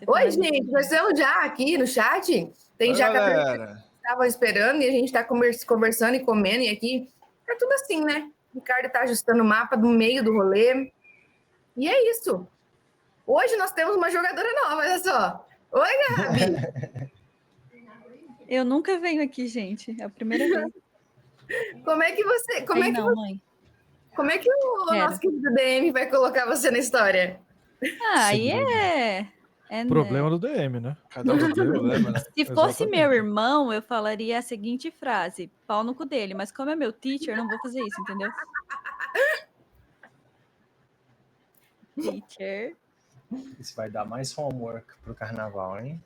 Oi, gente, nós estamos já aqui no chat. Tem já galera. Que estavam esperando e a gente está conversando e comendo. E aqui é tudo assim, né? O Ricardo está ajustando o mapa do meio do rolê. E é isso. Hoje nós temos uma jogadora nova, olha só. Oi, Gabi. Eu nunca venho aqui, gente. É a primeira vez. Como é que você... mãe. Como é que o nosso querido DM vai colocar você na história? Aí Problema do DM, né? Cada um tem problema, né? Se fosse meu irmão, eu falaria a seguinte frase: pau no cu dele. Mas como é meu teacher, eu não vou fazer isso, entendeu? Teacher. Isso vai dar mais homework pro carnaval, hein?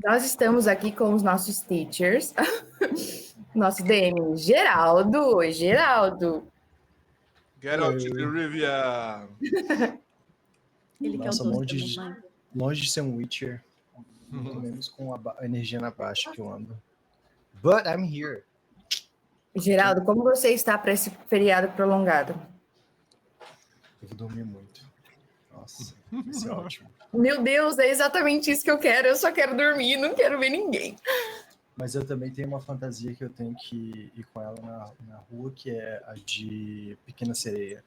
Nós estamos aqui com os nossos teachers. Nosso DM, Geraldo. Oi, Geraldo. Geralt de Rivia. Ele Nossa, quer o longe de ser um Witcher. Muito menos com a energia na baixa que eu ando. But I'm here. Geraldo, como você está para esse feriado prolongado? Eu vou dormir muito. Nossa, vai ser ótimo. Meu Deus, é exatamente isso que eu quero. Eu só quero dormir, não quero ver ninguém. Mas eu também tenho uma fantasia que eu tenho que ir com ela na rua, que é a de Pequena Sereia.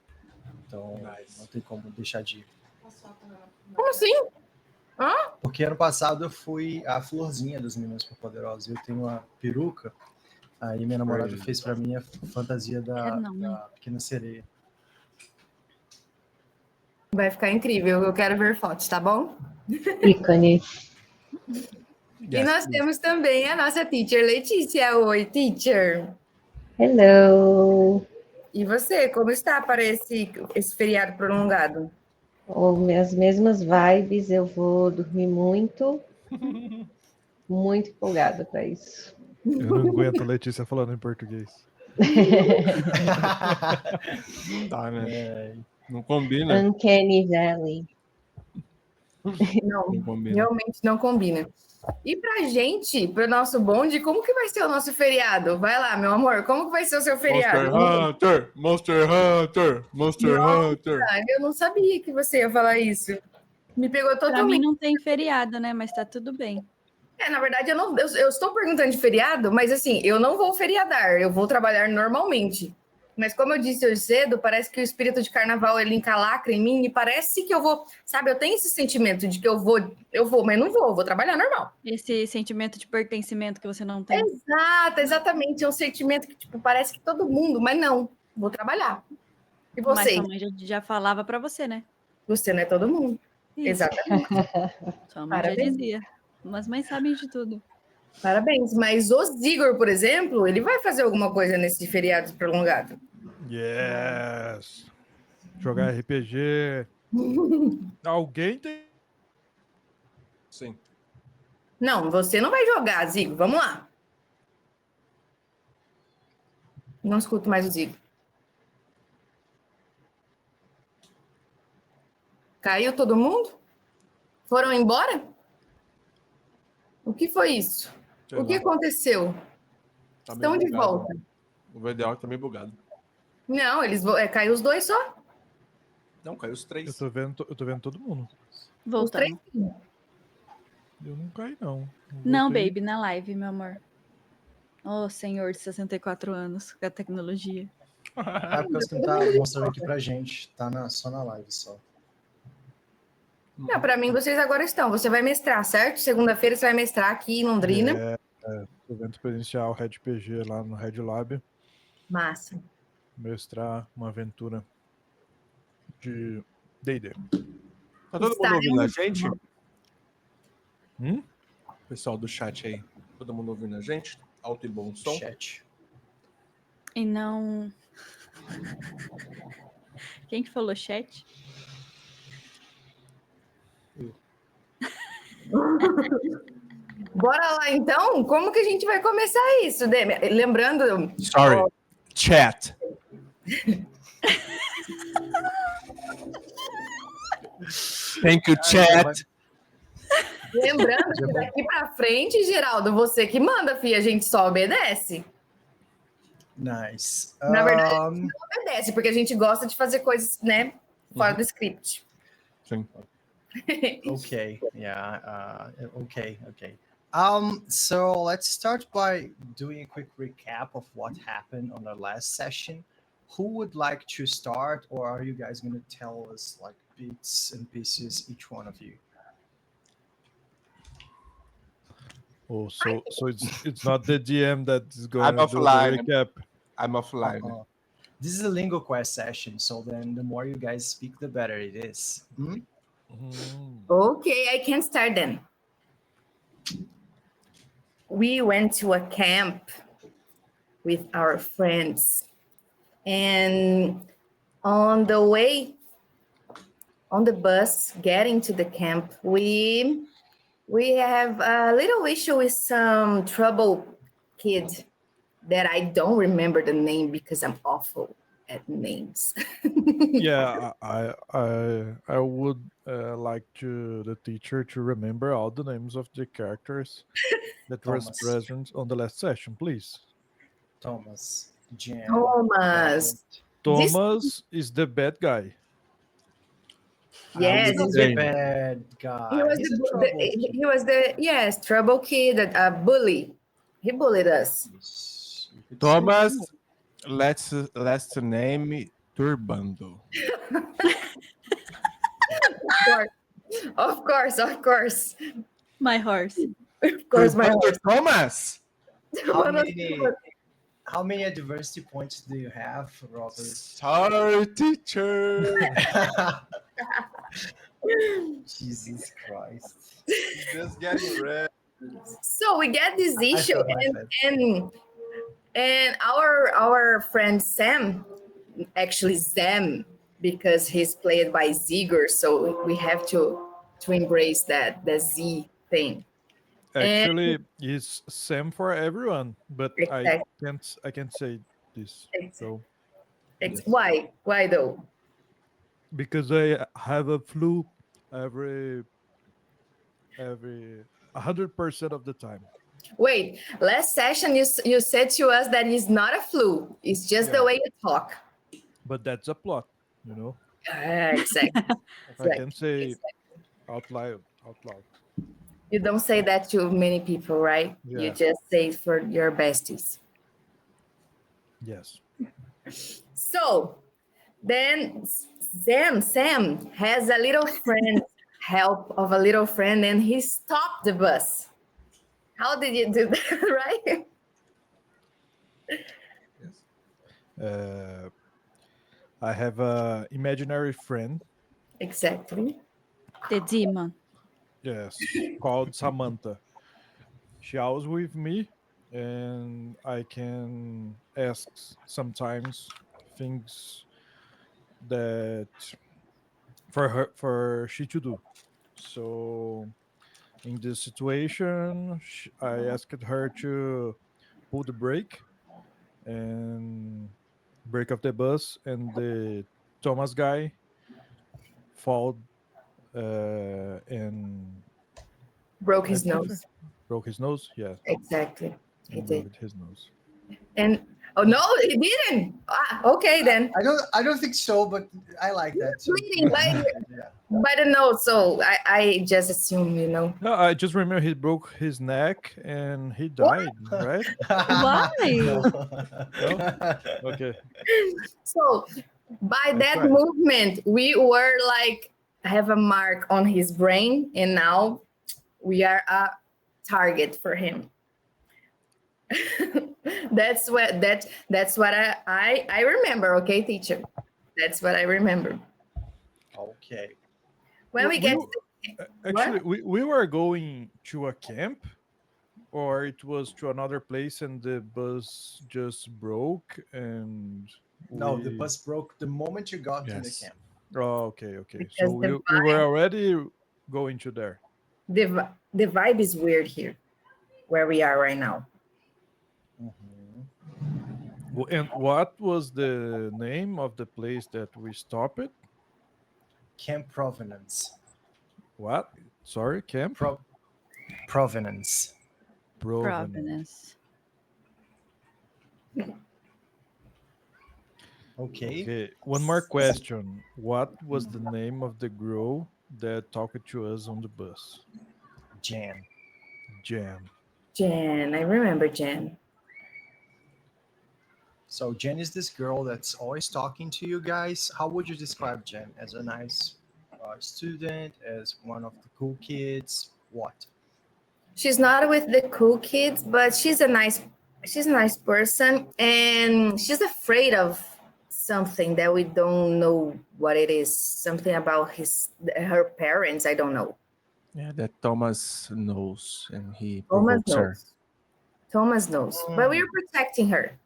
Então, não tem como deixar de ir. Como assim? Hã? Porque ano passado eu fui a florzinha dos Meninos Superpoderosos. Eu tenho uma peruca. Aí minha namorada fez pra mim a fantasia da Pequena Sereia. Vai ficar incrível. Eu quero ver fotos, tá bom? Ícone. E nós temos também a nossa teacher Letícia. Oi, teacher. Hello. E você, como está para esse feriado prolongado? As mesmas vibes, eu vou dormir muito. Muito empolgada para isso. Eu não aguento a Letícia falando em português. Não dá, né? Não combina. Uncanny Valley. Não, realmente não combina. E pra gente, pro nosso bonde, como que vai ser o nosso feriado? Vai lá, meu amor, como que vai ser o seu feriado? Monster Hunter. Eu não sabia que você ia falar isso. Me pegou totalmente. Pra mim não tem feriado, né? Mas tá tudo bem. Na verdade, eu estou perguntando de feriado, mas assim, eu não vou feriadar, eu vou trabalhar normalmente. Mas como eu disse hoje cedo, parece que o espírito de carnaval, ele encalacra em mim e parece que eu vou, sabe, eu tenho esse sentimento de que eu vou, mas não vou trabalhar normal. Esse sentimento de pertencimento que você não tem. Exatamente, é um sentimento que, tipo, parece que todo mundo, mas não, vou trabalhar. E você? Mas sua mãe já falava pra você, né? Você não é todo mundo. Isso. Exatamente. Sua mãe já dizia. Mas mães sabem de tudo. Parabéns. Mas o Zigor, por exemplo, ele vai fazer alguma coisa nesse feriado prolongado? Yes! Jogar RPG. Alguém tem... Sim. Não, você não vai jogar, Zigo. Vamos lá. Não escuto mais o Zigo. Caiu todo mundo? Foram embora? O que foi isso? O que aconteceu? Tá Estão de volta. O VDA tá meio bugado. Não, eles caiu os dois só? Não, caiu os três. Eu tô vendo todo mundo. Voltando. Eu não caí, não. Não, baby, na live, meu amor. Oh, senhor de 64 anos, com a tecnologia. Porque você não tá mostrando aqui pra gente. Tá só na live, só. Não, para mim vocês agora estão. Você vai mestrar, certo? Segunda-feira você vai mestrar aqui em Londrina. Evento presencial Red PG lá no Red Lab. Massa. Mestrar uma aventura de D&D. Tá todo mundo ouvindo a gente? Pessoal do chat aí. Todo mundo ouvindo a gente? Alto e bom som? Chat. E não... Quem que falou chat? Bora lá, então? Como que a gente vai começar isso, Demi? Lembrando... Sorry. Chat. Thank you, chat. Lembrando que daqui pra frente, Geraldo, você que manda, filha, a gente só obedece. Nice. Na verdade, a gente não obedece, porque a gente gosta de fazer coisas, né, fora do script. Sim. Okay. Yeah. Okay. So let's start by doing a quick recap of what happened on our last session. Who would like to start, or are you guys going to tell us like bits and pieces, each one of you? Oh, so it's not the GM that is going I'm to do the offline. recap. I'm offline. Uh-uh. This is a LingoQuest session, so then the more you guys speak, the better it is. Hmm? Okay, I can start then. We went to a camp with our friends, and on the way, on the bus getting to the camp, we have a little issue with some trouble kid that I don't remember the name because I'm awful at names. Yeah, I would like the teacher to remember all the names of the characters that was Thomas. present on the last session, please. Thomas, Jan, Thomas. Robert. Thomas is the bad guy. Yes, He's say. a bad guy. he was He's a the, trouble he was the trouble kid, a bully. He bullied us. kid. You could Thomas, say let's name Turbando. Of course. My horse. Of course, my Turbando Thomas. that. How many adversity points do you have, Robert? Sorry, teacher. Jesus Christ. Just getting ready. So we get this issue, felt my bad. and our friend Sam, actually Zam, because he's played by Ziegler, so we have to embrace that the Z thing. Actually, it's same for everyone, but I Exactly. can't say this. So Why though? because I have a flu every 100% of the time. Wait, last session you said to us that it's not a flu, it's just the Yeah. way you talk. But that's a plot, you know. Exactly. I can say out loud. You don't say that to many people, right? Yeah. You just say it for your besties. Yes. So then Sam has a little friend, help of a little friend, and he stopped the bus. How did you do that, right? Yes. I have a imaginary friend. Exactly. The demon. Yes, called Samantha. She always with me, and I can ask sometimes things that for she to do. So in this situation, I asked her to pull the brake and brake of the bus, and the Thomas guy fall and Broke his I think nose. broke his nose. Yeah, Exactly. He and did. broke his nose. And oh no, he didn't. Okay then. I don't think so, but I like that too. Bleeding Yeah. by the nose, so I just assume, you know. No, I just remember he broke his neck and he died, right? Why? No? Okay. So by that tried. movement, we were like have a mark on his brain, and now we are a target for him. that's what I remember. Okay, teacher, that's what I remember. Okay. When we get Actually, we were going to a camp, or it was to another place, and the bus just broke, and No, the bus broke the moment you got to the Yes. camp. Oh, okay. Because So we were already going to there. the vibe is weird here, where we are right now. And what was the name of the place that we stopped at? Camp Provenance. What? Sorry, camp? Provenance. Provenance. Provenance. Okay. Okay, one more question. What was the name of the girl that talked to us on the bus? Jan. Jan. Jen, I remember Jen. So Jen is this girl that's always talking to you guys. How would you describe Jen? As a nice student, as one of the cool kids? What? She's not with the cool kids, but she's a nice person, and she's afraid of something that we don't know what it is. Something about her parents, I don't know. Yeah, that Thomas knows, and he Thomas provokes her. knows. Thomas knows, but we are protecting her.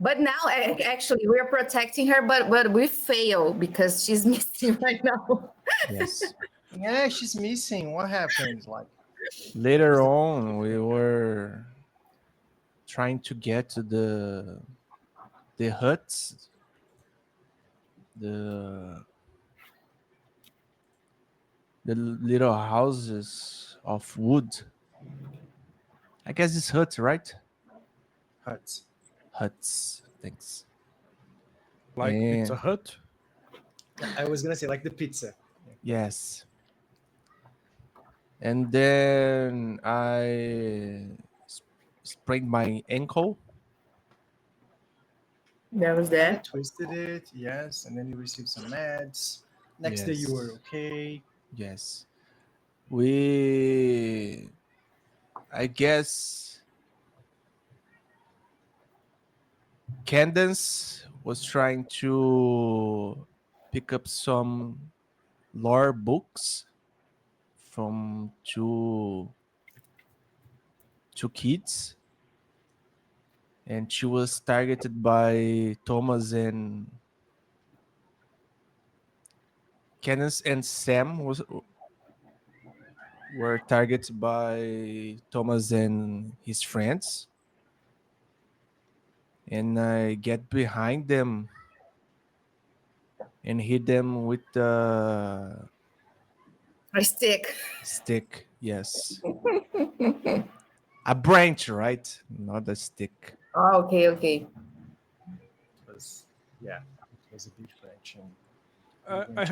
But now, actually, we are protecting her, but we fail because she's missing right now. Yes. Yeah, she's missing. What happened? Like, Later on, we were trying to get to the huts, the little houses of wood. I guess it's huts, right? huts. Huts. Thanks. Like Pizza And- Hut? I was gonna say like the pizza. Yes. And then I sprained my ankle. That was You that. twisted it, yes, and then you received some meds. Next day you were Yes. okay. Yes. I guess Candace was trying to pick up some lore books from two kids, and she was targeted by Thomas, and Candace and Sam were targeted by Thomas and his friends, and I get behind them and hit them with the I stick. stick. Yes. A branch, right? Not a stick. Oh, okay. It was, yeah, it was a big fraction. I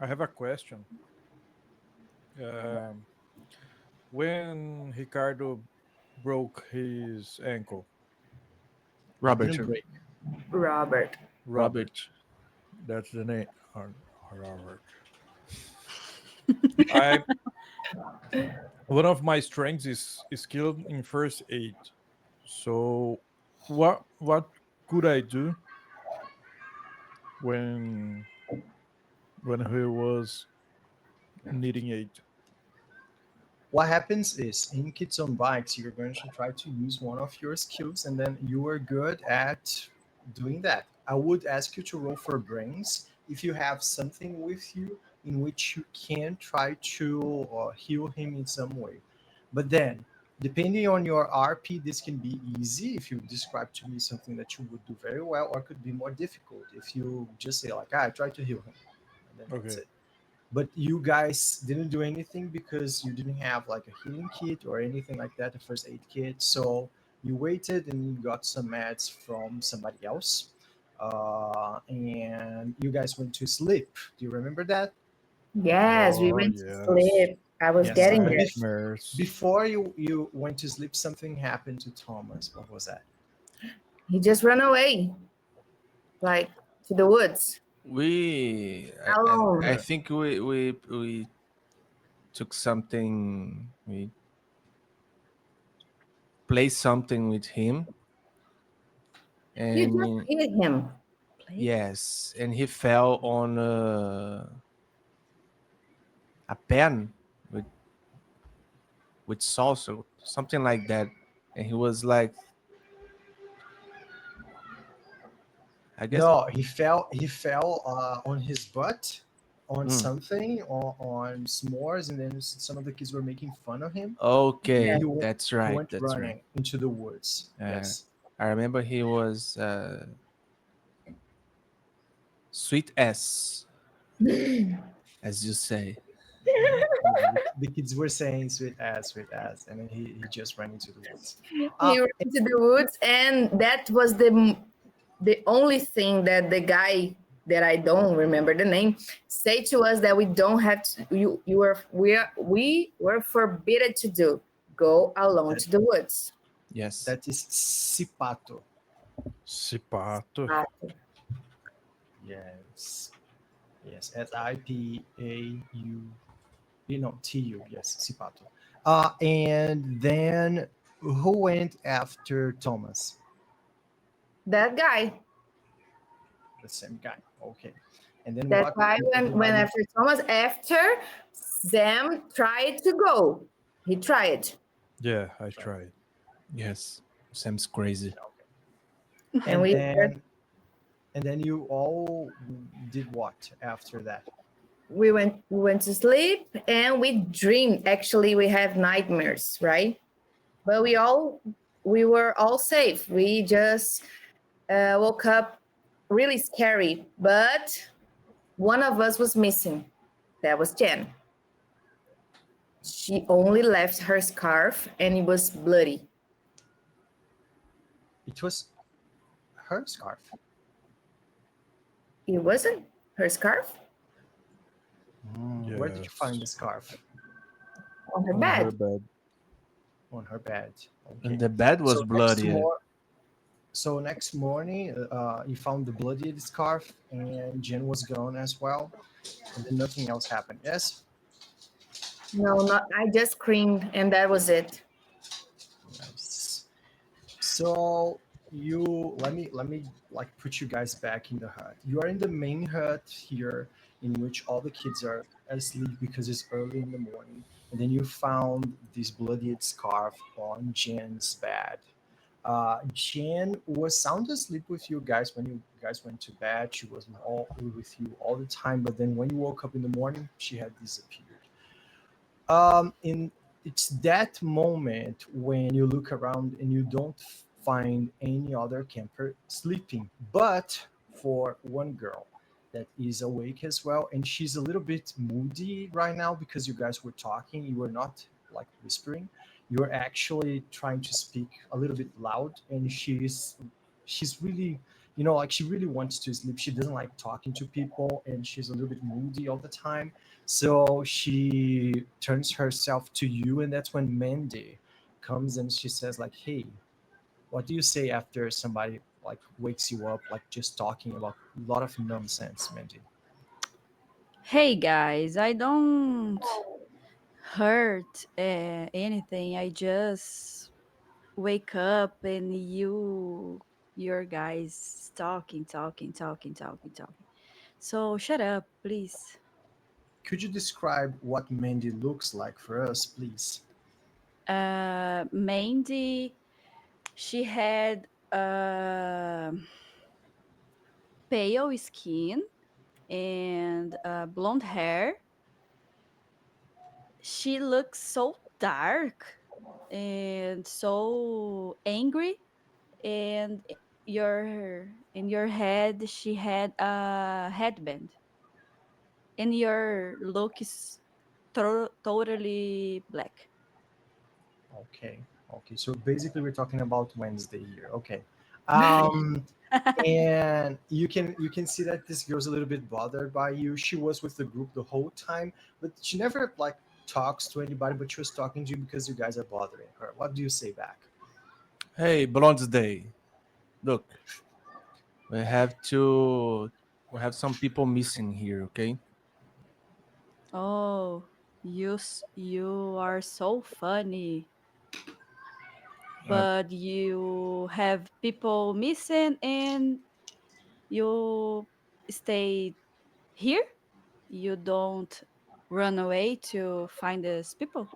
have a question. When Ricardo broke his ankle, Robert. Didn't break. Robert. That's the name. Robert. One of my strengths is skilled in first aid. So, what could I do when he was needing aid? What happens is in Kids on Bikes, you're going to try to use one of your skills, and then you are good at doing that. I would ask you to roll for brains if you have something with you in which you can try to heal him in some way. But then, depending on your RP, this can be easy if you describe to me something that you would do very well, or could be more difficult if you just say like, I tried to heal him. And then that's Okay. it. But you guys didn't do anything because you didn't have like a healing kit or anything like that, a first aid kit. So you waited and you got some meds from somebody else. And you guys went to sleep. Do you remember that? Yes, we Oh, went to yes. sleep. I was Yes, getting but there. Nightmares. Before you went to sleep, something happened to Thomas. What was that? He just ran away, like to the woods. I Alone. think we took something. We played something with him, You just and hit him. yes, and he fell on a pen with salsa, something like that, and he was like, I guess. No, he fell. He fell on his butt on Mm. something on s'mores, and then some of the kids were making fun of him. Okay, Yeah. You- that's He right. went That's running right. into the woods. Yes. I remember he was sweet ass, as you say. The kids were saying sweet ass, and then he just ran into the woods. He ran to the woods, and that was the only thing that the guy that I don't remember the name say to us that we don't have to. We were forbidden to do. Go alone to the woods. Yes. That is sipato. Sipato. Yes. Yes. Sipaau. Yes, sipato. And then who went after Thomas? That guy. The same guy. Okay. And then That what? guy did when everybody- after Thomas, after Sam tried to go. He tried. Yeah, I tried. Yes. Sam's crazy. Okay. And And then you all did what after that? we went to sleep and we dreamed. Actually, we have nightmares, right? But we were all safe. We just woke up really scary, but one of us was missing. That was Jen. She only left her scarf and it was bloody. It was her scarf. It wasn't her scarf Where did you find the Yes. scarf? on her On bed. her bed. On her bed. Okay. And the bed was bloody. So next morning, you found the bloodied scarf, and Jen was gone as well, and then nothing else happened. Yes. No, not. I just screamed and that was it. Nice. So let me like put you guys back in the hut. You are in the main hut here, in which all the kids are asleep because it's early in the morning, and then you found this bloodied scarf on Jen's bed. Jen was sound asleep with you guys when you guys went to bed. She was all with you all the time, but then when you woke up in the morning, she had disappeared. In It's that moment when you look around and you don't find any other camper sleeping, but for one girl that is awake as well, and she's a little bit moody right now because you guys were talking. You were not like whispering. You were actually trying to speak a little bit loud, and she's really, like she really wants to sleep. She doesn't like talking to people, and she's a little bit moody all the time. So she turns herself to you, and that's when Mandy comes and she says, like, hey, what do you say after somebody like wakes you up, like just talking about a lot of nonsense, Mandy? Hey guys, I don't hurt anything. I just wake up and your guys talking. So shut up, please. Could you describe what Mandy looks like for us, please? Mandy, she had pale skin and blonde hair. She looks so dark and so angry, and in your head she had a headband, and your look is totally black. Okay. Okay. So basically we're talking about Wednesday here. Okay. Um and you can see that this girl's a little bit bothered by you. She was with the group the whole time, but she never like talks to anybody, but she was talking to you because you guys are bothering her. What do you say back? Hey, Blonde's Day. Look, we have to. We have some people missing here. Okay. Oh, you are so funny, Uh, but you have people missing and you stay here. You don't run away to find these people.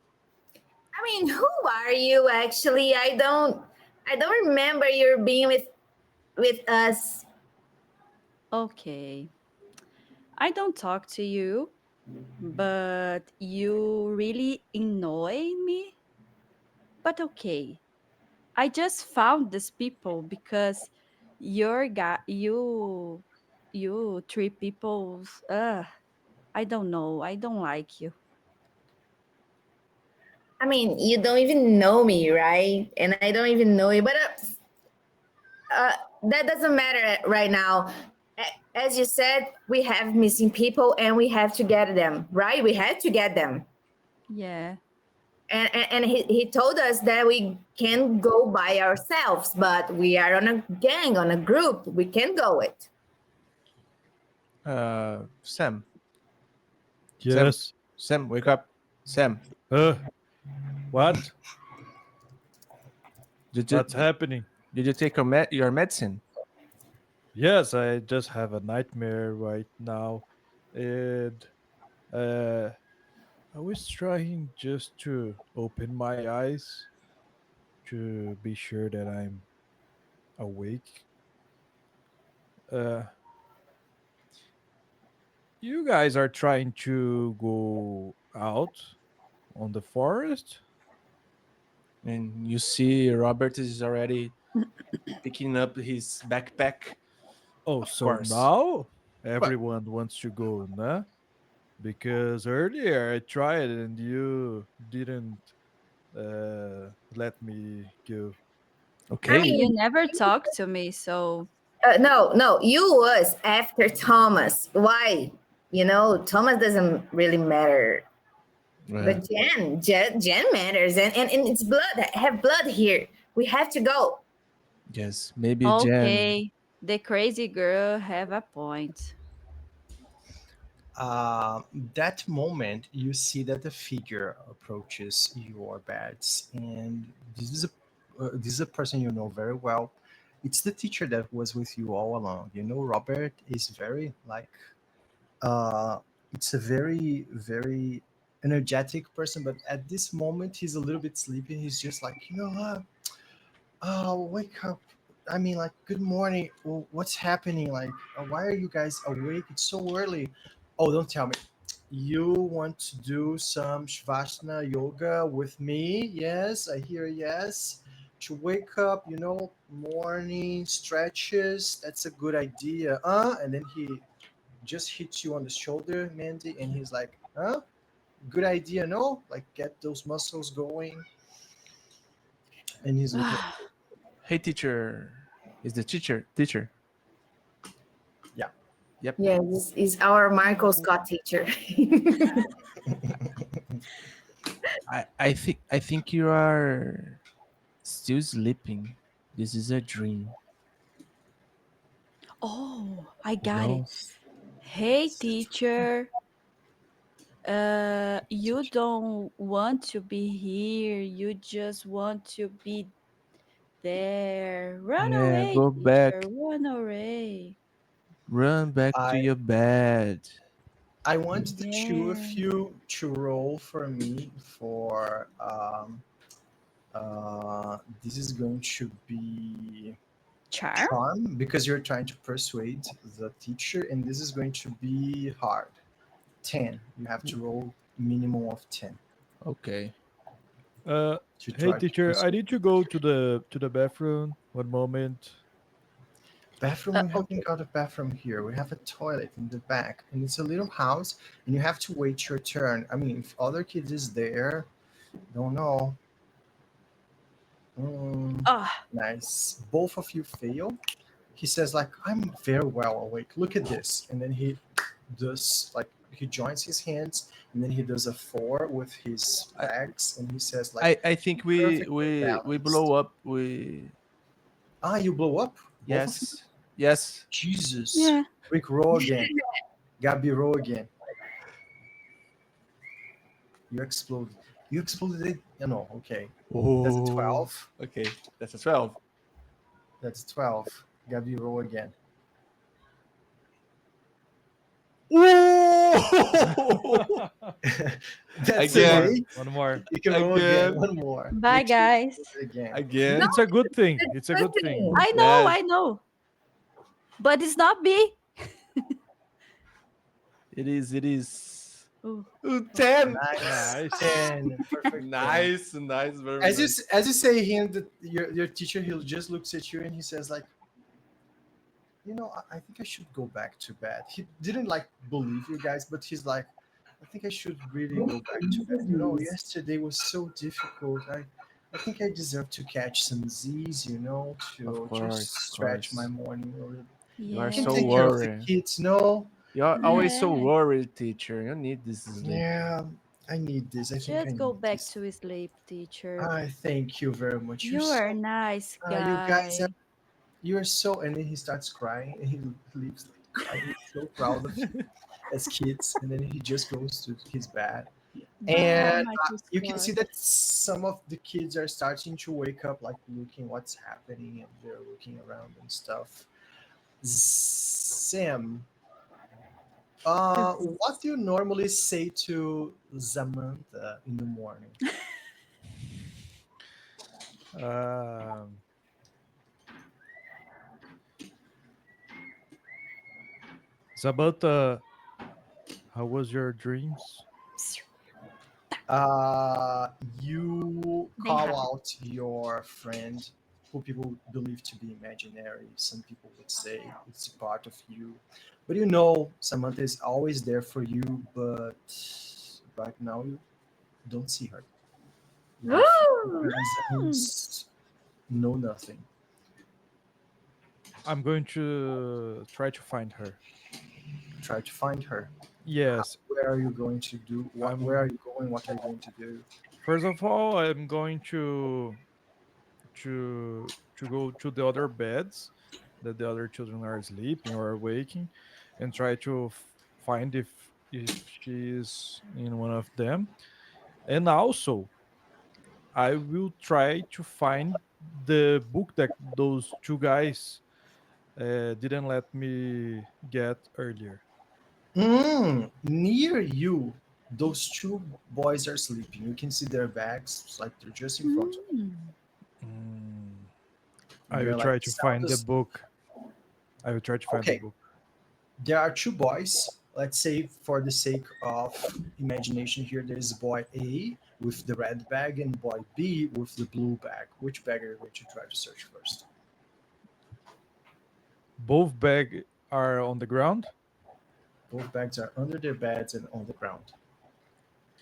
I mean, who are you actually? I don't remember you being with us. Okay, I don't talk to you, but you really annoy me. But okay, I just found these people because your guy, you three people. I don't know. I don't like you. I mean, you don't even know me, right? And I don't even know you. But that doesn't matter right now. As you said, we have missing people and we have to get them, right? We had to get them. Yeah. And he told us that we can go by ourselves, but we are on a gang, on a group. We can go it. Sam, Yes. Sam, wake up. Sam, What? did What's happening? you take your medicine? Yes, I just have a nightmare right now. And I was trying just to open my eyes to be sure that I'm awake. Uh, you guys are trying to go out on the forest? And you see Robert is already picking up his backpack. Oh, Of so course. now everyone wants to go, nah? Because earlier I tried and you didn't let me go. Okay. I mean, You never talked to me, so no, you was after Thomas. Why? Thomas doesn't really matter. But Jen matters, and it's blood. I have blood here. We have to go. Yes, maybe Jen. okay. The crazy girl have a point. That moment, you see that the figure approaches your beds, and this is a person you know very well. It's the teacher that was with you all along. You know, Robert is very like, it's a very very energetic person, but at this moment he's a little bit sleepy. He's just like, wake up. I mean, like, good morning. What's happening? Like, why are you guys awake? It's so early. Oh, don't tell me. You want to do some Shavasana yoga with me? Yes, I hear yes. To wake up, morning stretches. That's a good idea. And then he just hits you on the shoulder, Mandy, and he's like, huh? Good idea, no? Like, get those muscles going. And he's looking. Hey, teacher. Is the teacher? Yeah. Yep. Yeah, this is our Michael Scott teacher. I think you are still sleeping. This is a dream. Oh, I You got know? it. Hey, teacher. You don't want to be here. You just want to be there. Run Yeah, away, go teacher. back. Run away. Run back to I your bed. I want the two of Yeah. you to roll for me for this is going to be Charm? charm because you're trying to persuade the teacher, and this is going to be hard. 10. You have to roll minimum of 10 Okay. Uh, to hey try to teacher, I persuade. need to go to the bathroom. One moment. Bathroom, we haven't Okay. got a bathroom here. We have a toilet in the back, and it's a little house, and you have to wait your turn. I mean, if other kids is there, don't know. Ah, Nice. Both of you fail. He says, like, I'm very well awake. Look at this. And then he does, like, he joins his hands, and then he does a 4 with his I legs, and he says, like, I think we perfectly we balanced. blow up. We You blow up? Both of you? yes. Jesus. yeah. Rick, roll again. Gabby, roll again. You exploded. You exploded it? No, okay. That's a Oh. 12. Okay, that's a 12. That's a 12. Gabby, roll again. That's Again. okay. One more. You can roll again. Again. One more. Bye, Make sure you guys. roll it again. Again. It's a good thing. It's a good thing. I know, I know. But it's not me. It is. Ooh. Ooh, 10. Nice. Nice. 10. Perfect. 10. Nice, very As you nice. as you say him, your teacher, he just looks at you and he says, like, I think I should go back to bed. He didn't like believe you guys, but he's like, I think I should really go back to bed. Yesterday was so difficult. I think I deserve to catch some Z's, you know, to Of course, just of stretch my course. morning a little. You are I can so take care of the worried. kids, no? You're always so Yeah. worried, teacher. You need this sleep. Yeah, I need this. I think I Just go need back this. to sleep, teacher. I thank you very much. You are a nice You guys guy. are, you're so, and then he starts crying and he leaves like crying. He's so proud of you as kids, and then he just goes to his bed. Bye, And my you can see squad. that some of the kids are starting to wake up, like looking what's happening, and they're looking around and stuff. Sam, what do you normally say to Samantha in the morning? Um, Zabata, how was your dreams? You Bem call rápido. out your friend, who people believe to be imaginary. Some people would say it's a part of you, but you know Samantha is always there for you. But right now you don't see her. You Woo! guys know nothing. I'm going to try to find her. Try to find her. Yes, Where are you going to do? Where are I'm. you going? What are you going to do? First of all, I'm going to go to the other beds that the other children are sleeping or waking, and try to find if she is in one of them. And also, I will try to find the book that those two guys didn't let me get earlier. Near you, those two boys are sleeping. You can see their bags, it's like they're just in front of you. Mm. Mm, And I will they're like try to sound find the book. I will try to find the okay. book. There are two boys. Let's say, for the sake of imagination here, there is boy A with the red bag and boy B with the blue bag. Which bag are you going to try to search first? Both bags are on the ground. Both bags are under their beds and on the ground.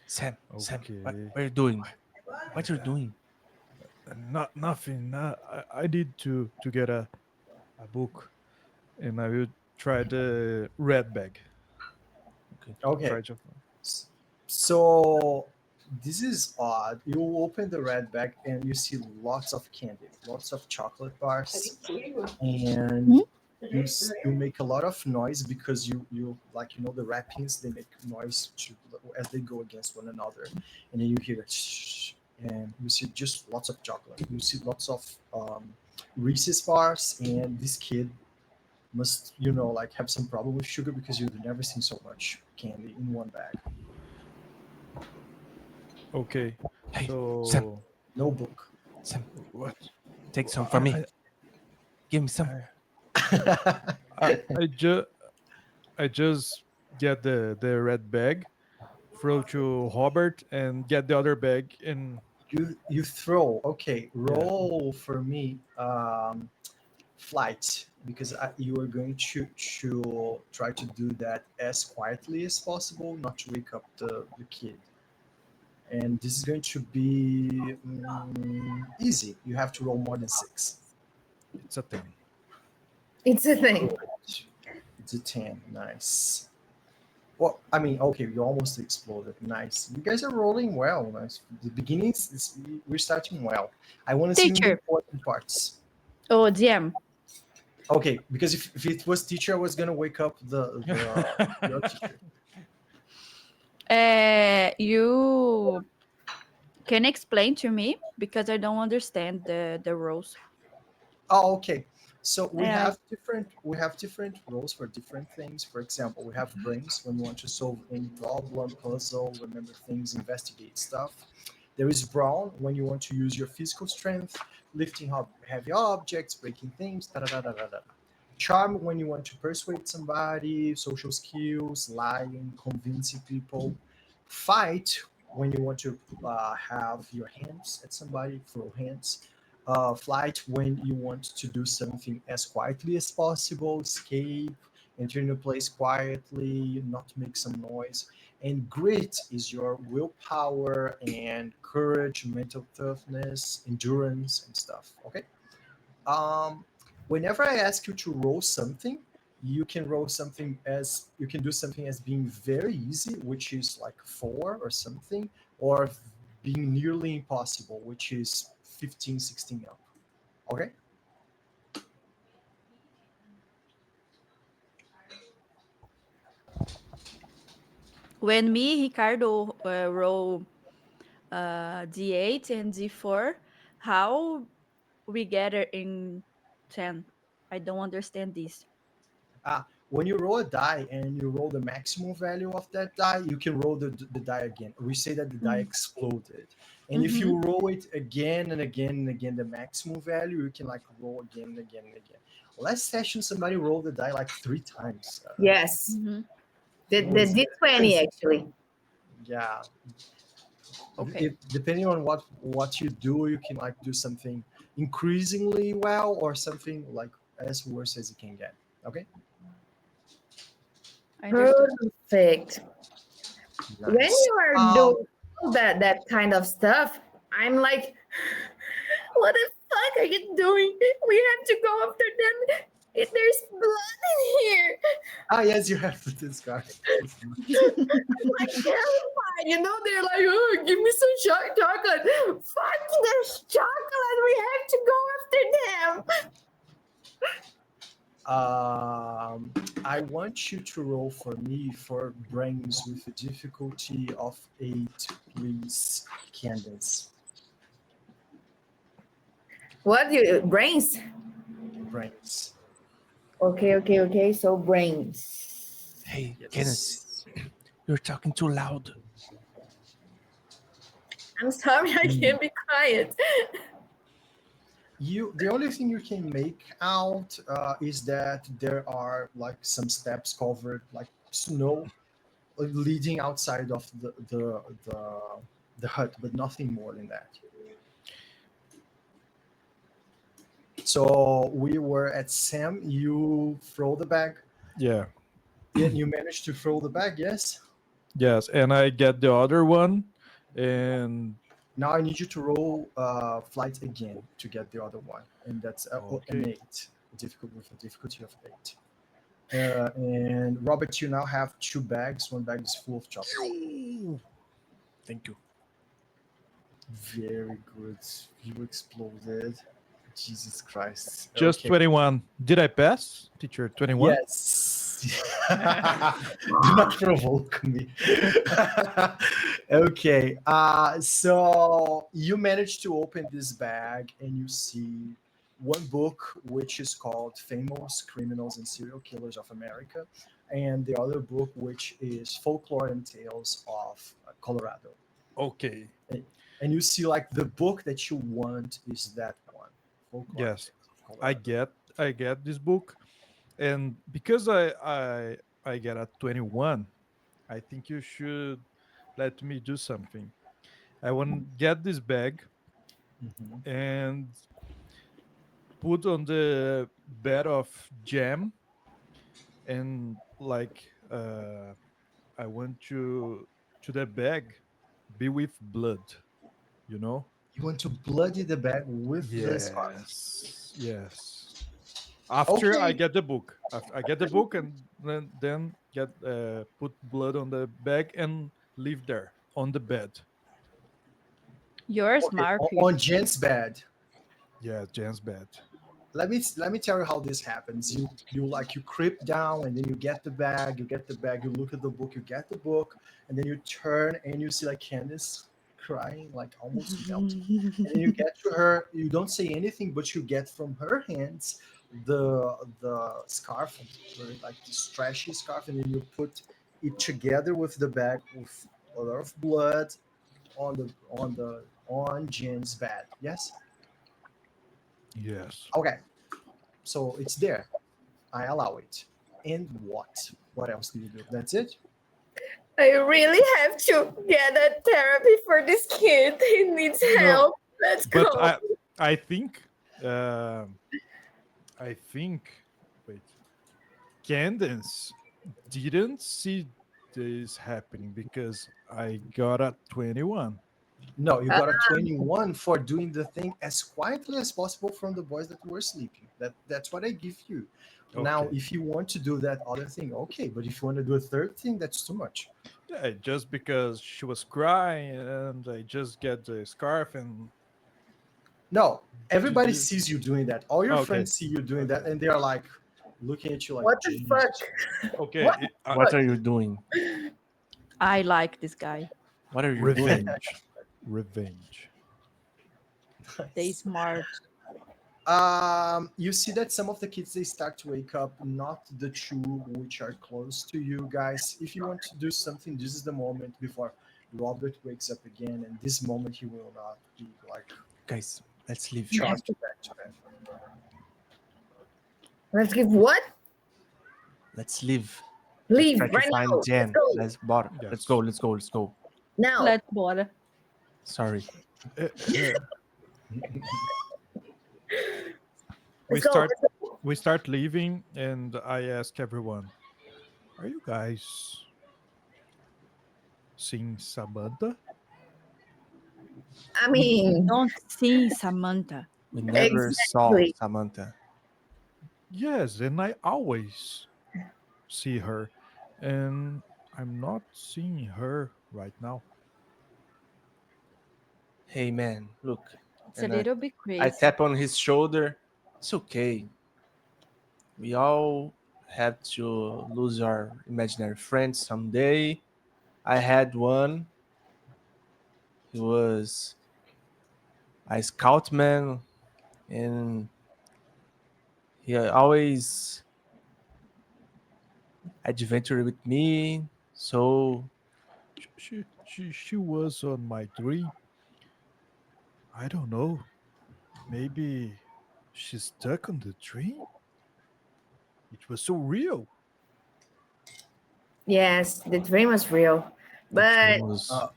Sam, what Okay. are you doing? What you're doing? Not nothing. I need to get a book, and I will try the red bag. Okay. Okay, Try to. so this is odd. You open the red bag and you see lots of candy, lots of chocolate bars, and you make a lot of noise because you like, you know, the wrappings, they make noise as they go against one another, and then you hear shh, and you see just lots of chocolate. You see lots of Reese's bars, and this kid must, you know, like have some problem with sugar because you've never seen so much candy in one bag. Okay. Hey, Sam, So No book. Sam, what? take some from me. I Give me some. I I just get the red bag, throw to Robert, and get the other bag. And You throw. Okay, yeah, roll for me. Flight, because you are going to try to do that as quietly as possible, not to wake up the kid. And this is going to be easy. You have to roll more than six. it's a 10. It's a thing. It's a 10. Nice. Well, I mean, okay, you almost exploded. Nice. You guys are rolling well. Nice. The beginnings, we're starting well. I want to see the Teacher. important parts. Oh, DM. Okay, because if it was teacher, I was gonna wake up your teacher. You can explain to me because I don't understand the rules. Oh, okay. So Uh, we have different roles for different things. For example, we have brains when you want to solve any problem, puzzle, remember things, investigate stuff. There is brawn when you want to use your physical strength, lifting up heavy objects, breaking things. Da, da, da, da, da, da. Charm when you want to persuade somebody, social skills, lying, convincing people. Fight when you want to have your hands at somebody, throw hands. Flight when you want to do something as quietly as possible, escape, enter in a place quietly, not make some noise. And grit is your willpower and courage, mental toughness, endurance, and stuff. Okay. Um, Whenever I ask you to roll something, you can roll something as you can do something as being very easy, which is like 4 or something, or being nearly impossible, which is 15, 16 up. Okay. When me, Ricardo, roll D8 and D4, how we get it in 10? I don't understand this. When you roll a die and you roll the maximum value of that die, you can roll the die again. We say that the die exploded. And if you roll it again and again and again, the maximum value, you can like roll again and again and again. Last session, somebody rolled the die like 3 times. Yes. Mhm. The D20 actually. Yeah. Okay. Depending on what you do, you can like do something increasingly well or something like as worse as you can get. Okay. I understood. Perfect. When Nice. you are doing that kind of stuff, I'm like, what the fuck are you doing? We have to go after them. There's blood in here. Yes, you have to discard. I'm like terrified. They're like, oh, give me some chocolate. Fuck this chocolate. We have to go after them. I want you to roll for me for brains with a difficulty of 8, please, Candace. What? Brains? Brains. Okay. So brains. Hey, Yes. Kenneth, you're talking too loud. I'm sorry, I can't be quiet. The only thing you can make out is that there are like some steps covered like snow leading outside of the hut, but nothing more than that. So we were at Sam. You throw the bag. Yeah. You managed to throw the bag, yes? Yes, and I get the other one, and Now I need you to roll flight again to get the other one, and that's an Okay. 8, with a difficulty of 8. And Robert, you now have 2 bags. One bag is full of chocolate. Thank you. Very good. You exploded. Jesus Christ. just Okay. 21. Did I pass, teacher? 21. Yes. Do not provoke me. Okay. So you managed to open this bag and you see one book which is called Famous Criminals and Serial Killers of America, and the other book which is Folklore and Tales of Colorado. Okay. And you see like the book that you want is that one. Folklore and Yes, Tales of I Colorado. get this book, and because I get a 21, I think you should let me do something. I want to get this bag Mhm. and put on the bed of jam, and like I want to the bag be with blood, you know. You want to bloody the bag with the scarf. Yes. After I Okay. get the book, I get the book, and then get put blood on the bag and leave there on the bed. You're Okay. smart. On Jen's bed. Yeah, Jan's bed. Let me tell you how this happens. You creep down and then you get the bag. You get the bag. You look at the book. You get the book, and then you turn and you see like Candace crying, like almost melting. And then you get to her. You don't say anything, but you get from her hands the scarf, like this trashy scarf, and then you put it together with the bag with a lot of blood on Jen's bed. Yes. Yes. Okay. So it's there. I allow it. And what? What else do you do? That's it? I really have to get a therapy for this kid. He needs No, help. Let's but go. I think I think wait. Candace didn't see this happening because I got a 21. No, you got a 21 for doing the thing as quietly as possible from the boys that were sleeping. That's what I give you. Now, Okay. if you want to do that other thing, okay. But if you want to do a third thing, that's too much. Yeah, just because she was crying and I just get the scarf and No, everybody this. sees you doing that. All your Okay. friends see you doing that, Okay. and they are like looking at you like, What the Jesus. fuck? Okay. What? What are you doing? I like this guy. What are you doing? Revenge. Revenge. They smart. You see that some of the kids they start to wake up, not the two which are close to you guys. If you want to do something, this is the moment before Robert wakes up again, and this moment he will not be like Guys, let's leave. charged back to bed. Let's give what? Let's leave. Leave Try to right find now. Jen. Let's go. Yes. Let's go. Now. Let's bora. Sorry. Uh, uh, Let's go. we start leaving, and I ask everyone, "Are you guys seeing Samantha?" I mean, Don't see Samantha. We never saw Exactly. Samantha. Yes, and I always see her, and I'm not seeing her right now. Hey man, look. It's a And little bit crazy. I tap on his shoulder. It's okay. We all have to lose our imaginary friends someday. I had one. He was a scout man, and he always adventured with me. So She was on my dream. I don't know. Maybe she's stuck on the dream. It was so real. yes, the dream was real. the But dream was Uh,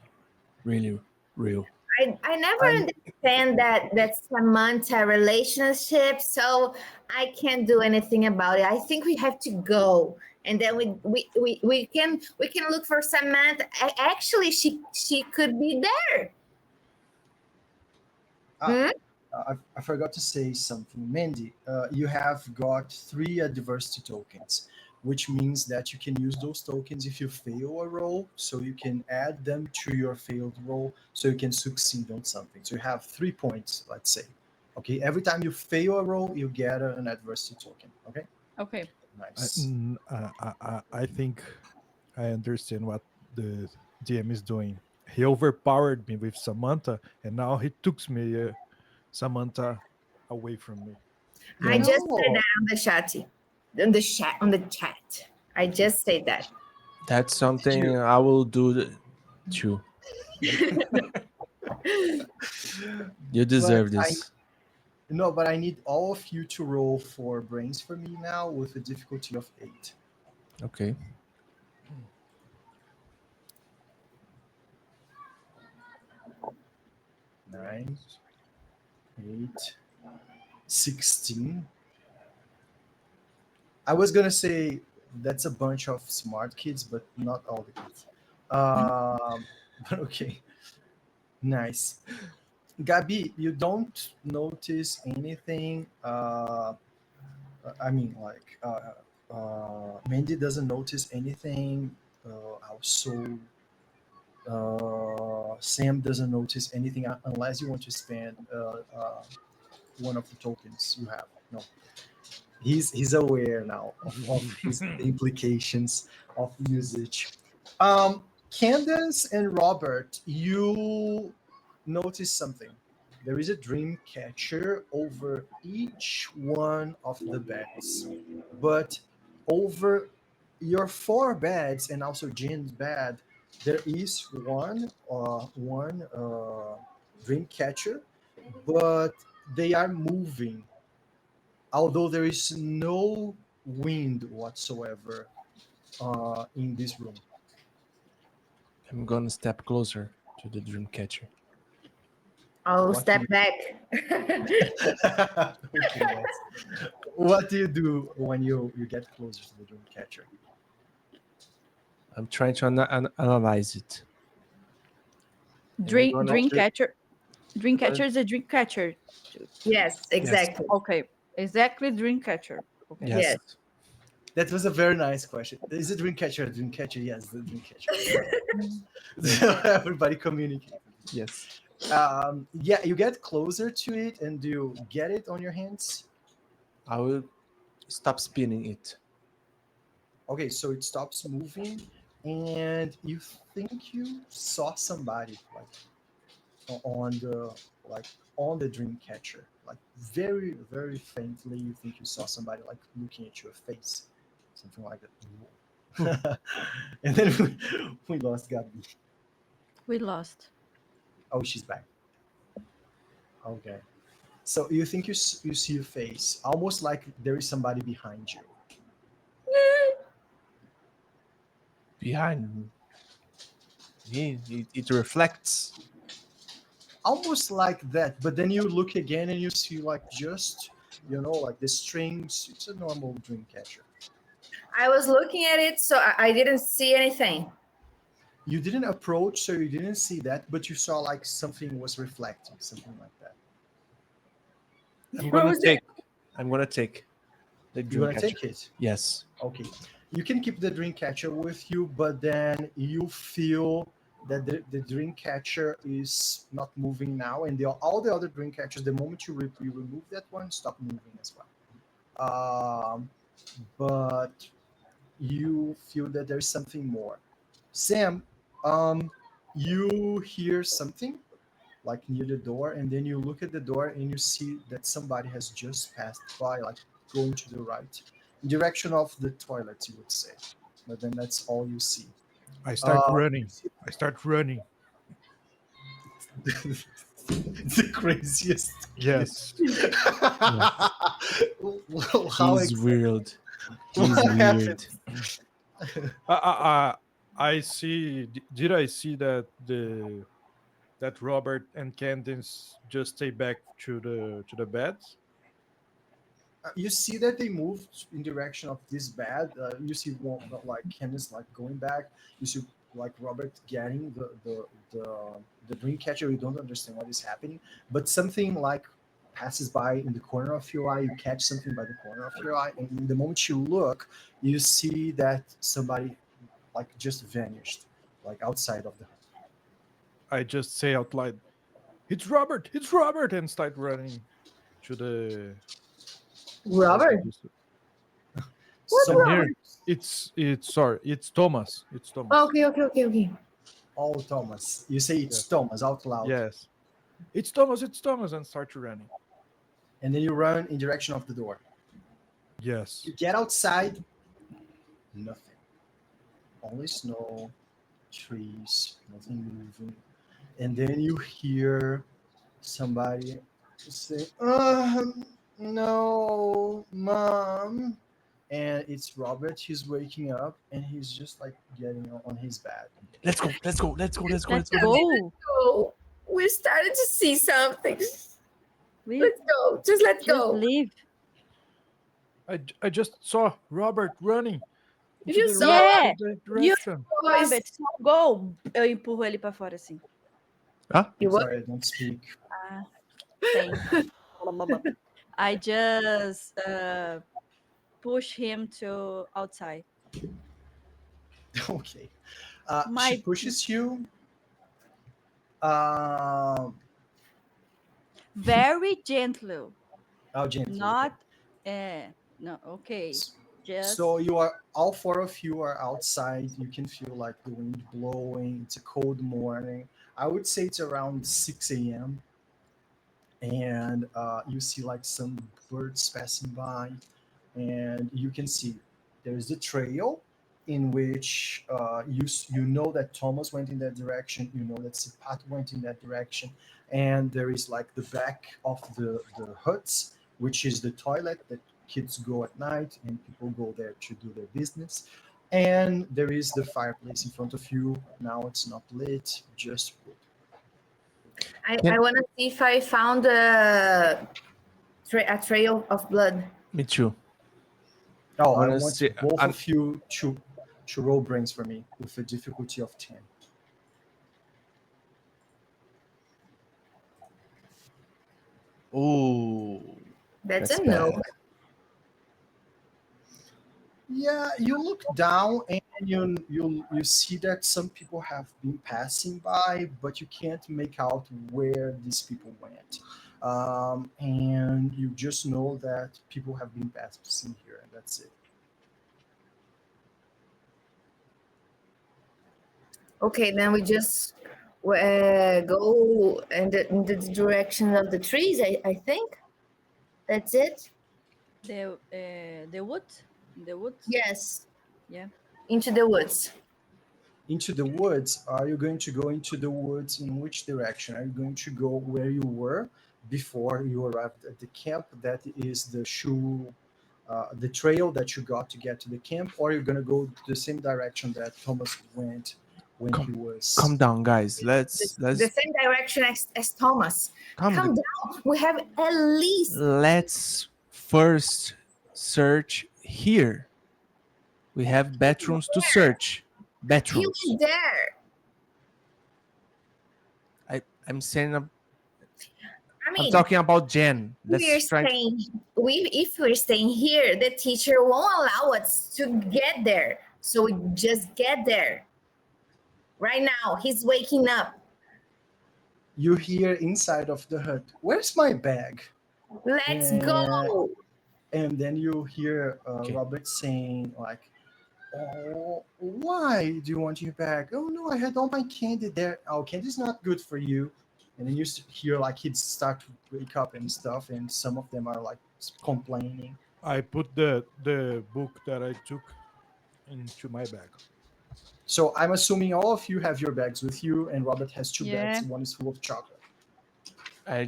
really real. I never I'm- understand that Samantha relationship, so I can't do anything about it. I think we have to go, and then we can look for Samantha. Actually, she could be there. I forgot to say something. Mandy, you have got 3 adversity tokens, which means that you can use those tokens if you fail a roll, so you can add them to your failed roll so you can succeed on something. So you have 3 points, let's say. Okay, every time you fail a roll, you get an adversity token. Okay, Okay. nice. I think I understand what the DM is doing. He overpowered me with Samantha, and now he took me, Samantha, away from me. I Yes. just said that on the chat. I just said that. That's something I will do too. You deserve But this. No, but I need all of you to roll 4 brains for me now with a difficulty of 8. Okay. Nine, 8, 16. I was gonna say that's a bunch of smart kids, but not all the kids. But okay, nice. Gabi, you don't notice anything. I mean, like, Mandy doesn't notice anything. Also, Sam doesn't notice anything unless you want to spend one of the tokens you have. No, he's aware now of his implications of usage. Candace and Robert, you notice something. There is a dream catcher over each one of the beds, but over your 4 beds and also Jin's bed, there is one dream catcher, but they are moving, although there is no wind whatsoever in this room. I'm gonna step closer to the dream catcher. I'll What step do back. Okay, yes. What do you do when you get closer to the dream catcher? I'm trying to analyze it. Dream gonna dream do- catcher. Dream I'm gonna- catcher is a dream catcher. Yes, exactly. Okay, exactly dream catcher. Okay. Yes. Yes. That was a very nice question. Is it dream catcher? Dream catcher? Yes, the dream catcher. Everybody communicate. Yes. Yeah, you get closer to it, and do you get it on your hands? I will stop spinning it. Okay, so it stops moving, and you think you saw somebody on the like on the dream catcher, like very very faintly. You think you saw somebody like looking at your face, something like that. And then we lost Gabi. We lost. Oh, she's back. Okay. So you think you see your face, almost like there is somebody behind you. Behind me, it reflects. Almost like that, but then you look again and you see like just like the strings. It's a normal dream catcher. I was looking at it, so I didn't see anything. You didn't approach, so you didn't see that, but you saw like something was reflecting, something like that. I'm gonna take the You dream want to catcher. take it? Yes. Okay. You can keep the dream catcher with you, but then you feel that the dream catcher is not moving now, and all the other dream catchers, the moment you remove that one, stop moving as well. But you feel that there's something more. Sam, you hear something like near the door, and then you look at the door and you see that somebody has just passed by, like going to the right, in direction of the toilet, you would say. But then that's all you see. I start Uh, running. I start running. It's the craziest. Yes. Well, how He's weird. He's What weird. happened? I see. Did I see that that Robert and Candace just stay back to the beds? You see that they moved in direction of this bed. You see one like Candace like going back. You see like Robert getting the dream catcher. You don't understand what is happening, but something like passes by in the corner of your eye. You catch something by the corner of your eye, and in the moment you look, you see that somebody like just vanished, like outside of the hut. I just say out loud, "It's Robert! It's Robert!" and start running to the. Robert? What So Robert? It's sorry. It's Thomas. It's Thomas. Okay. oh, Thomas, you say it's Yes. Thomas out loud, Yes. It's Thomas. It's Thomas, and start running. and then you run in direction of the door. Yes. You get outside, nothing. Only snow, trees, nothing moving. And then you hear somebody say, no, mom. And it's Robert. He's waking up and he's just like getting on his bed. Let's go. Let's go. Oh, we started to see something. We Let's go. Let's just go. leave. I just saw Robert running. You into just the saw right it? direction. Robert, so go. Eu empurro ele pra fora assim. Huh? You what? Sorry, I don't speak. Tem. I just push him to outside. Okay. My- She pushes you. Very gently. Oh, gently. Not no, okay. Just So you are all four of you are outside. You can feel like the wind blowing. It's a cold morning. I would say it's around 6 a.m. And you see like some birds passing by, and you can see there's the trail in which you know that Thomas went in that direction. You know that Sipat went in that direction, and there is like the back of the huts, which is the toilet that kids go at night and people go there to do their business. And there is the fireplace in front of you. Now it's not lit, just wood. I want to see if I found a trail of blood. Me too. Oh, I wanna want see- both I'm- of you to roll brains for me with a difficulty of 10. Ooh, That's that's a no. bad. Yeah, you look down and you see that some people have been passing by, but you can't make out where these people went. And you just know that people have been passing here, and that's it. Okay, then we just go in the direction of the trees. I think that's it. The woods? The woods? Yes, Yeah. into the woods. Into the woods, are you going to go into the woods in which direction? Are you going to go where you were before you arrived at the camp? That is the trail that you got to get to the camp, or you're gonna go the same direction that Thomas went when he was. Calm down, guys. Let's The same direction as Thomas. calm Calm the- down. We have at least. Let's first search here. We have bathrooms to search. He Bathrooms. was there. I'm saying. I I'm mean, talking about Jen. we're Let's try. if we're staying here, the teacher won't allow us to get there. So we just get there. Right now, he's waking up. You hear inside of the hut, "Where's my bag?" Let's Yeah. go. And then you hear Okay. Robert saying like, "Oh, why do you want your bag?" "Oh no, I had all my candy there." "Oh, candy's not good for you." And then you hear like kids start to wake up and stuff, and some of them are like complaining. I put the book that I took into my bag. So I'm assuming all of you have your bags with you, and Robert has two Yeah. bags. One is full of chocolate. I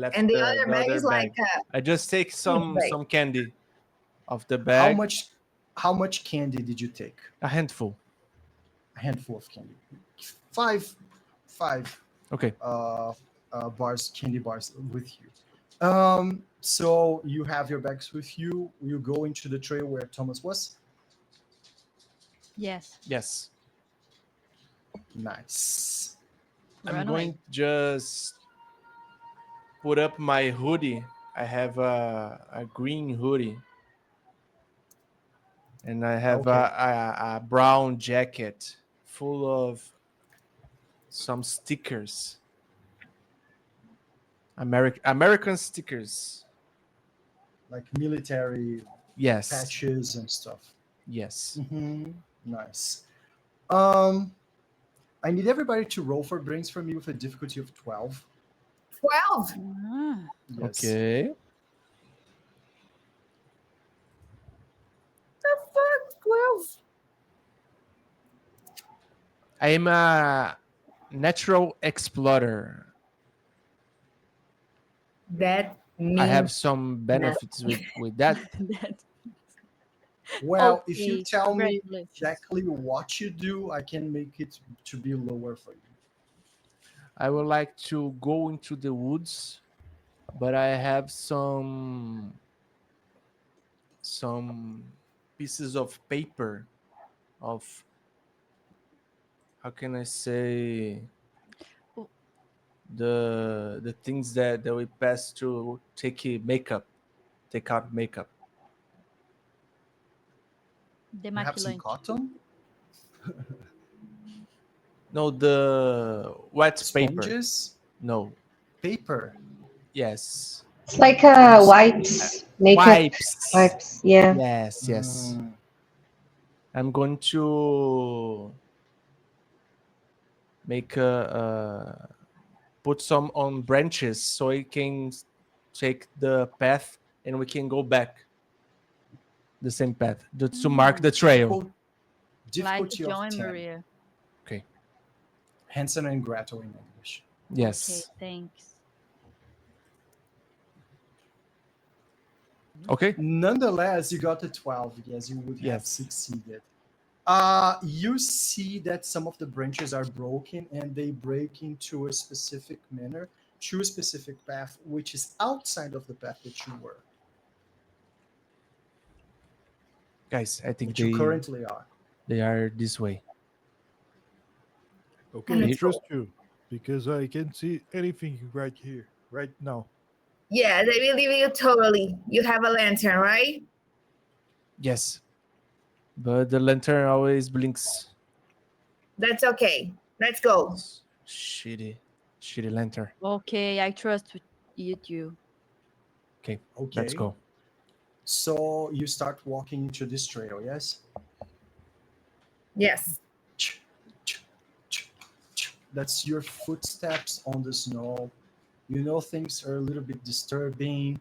left And the other bag other is like I just take some bag. candy off the bag. How much candy did you take? A handful. A handful of candy. Five Okay. candy bars with you. So you have your bags with you. You go into the trail where Thomas was. Yes. Yes. Nice. I'm Run going away. just put up my hoodie. I have a green hoodie. And I have Okay. a brown jacket full of some stickers. American stickers. Like military Yes. patches and stuff. Yes. Nice. I need everybody to roll for brains for me with a difficulty of 12. 12. Ah, Yes. Okay. The fuck? 12. I am a natural explorer. That means I have some benefits with that. that- Well, if you Okay, tell me congratulations. exactly what you do, I can make it to be lower for you. I would like to go into the woods, but I have some pieces of paper of, how can I say, Oh. the things that we pass to take out makeup. You have some Demaquilante. cotton, No, the wet paper. sponges, No. paper. Yes. It's like a wipes, makeup Wipes. wipes. Yeah. Yes. I'm going to make put some on branches so it can take the path and we can go back the same path to mark the trail. Like Difficulty Joe of and 10. Maria. Okay. Hansel and Gretel in English. Yes. Okay, thanks. Okay. Nonetheless, you got a 12. Yes, you would have Yes. succeeded. You see that some of the branches are broken and they break into a specific manner, to a specific path, which is outside of the path that you were, Guys, I think that you currently are. they are this way. Okay, I Let's go. trust you because I can see anything right here, right now. Yes, I believe you totally. You have a lantern, right? Yes, but the lantern always blinks. That's okay. Let's go. Shitty lantern. Okay, I trust you too. Okay, Okay. let's go. So you start walking into this trail, yes? Yes. That's your footsteps on the snow. You know things are a little bit disturbing.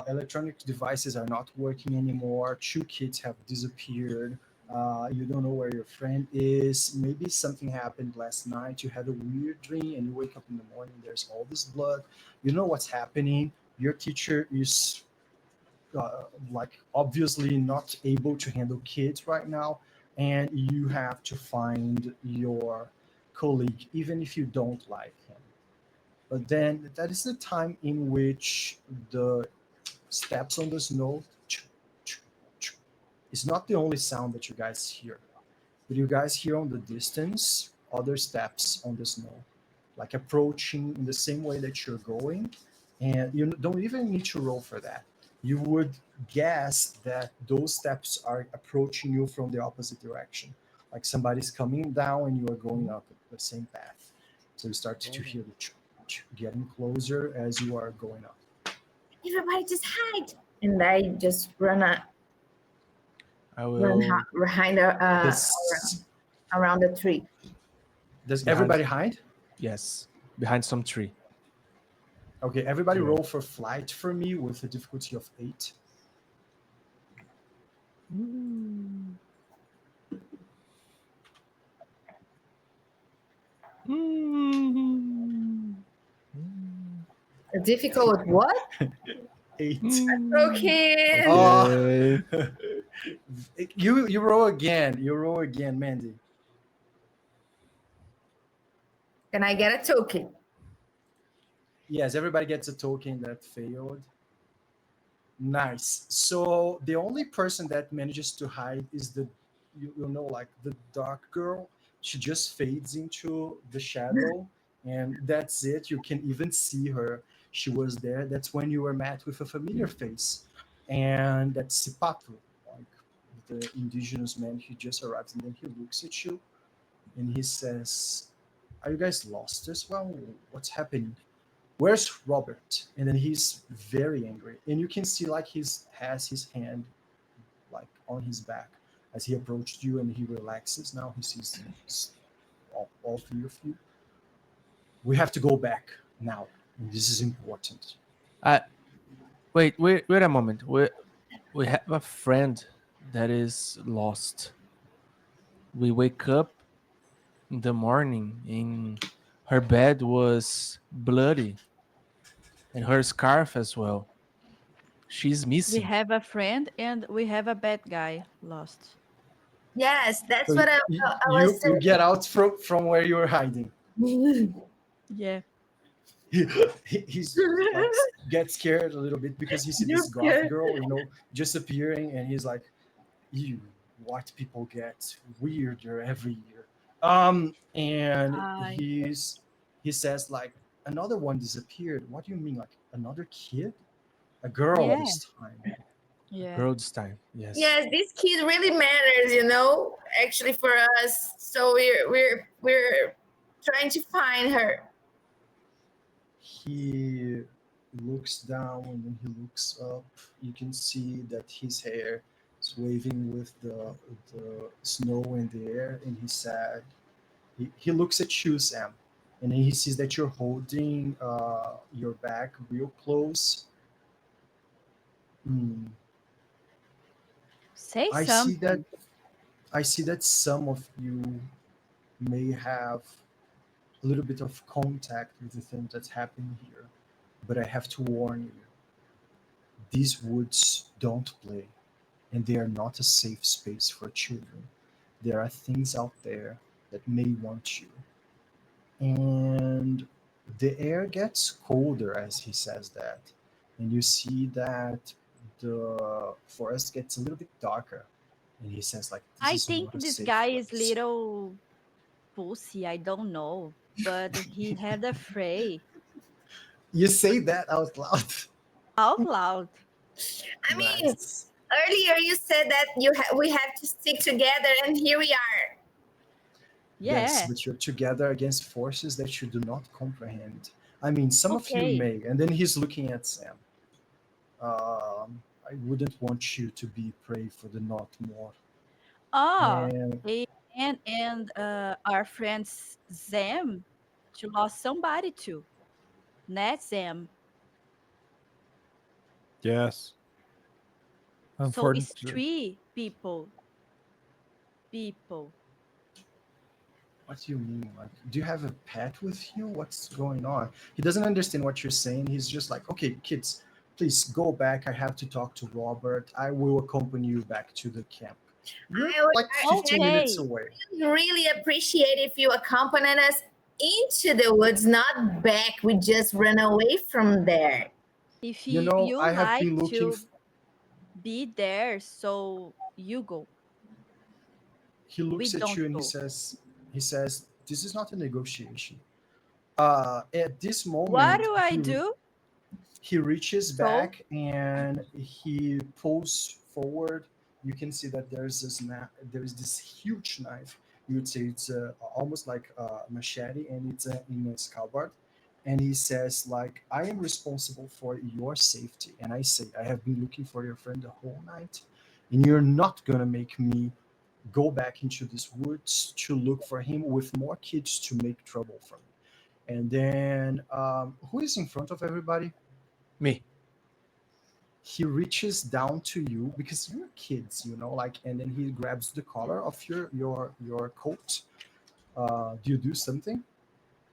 Electronic devices are not working anymore. 2 kids have disappeared. You don't know where your friend is. Maybe something happened last night. You had a weird dream and you wake up in the morning. There's all this blood. You know what's happening. Your teacher is like obviously not able to handle kids right now, and you have to find your colleague, even if you don't like him. But then that is the time in which the steps on the snow is not the only sound that you guys hear. But you guys hear on the distance other steps on the snow, like approaching in the same way that you're going. And you don't even need to roll for that. You would guess that those steps are approaching you from the opposite direction. Like somebody's coming down and you are going up the same path. So you start to hear the getting closer as you are going up. Everybody just hide. And I just run I will. behind Does, around the tree. does Behind- everybody hide? Yes, behind some tree. Okay, everybody Yeah. roll for flight for me with a difficulty of 8. A difficult what? 8. Okay. Oh. You roll again. You roll again, Mandy. Can I get a token? Yes, everybody gets a token that failed. Nice. So the only person that manages to hide is the you know like the dark girl. She just fades into the shadow, and that's it. You can even see her. She was there. That's when you were met with a familiar face, and that's Sipatu, like the indigenous man. He just arrives, and then he looks at you, and he says, "Are you guys lost as well? What's happening? Where's Robert?" And then he's very angry, and you can see like has his hand like on his back as he approached you, and he relaxes. Now he sees all 3 of you. We have to go back now, and this is important. Wait a moment. We have a friend that is lost. We wake up in the morning and her bed was bloody and her scarf as well. She's We missing. have a friend and we have a bad guy lost. Yes, that's So what I you was saying. get out from where you were hiding. Yeah. He's like gets scared a little bit because he sees this goth girl, just appearing, and he's like, "You white people get weirder every year." And Hi. he says like, "Another one disappeared. What do you mean, like another kid? A girl Yeah. this time?" Yeah. Girl this time. Yes. Yes, this kid really matters, actually for us. So we're trying to find her. He looks down and then he looks up. You can see that his hair is waving with the snow in the air, and he said, he looks at you, Sam, and then he sees that you're holding your back real close. Hmm. Say I see something. that I see that some of you may have a little bit of contact with the thing that's happening here, but I have to warn you, these woods don't play, and they are not a safe space for children. There are things out there that may want you. And the air gets colder as he says that. And you see that the forest gets a little bit darker. And he says, like, this I is think not a this safe guy is place. little pussy. I don't know, but he had a fray You say that out loud. out loud. I mean, Nice. earlier you said that we have to stick together, and here we are. Yes, Yeah. but you're together against forces that you do not comprehend. I mean, some of you Okay. may. And then he's looking at Sam. I wouldn't want you to be prey for the not more. Oh, And and our friend Zam, she lost somebody too. Net Zam. Yes. So it's Unfortunately. 3 people. People. what do you mean? Like, do you have a pet with you? What's going on? He doesn't understand what you're saying. He's just like, okay, kids, please go back. I have to talk to Robert. I will accompany you back to the camp. You're like 15 minutes Okay. away. Really appreciate if you accompany us into the woods, not back. We just run away from there. If You know, you I have like been looking. to be there, so you go. He We looks at don't you and go. he says, this is not a negotiation. At this What moment, do I do? he reaches So back and he pulls forward. You can see that there's this huge knife. You would say it's almost like a machete, and it's in a scabbard. And he says, like, I am responsible for your safety. And I say, I have been looking for your friend the whole night, and you're not gonna make me go back into these woods to look for him with more kids to make trouble for me. And then, who is in front of everybody? Me. He reaches down to you because you're kids, like, and then he grabs the collar of your coat. Do you do something?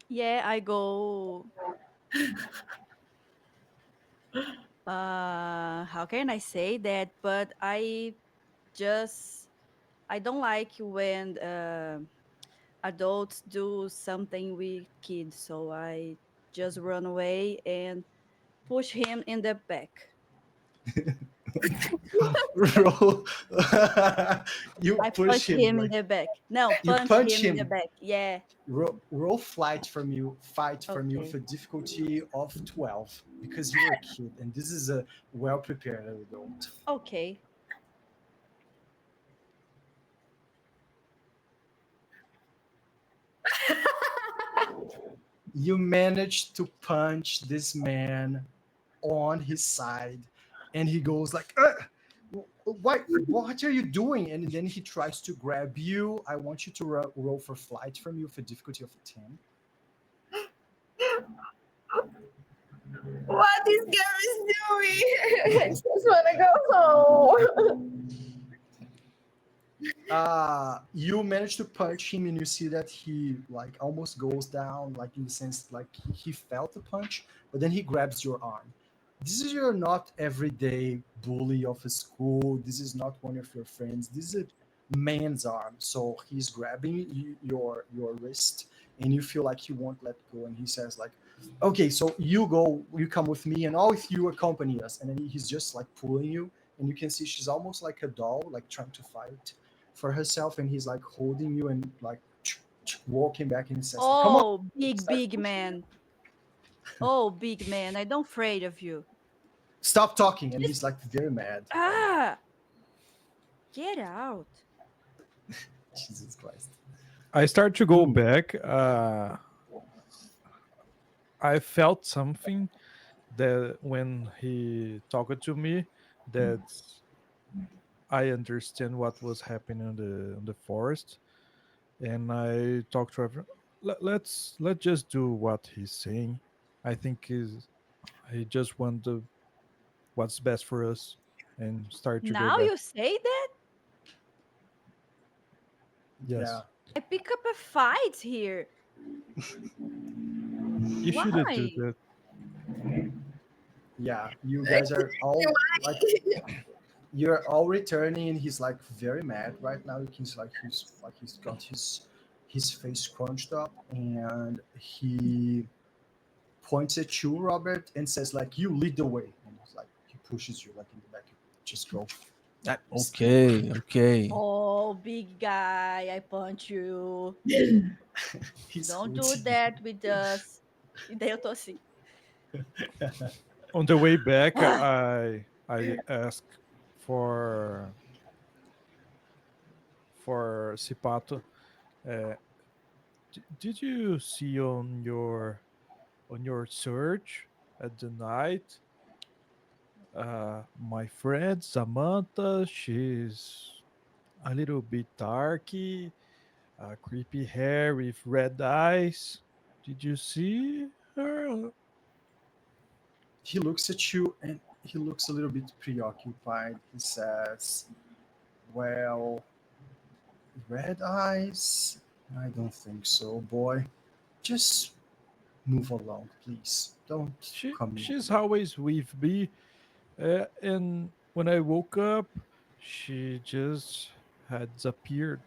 yeah, I go. How can I say that? But just I don't like when adults do something with kids, so I just run away and push him in the back. Roll. You I push punch him, him in like, the back. No, you punch punch him in the him. back. Yeah. Roll fight from you with Okay. a difficulty of 12 because you're a kid and this is a well prepared adult. Okay. You manage to punch this man on his side, and he goes like, what are you doing? And then he tries to grab you. I want you to roll for flight from you with a difficulty of 10. What this girl is doing? I just want to go home. You manage to punch him, and you see that he like almost goes down, like in the sense like he felt the punch, but then he grabs your arm. This is your not everyday bully of a school. This is not one of your friends. This is a man's arm. So he's grabbing your wrist, and you feel like he won't let go. And he says like, "Okay, so you go, you come with me, and all of you accompany us." And then he's just like pulling you, and you can see she's almost like a doll, like trying to fight for herself, and he's like holding you and like walking back, and he says, "Come on." Oh, big man. Oh, big man. I don't afraid of you. Stop talking. And he's like very mad. Ah, get out. Jesus Christ. I start to go back. I felt something that when he talked to me, that I understand what was happening in the forest, and I talked to everyone. Let's just do what he's saying. I think he just want what's best for us, and start to go Now back. you say that? Yeah. Yes, I pick up a fight here. you shouldn't do Why? that. Yeah. You guys are all like, you're all returning, and he's like very mad right now. He's got his face scrunched up, and he points at you, Robert, and says like, "You lead the way." And he's like, he pushes you like in the back. Just go. Okay. Oh, big guy, I punch you. He's Don't do hurting. that with us. E daí eu tô assim. On the way back, I asked for Sipato. Uh, did you see on your search at the night? My friend Samantha, she's a little bit darky, creepy hair with red eyes. Did you see her? He looks at you and he looks a little bit preoccupied. He says, "Well, red eyes? I don't think so, boy. Just move along, please. Don't come near She's me." always with me, and when I woke up, she just had disappeared.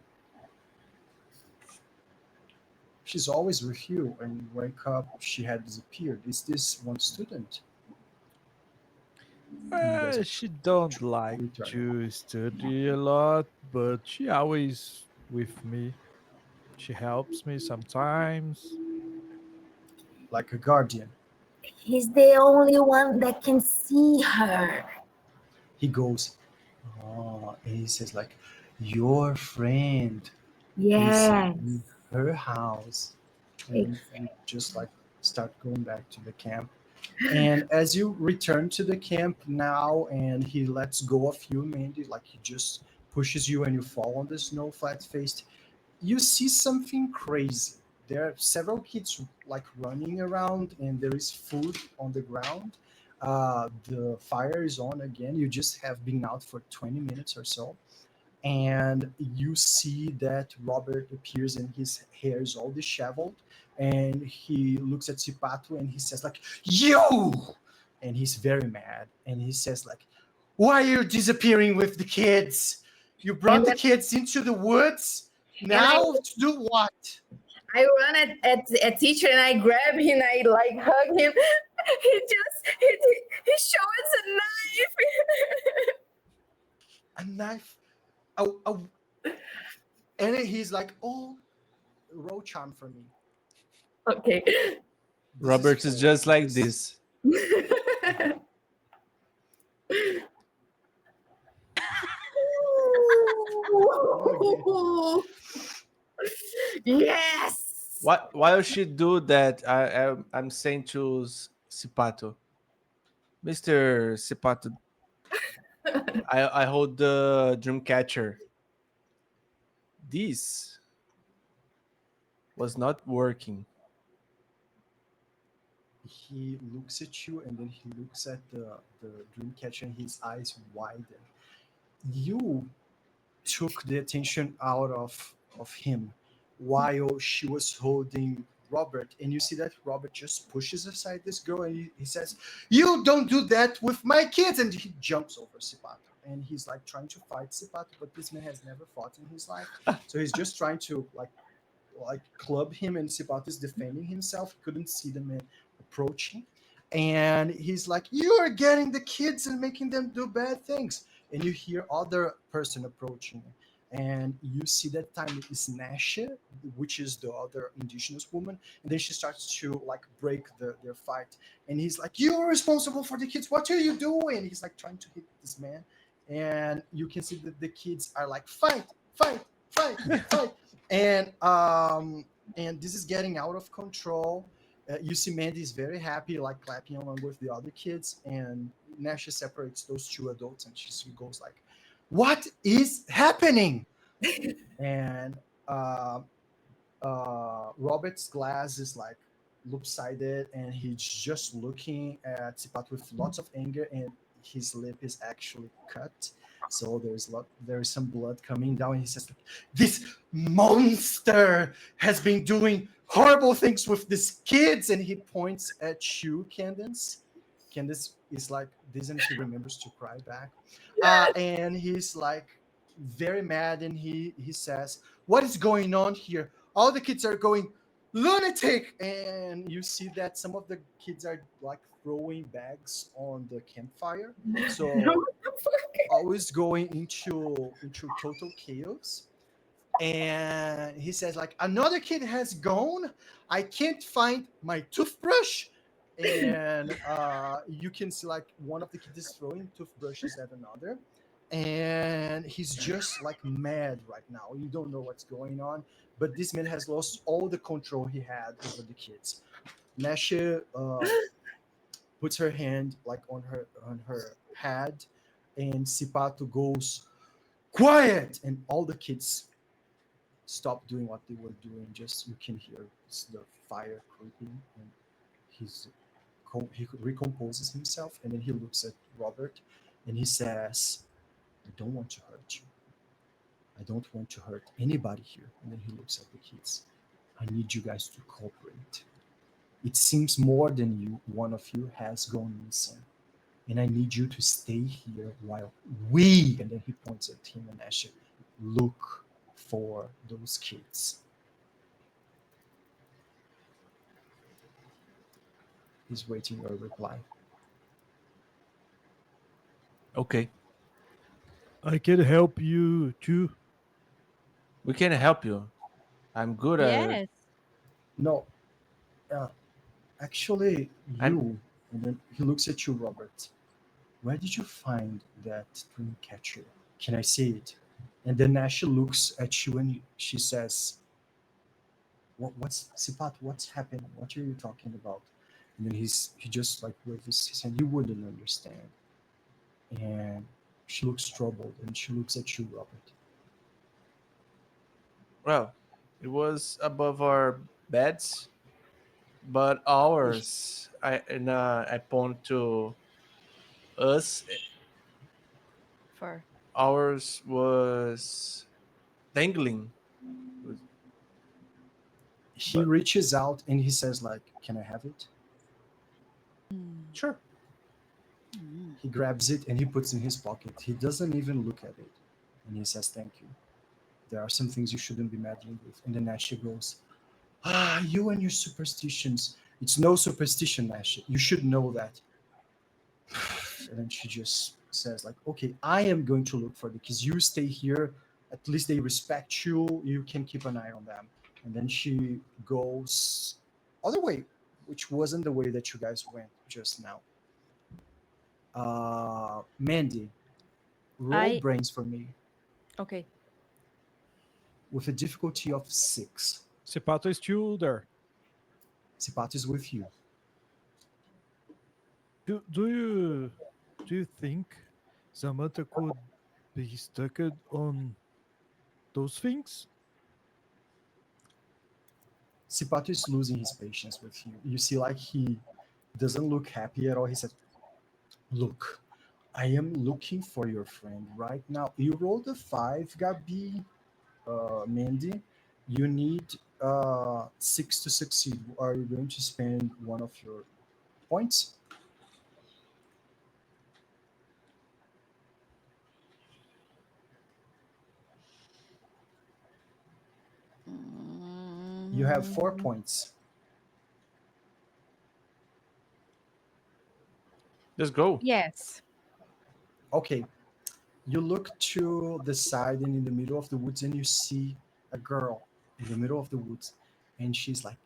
She's always with you. When you wake up, she had disappeared. Is this one student? And you guys are She don't like returning. to study a lot, but she always with me. She helps me sometimes. Like a guardian. He's the only one that can see her. He goes, "Oh," and he says like, "Your friend is Yes. in her house." And you just like start going back to the camp. And as you return to the camp now, and he lets go of you, Mandy, like he just pushes you and you fall on the snow flat faced, you see something crazy. There are several kids like running around, and there is food on the ground. The fire is on again. You just have been out for 20 minutes or so, and you see that Robert appears and his hair is all disheveled, and he looks at Sipato and he says like, "You!" And he's very mad, and he says like, "Why are you disappearing with the kids? You brought And the then- kids into the woods now to do what?" I run at teacher and I grab him, I like hug him. He shows a knife. A knife. Oh, and then he's like, "Oh, roll charm for me." Okay. This Robert is for just like this. Yes. What? While she do that, I'm saying to Sipato, Mr. Sipato, I hold the dream catcher. This was not working. He looks at you and then he looks at the dream catcher and his eyes widen. You took the attention out of him while she was holding Robert, and you see that Robert just pushes aside this girl and he says, "You don't do that with my kids," and he jumps over Sipato. And he's like trying to fight Sipato, but this man has never fought in his life. So he's just trying to like club him, and Sipato is defending himself. He couldn't see the man approaching. And he's like, "You are getting the kids and making them do bad things." And you hear other person approaching, and you see that time it is Nasha, which is the other indigenous woman, and then she starts to like break their fight, and he's like, "You're responsible for the kids, what are you doing?" He's like trying to hit this man, and you can see that the kids are like, "Fight, fight, fight, fight." And this is getting out of control. You see Mandy is very happy, like clapping along with the other kids, and Nasha separates those two adults, and she goes like, "What is happening?" And Robert's glass is like lopsided, and he's just looking at Sipat with lots of anger, and his lip is actually cut. So there is some blood coming down, and he says, "This monster has been doing horrible things with these kids," and he points at you, Candace. Candace is like this, and she remembers to cry back. And he's like very mad, and he says, "What is going on here? All the kids are going lunatic!" And you see that some of the kids are like throwing bags on the campfire. So always going into total chaos. And he says like, "Another kid has gone. I can't find my toothbrush." And you can see like one of the kids is throwing toothbrushes at another, and he's just like mad right now. You don't know what's going on, but this man has lost all the control he had over the kids. Nasha puts her hand like on her head, and Sipato goes, "Quiet!" And all the kids stop doing what they were doing. Just you can hear the fire creeping, and he recomposes himself, and then he looks at Robert, and he says, "I don't want to hurt you. I don't want to hurt anybody here." And then he looks at the kids. "I need you guys to cooperate. It seems more than one of you has gone missing, and I need you to stay here while we," and then he points at him and Asher, "look for those kids." He's waiting your reply. Okay, I can help you too. we can help you. I'm good at it. Yes. No, actually, I'm- you. And then he looks at you, Robert. "Where did you find that dream catcher? Can I see it?" And then Ashley looks at you and she says, What's Sipat? What's happening? What are you talking about?" And then he just like waves his hand. You wouldn't understand. And she looks troubled, and she looks at you, Robert. Well, it was above our beds, but ours, I point to us. For Ours was dangling. He But- reaches out and he says, like, "Can I have it?" "Sure." He grabs it and he puts it in his pocket. He doesn't even look at it. And he says, "Thank you. There are some things you shouldn't be meddling with." And then Ashley goes, "You and your superstitions." "It's no superstition, Ashley. You should know that." And then she just says, like, "Okay, I am going to look for the kids. You stay here. At least they respect you. You can keep an eye on them." And then she goes other way, which wasn't the way that you guys went just now. Mandy, roll I- brains for me okay. with a difficulty of 6. Sipato is still there. Sipato is with you. Do you think Samantha could be stuck on those things? Sipato is losing his patience with you. You see, like, he doesn't look happy at all. He said, "Look, I am looking for your friend right now." You rolled a 5, Gabi, Mandy. You need 6 to succeed. Are you going to spend one of your points? You have 4 points. Let's go. Yes. Okay. You look to the side and in the middle of the woods, and you see a girl in the middle of the woods, and she's like,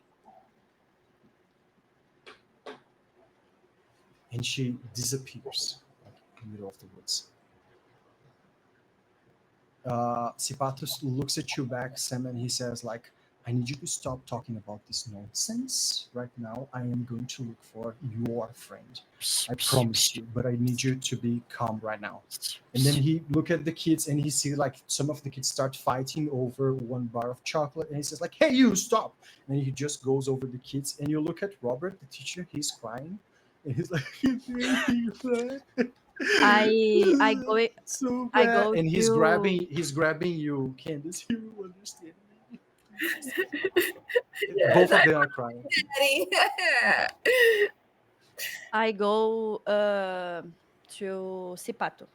and she disappears like, in the middle of the woods. Sipatos looks at you back, Sam, and he says, like, "I need you to stop talking about this nonsense right now. I am going to look for your friend. I promise you, but I need you to be calm right now." And then he look at the kids and he see like some of the kids start fighting over one bar of chocolate, and he says like, "Hey, you stop!" And he just goes over the kids, and you look at Robert, the teacher. He's crying, and he's like, I go so I bad. go And he's to- grabbing you, Candace. You understand me? Both of them are crying. I go to Sipato.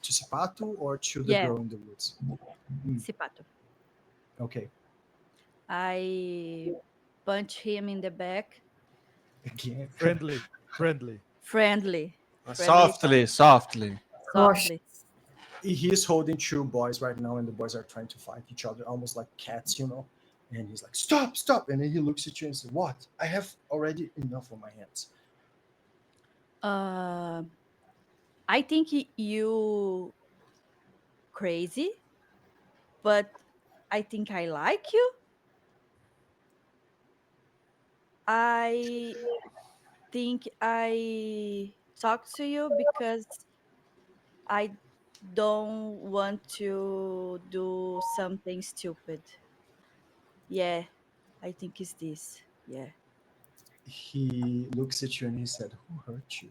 to Sipato or to the Yeah. girl in the woods? Sipato. Okay. I punch him in the back. Again. Friendly. Friendly. Friendly Softly, softly. softly. He is holding two boys right now, and the boys are trying to fight each other, almost like cats, you know. And he's like, "Stop, stop!" And then he looks at you and says, "What? I have already enough on my hands." Uh, I think you crazy, but I think I like you. I think I talk to you because I don't want to do something stupid. Yeah, I think it's this. Yeah. He looks at you and he said, "Who hurt you?"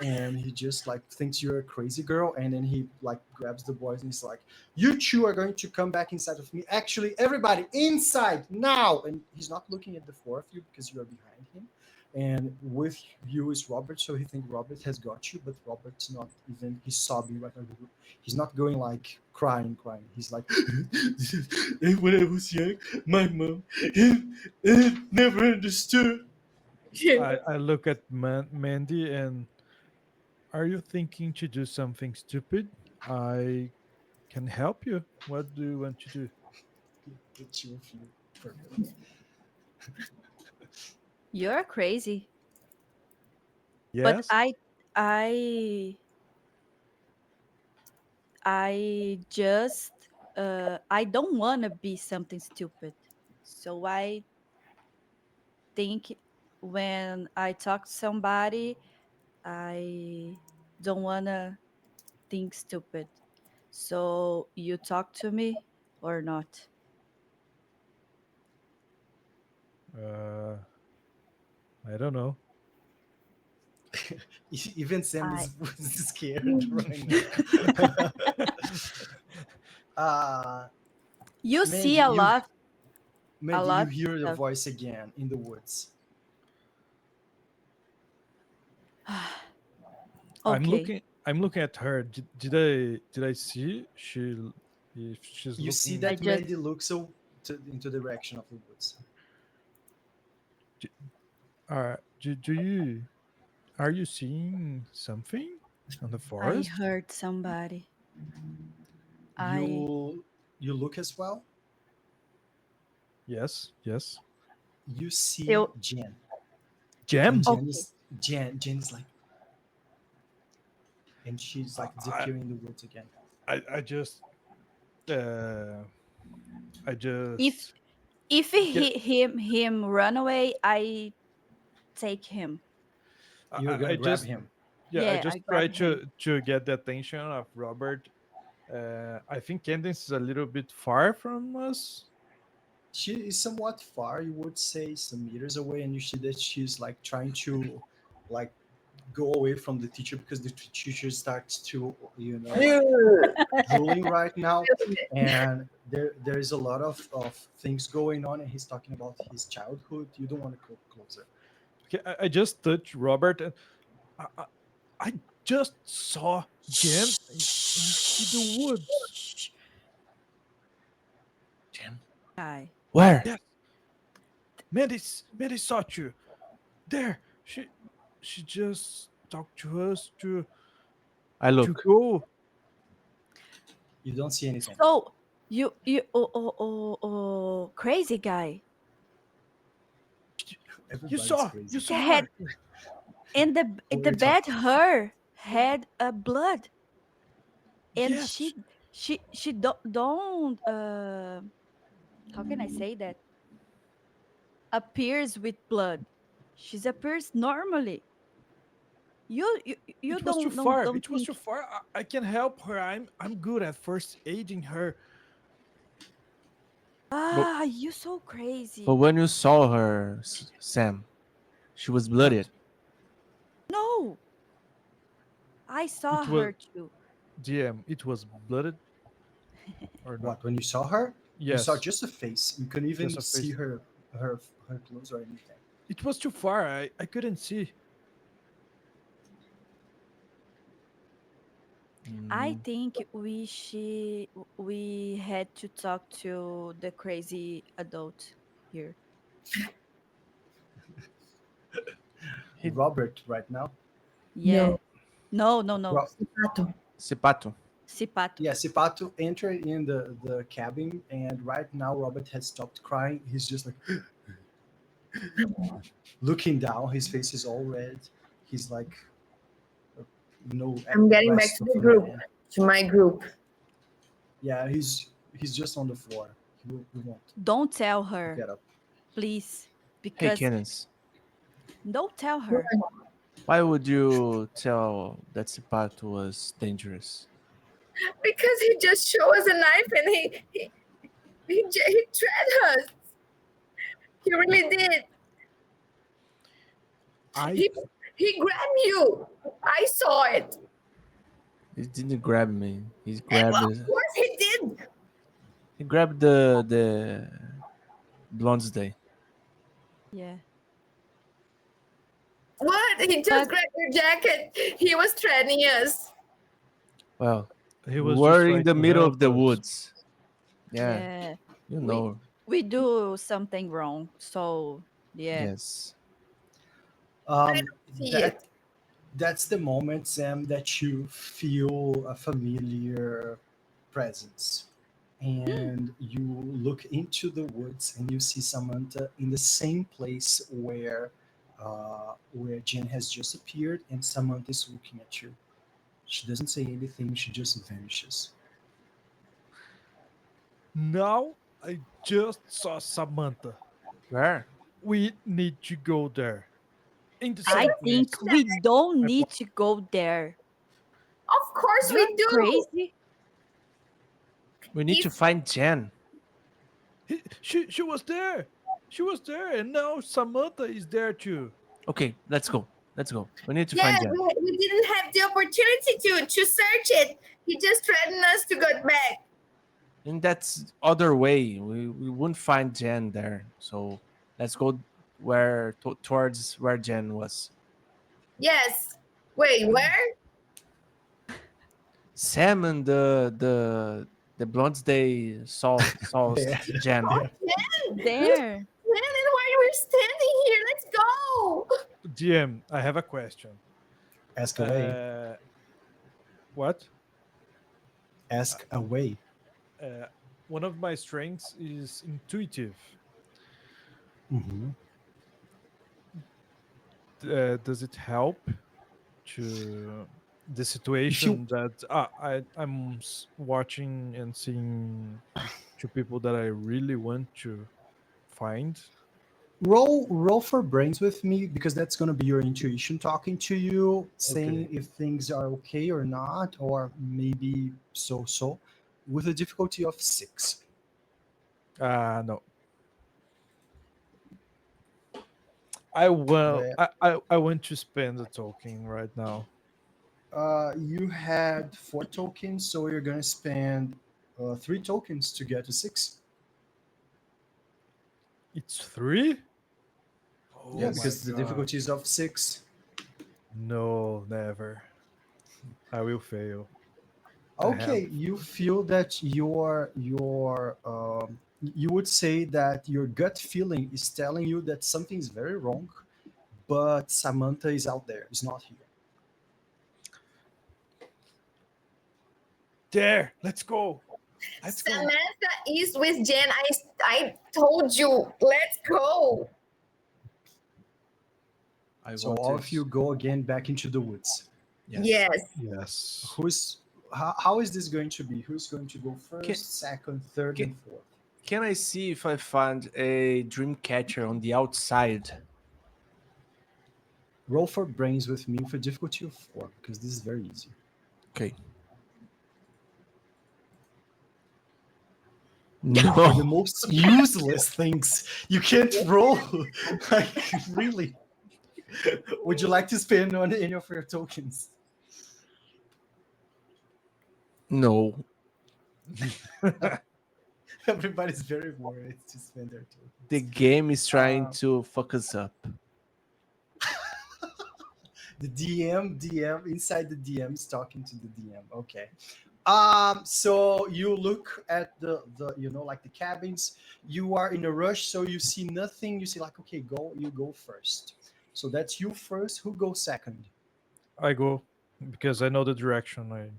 And he just like thinks you're a crazy girl, and then he like grabs the boys and he's like, "You two are going to come back inside of me. Actually, everybody inside now!" And he's not looking at the four of you because you are behind him, and with you is Robert. So he thinks Robert has got you, but Robert's not even. He's sobbing right now. He's not going like crying. He's like, "When I was young, my mom never understood." I look at Mandy and, are you thinking to do something stupid? I can help you. What do you want to do? The two of you. Perfect. You're crazy. But Yes. I just I don't want to be something stupid. So I think when I talk to somebody, I don't want to think stupid. So you talk to me or not? Uh, I don't know. Even Sam I is scared right now. uh, you see Mandy, a lot You hear the of voice again in the woods. okay. I'm looking at her. Did I see she if she's You see looking? I that just Mandy looks into the direction of the woods. Do you, are you seeing something on the I forest? heard somebody. I You look as well. Yes, yes. You see eu Jen, and Jam. okay. Jen is like, and she's like I disappearing in the woods again. I just uh I If just if get him run away, I take him. You're gonna I grab just him. yeah, I Yeah, I just try grab him. to get the attention of Robert. I think Candace is a little bit far from us. She is somewhat far, you would say, some meters away, and you see that she's like trying to like go away from the teacher because the teacher starts to, you know, like drooling right now, and there is a lot of things going on, and he's talking about his childhood. You don't want to go closer. Okay, I just touched Robert, and I, I, I just saw Jam in the woods. Jim. Hi. Where? Yes, Mandy saw you there. She just talked to us I to look. go. You don't see anything. So you crazy guy Everybody's You crazy. saw had her. in Who are the you bed. talking about? Her had a blood, and Yes. she don't how can I say that, appears with blood. She's appears normally. You It was too far. don't It was think, too far. I can help her. I'm good at first aiding her. But you so but crazy. when you saw her, Sam, she was blooded. What? No, I saw It was her too. DM. It was blooded or not? What, when you saw her? You saw Yes, just a face. You couldn't just even a see face. her clothes or anything. It was too far. I couldn't see. I Mm, think we had to talk to the crazy adult here. he Robert right now. Yeah. No. Ro- Pato. Sipato. Sipato. yeah, Sipato entered in the cabin, and right now Robert has stopped crying. He's just like looking down. His face is all red. He's like, no I'm getting back rest to of the a group, man. to my group. Yeah, he's just on the floor. He won't Don't tell her, get up. please. Hey, Because Cannons. don't tell her. Why would you tell that Sipato was dangerous? Because he just showed us a knife and he threatened us. He really did. I He grabbed you. I saw it. He didn't grab me. He And grabbed of course he did. the blonde's day. Yeah. What? He just But grabbed your jacket. He was threatening us. Well, he we was just were in trying the to middle of help the us. woods. Yeah, yeah, you we know. we do something wrong. So yeah. Yes. Um, See that it. that's the moment, Sam, that you feel a familiar presence. And you look into the woods and you see Samantha in the same place where Jen has just appeared, and Samantha is looking at you. She doesn't say anything, she just vanishes. Now I just saw Samantha. Where? We need to go there. In the I same think place. we don't I need to go there. Of course You're we do. crazy. We need to If find Jen. She was there. She was there, and now Samantha is there too. Okay, let's go. Let's go. We need to find yes, Jen. we didn't have the opportunity to search it. He just threatened us to go back. And that's other way. We wouldn't find Jen there. So let's go towards where Jen was. Yes. Wait, where? Sam and the blondes they saw There, Jen. there. There. Then why we're standing here? Let's go. DM, I have a question. Ask away. What? Ask away. One of my strengths is intuitive. Hmm. Does it help to the If situation you that I'm watching and seeing two people that I really want to find? roll for brains with me, because that's going to be your intuition talking to you, saying Okay. if things are okay or not, or maybe so, with a difficulty of 6. No. I want to spend a token right now. You had 4 tokens, so you're going to spend 3 tokens to get to 6. It's 3? Oh Yeah, my because the god. difficulty is of 6. No, never. I will fail. I have. Okay, you feel that you would say that your gut feeling is telling you that something is very wrong, but Samantha is out there, is not here. There, let's go. Let's go. Samantha is with Jen. I told you. Let's go. So all of you go again back into the woods. Yes. Yes. How is this going to be? Who's going to go first, Can- second, third, can- and fourth? Can I see if I find a dream catcher on the outside? Roll for brains with me with a difficulty of 4, because this is very easy. Okay. For the No. most useless things, you can't roll. Like, really? Would you like to spend on any of your tokens? No. Everybody's very worried to spend their tokens. The game is trying to fuck us up. The DM inside the DM is talking to the DM. Okay. So you look at the like the cabins. You are in a rush, so you see nothing. You see like, okay, you go first. So that's you first. Who goes second? I go because I know the direction. I need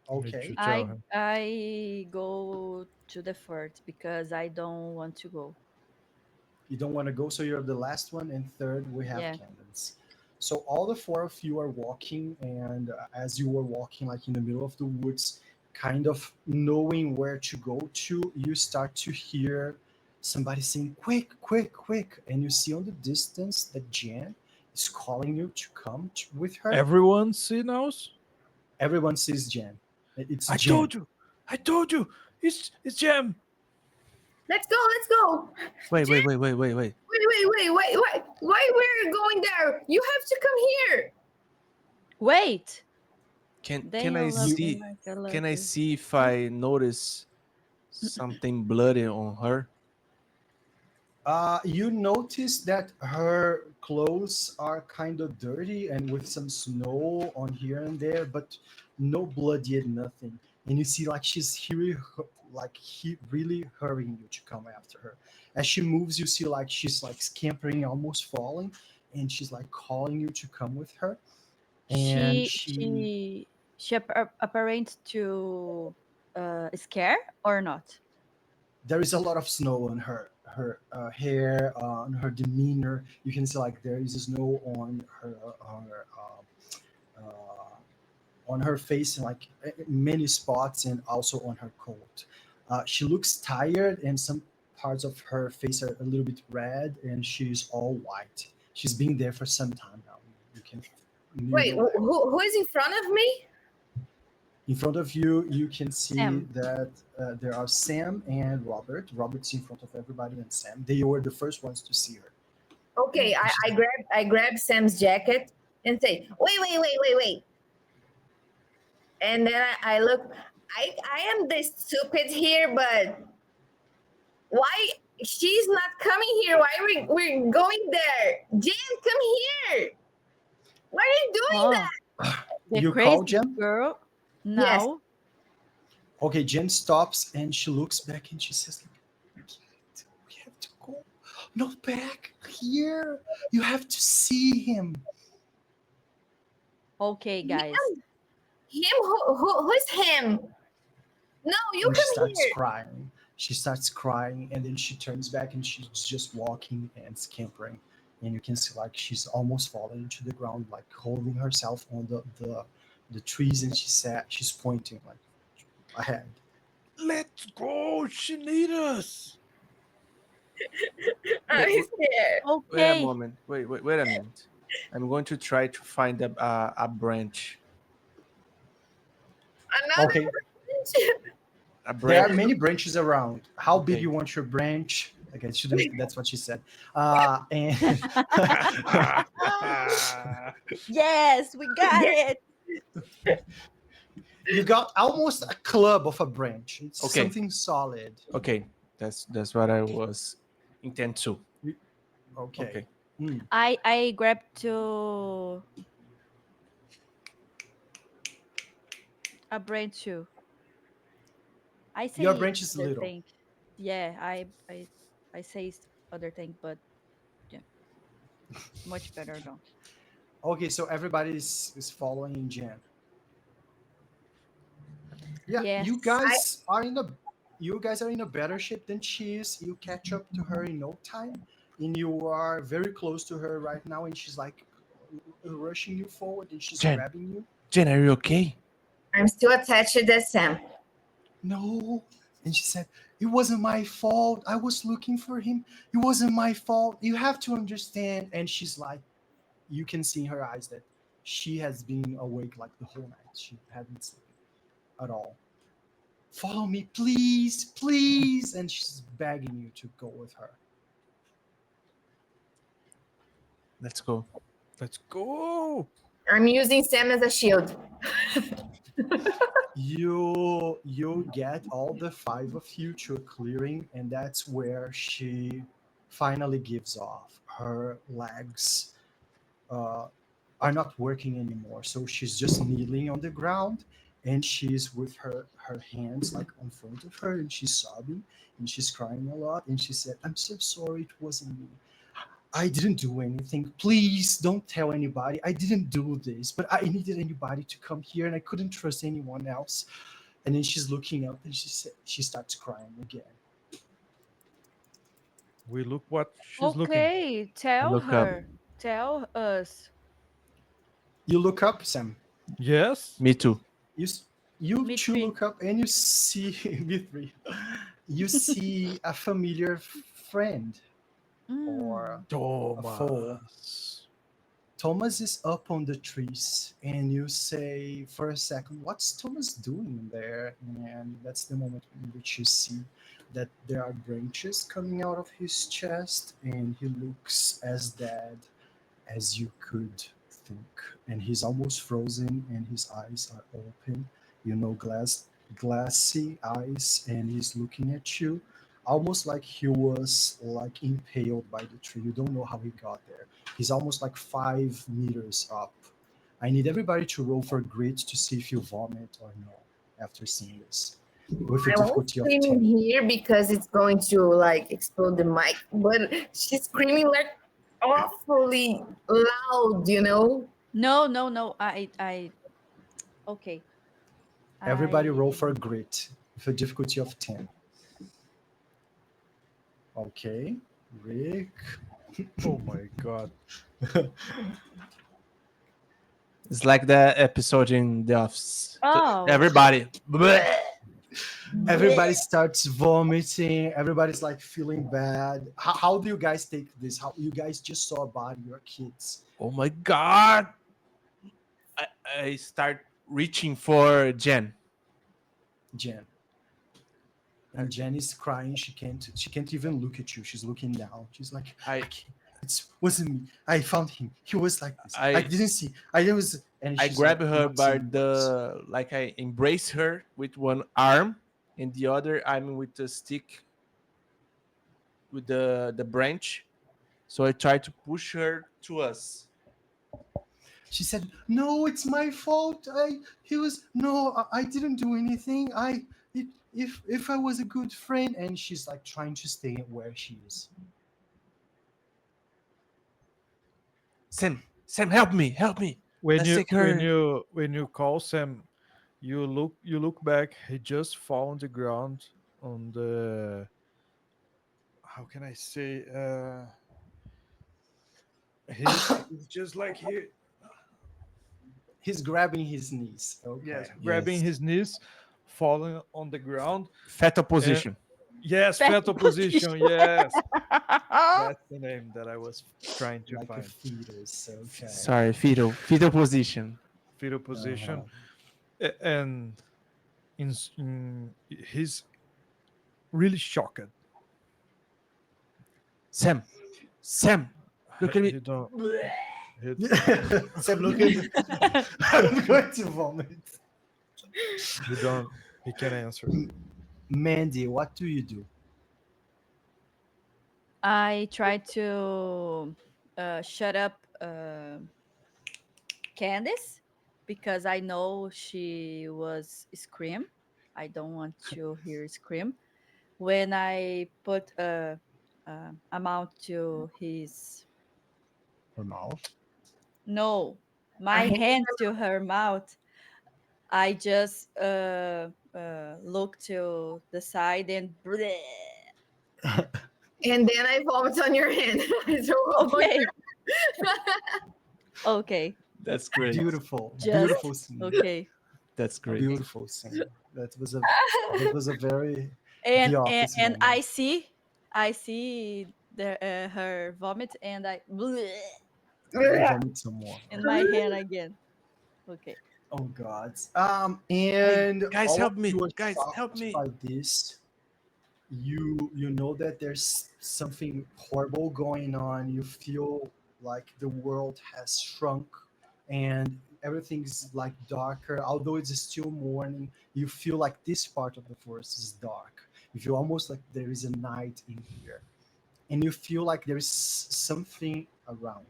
Okay. to tell him. I go to the first because I don't want to go. You don't want to go, so you're the last one, and third we have Yeah. Candace. So all the four of you are walking, and as you were walking, like in the middle of the woods, kind of knowing where to go to, you start to hear somebody saying, "Quick, quick, quick!" And you see on the distance that Jan is calling you to come with her. Everyone see now? Everyone sees Jan. It's I Jan. told you. I told you. It's Jam. Let's go, let's go. Wait. Wait, why we're going there? You have to come here. Wait. Can Then can I you love me see? like I love Can I you. see if I notice something bloody on her? You notice that her clothes are kind of dirty and with some snow on here and there, but no blood yet, nothing. And you see, like he really hurrying you to come after her. As she moves, you see like she's like scampering, almost falling, and she's like calling you to come with her. And She apparent to scare or not? there is a lot of snow on her hair, on her demeanor. You can see like there is snow on her face and like many spots, and also on her coat. She looks tired, and some parts of her face are a little bit red, and she's all white. She's been there for some time now. Wait, who is in front of me? In front of you, you can see Sam. that there are Sam and Robert. Robert's in front of everybody, and Sam. They were the first ones to see her. Okay, I grab Sam's jacket and say, wait. And then I look, I am the stupid here, but why she's not coming here? Why we're going there? Jen, come here. Why are you doing that? The You crazy call Jen? girl. No. Yes. Okay, Jen stops and she looks back and she says, "We have to go. Not back here. You have to see him." Okay, guys. Him? Who's him? No, you And she come starts here. crying. She starts crying, and then she turns back and she's just walking and scampering. And you can see like she's almost falling into the ground, like holding herself on the trees, and she's pointing like ahead. Let's go. She need us. I'm Wait, scared. wait a Okay. moment. Wait a minute. I'm going to try to find a branch. Another Okay, A there are branch. many branches around. How big Okay. you want your branch? Okay, shouldn't. That's what she said. And Yes, we got it. you got almost a club of a branch. It's Okay. something solid. Okay, that's what I was intent to. Okay. Okay. Mm. I grabbed to a branch too. I say Your branch is other little. thing. Yeah, I say other thing, but yeah, much better though. Okay, so everybody is following Jen. Yeah, Yes. you guys are in a better shape than she is. You catch up to her in no time, and you are very close to her right now, and she's like rushing you forward, and she's Jen. grabbing you. Jen, are you okay? I'm still attached to the Sam. No. And she said, "It wasn't my fault. I was looking for him. It wasn't my fault. You have to understand." And she's like, you can see in her eyes that she has been awake like the whole night. She hadn't slept at all. "Follow me, please, please." And she's begging you to go with her. Let's go. Let's go. I'm using Sam as a shield. You get all the five of you to a clearing, and that's where she finally gives off. Her legs are not working anymore. So she's just kneeling on the ground, and she's with her hands like on front of her, and she's sobbing and she's crying a lot. And she said, "I'm so sorry, it wasn't me. I didn't do anything. Please don't tell anybody. I didn't do this, but I needed anybody to come here, and I couldn't trust anyone else." And then she's looking up, and she starts crying again. We look what she's looking. Okay, tell look up. her. Tell us. You look up, Sam. Yes. Me too. You you Me two three. look up, and you see me three. You see a familiar friend or a foe. Thomas. Thomas is up on the trees, and you say for a second, "What's Thomas doing there?" And that's the moment in which you see that there are branches coming out of his chest, and he looks as dead as you could think. And he's almost frozen, and his eyes are open, glassy eyes, and he's looking at you almost like he was like impaled by the tree. You don't know how he got there. He's almost like 5 meters up. I need everybody to roll for grit to see if you vomit or no after seeing this. With a I won't difficulty of scream in 10. here because it's going to like explode the mic. But she's screaming like awfully loud, you know. No. Okay. Everybody roll I- for grit with a difficulty of 10. Okay, Rick. Oh my god. It's like the episode in The Office. Oh. Everybody. Bleh. Everybody starts vomiting. Everybody's like feeling bad. How do you guys take this? How you guys just saw a body, your kids? Oh my god. I start reaching for Jen. Jen. And Jen is crying. She can't even look at you. She's looking down. She's like, it wasn't me. I found him. He was like this. I didn't see. And I she's grab like, her not by saying words. I embrace her with one arm, and the other I'm with the stick, with the branch. So I try to push her to us. She said, "No, it's my fault. I didn't do anything. If I was a good friend." And she's like trying to stay where she is. Sam, help me. When Let's you take her. when you call Sam, you look back. He just fall on the ground on the. How can I say? He's just like here. He's grabbing his knees. Okay. Yes, grabbing his knees, falling on the ground. Fetal position. Yes, fetal position. Yes, that's the name that I was trying to Like a find. fetus. Okay. Sorry, fetal position. Fetal position, and he's really shocked. Sam, look at me. He don't. Sam, look at I'm going to vomit. He don't. He can't answer. Mandy, what do you do? I try to shut up Candice because I know she was scream. I don't want to hear scream. When I put a amount to his Her mouth. no, my hand to her mouth, I just look to the side and bleh. And then I vomit on your hand. So, Okay. Okay. That's great. Beautiful. Just Beautiful scene. okay. That's great. Beautiful scene. That was a very And The Office and moment. I see the her vomit and I bleh, vomit some more. in my hand again. Okay. Oh God. And guys, all help of me. you are Guys, shocked help me. By this, you know that there's something horrible going on. You feel like the world has shrunk, and everything's like darker. Although it's still morning, you feel like this part of the forest is dark. You feel almost like there is a night in here, and you feel like there is something around.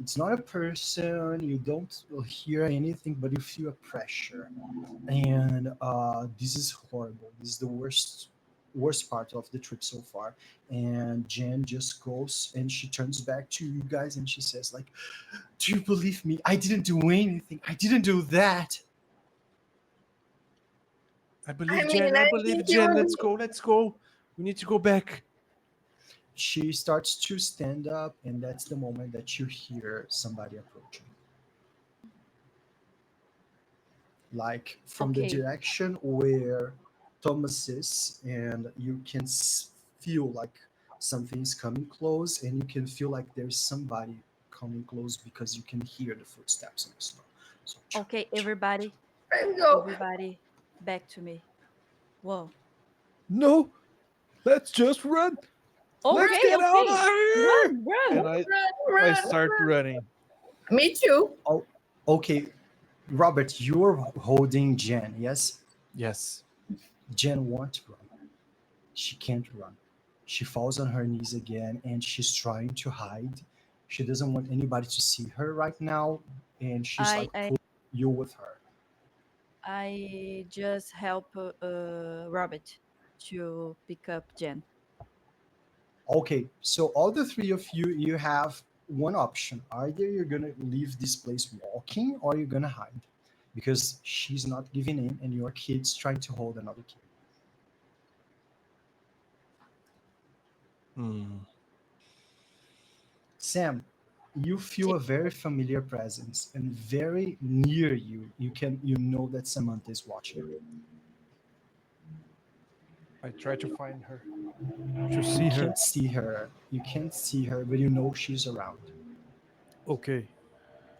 It's not a person. You don't hear anything, but you feel a pressure, and this is horrible. This is the worst part of the trip so far. And Jen just goes and she turns back to you guys and she says, like, "Do you believe me? I didn't do anything. I didn't do that." I believe mean, Jen. I I believe think you Jen. were- Let's go. Let's go. We need to go back. She starts to stand up, and that's the moment that you hear somebody approaching. Like from the Okay. direction where Thomas is, and you can feel like something's coming close, and you can feel like there's somebody coming close because you can hear the footsteps in the snow. So, Okay, everybody, Let's go. everybody, back to me. Whoa. No, let's just run. Let's Okay, get out okay. of here. Run. And I Run. start running. Me too. oh, okay, Robert, you're holding Jen, yes? Yes. Jen wants to run. She can't run. She falls on her knees again and she's trying to hide. She doesn't want anybody to see her right now, and she's I like I pulling you with her. I just help Robert to pick up Jen. Okay, so all the three of you, you have one option. Either you're gonna leave this place walking or you're gonna hide. Because she's not giving in and your kid's trying to hold another kid. Hmm. Sam, you feel a very familiar presence and very near you. You know that Samantha is watching you. I try to find her, to see You her. can't see her. You can't see her, but you know she's around. Okay.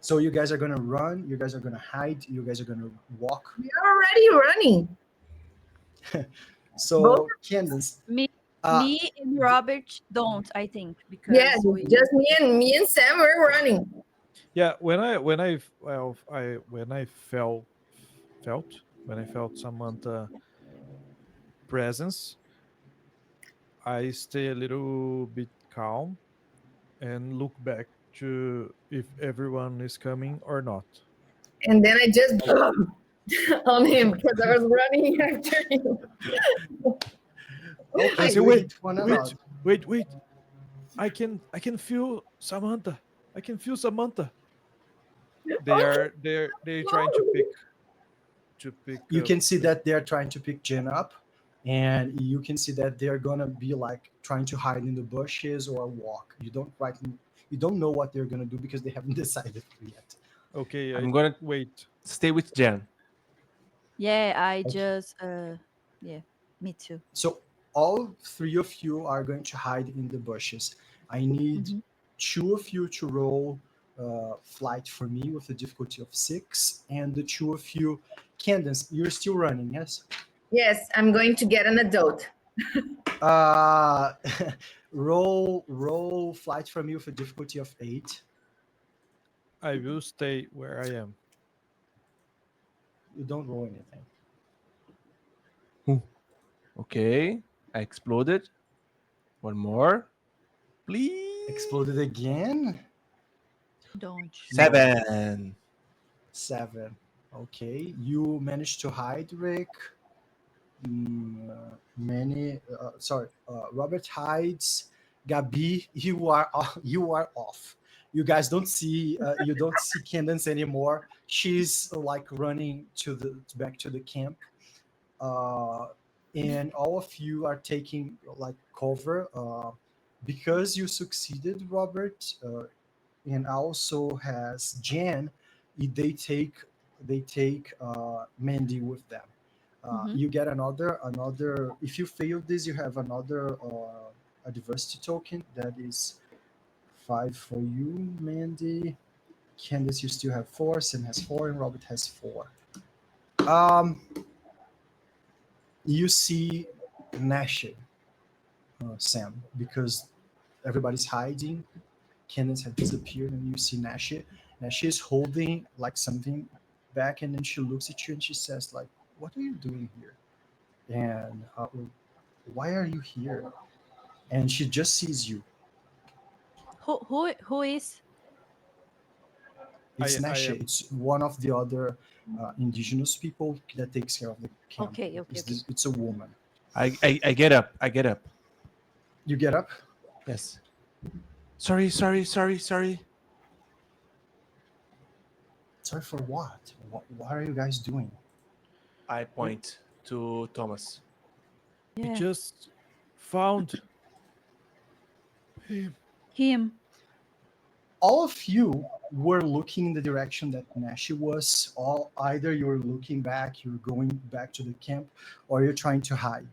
So you guys are gonna run. You guys are gonna hide. You guys are gonna walk. We're already running. So Candace, Me, uh, me and Robert don't, I think, Yeah, because we. just me and Sam are running. Yeah, when I felt Samantha presence, I stay a little bit calm and look back to if everyone is coming or not. And then I just on him because I was running after him. okay, I say, you wait, hit one wait, another. wait. I can feel Samantha. I can feel Samantha. They're trying to pick You up. can see that they're trying to pick Jen up, and you can see that they're gonna be like trying to hide in the bushes or walk. You don't know what they're gonna do because they haven't decided yet. Okay, I'm gonna wait. stay with Jen. Yeah, I Okay. just. Yeah, me too. So all three of you are going to hide in the bushes. I need Mhm. two of you to roll flight for me with a difficulty of 6, and the two of you, Candace, you're still running, yes? Yes, I'm going to get an adult. Uh, roll flight for me with a difficulty of 8. I will stay where I am. You don't roll anything. Okay. I exploded. One more. Please. Exploded again. Don't. 7. 7. Okay, you managed to hide, Rick. Robert hides. Gabi, you are off. You don't see Candace anymore. She's like running to the back to the camp, and all of you are taking like cover because you succeeded, Robert, and also has Jan. They take Mandy with them. Mhm. You get another. If you fail this, you have another adversity token that is 5 for you, Mandy. Candace, you still have 4. Sam has 4, and Robert has 4. Um, you see Nash, Sam, because everybody's hiding. Candace has disappeared, and you see Nash. Nash is holding like something back, and then she looks at you and she says, like, "What are you doing here? And why are you here?" And she just sees you. Who is? It's I Nesha. am. It's one of the other indigenous people that takes care of the camp. Okay. It's a woman. I get up. I get up. You get up. Yes. Sorry. Sorry for what? What are you guys doing? I point to Thomas. We Yeah. just found him. Him. All of you were looking in the direction that Nashi was. Either you're looking back, you're going back to the camp, or you're trying to hide.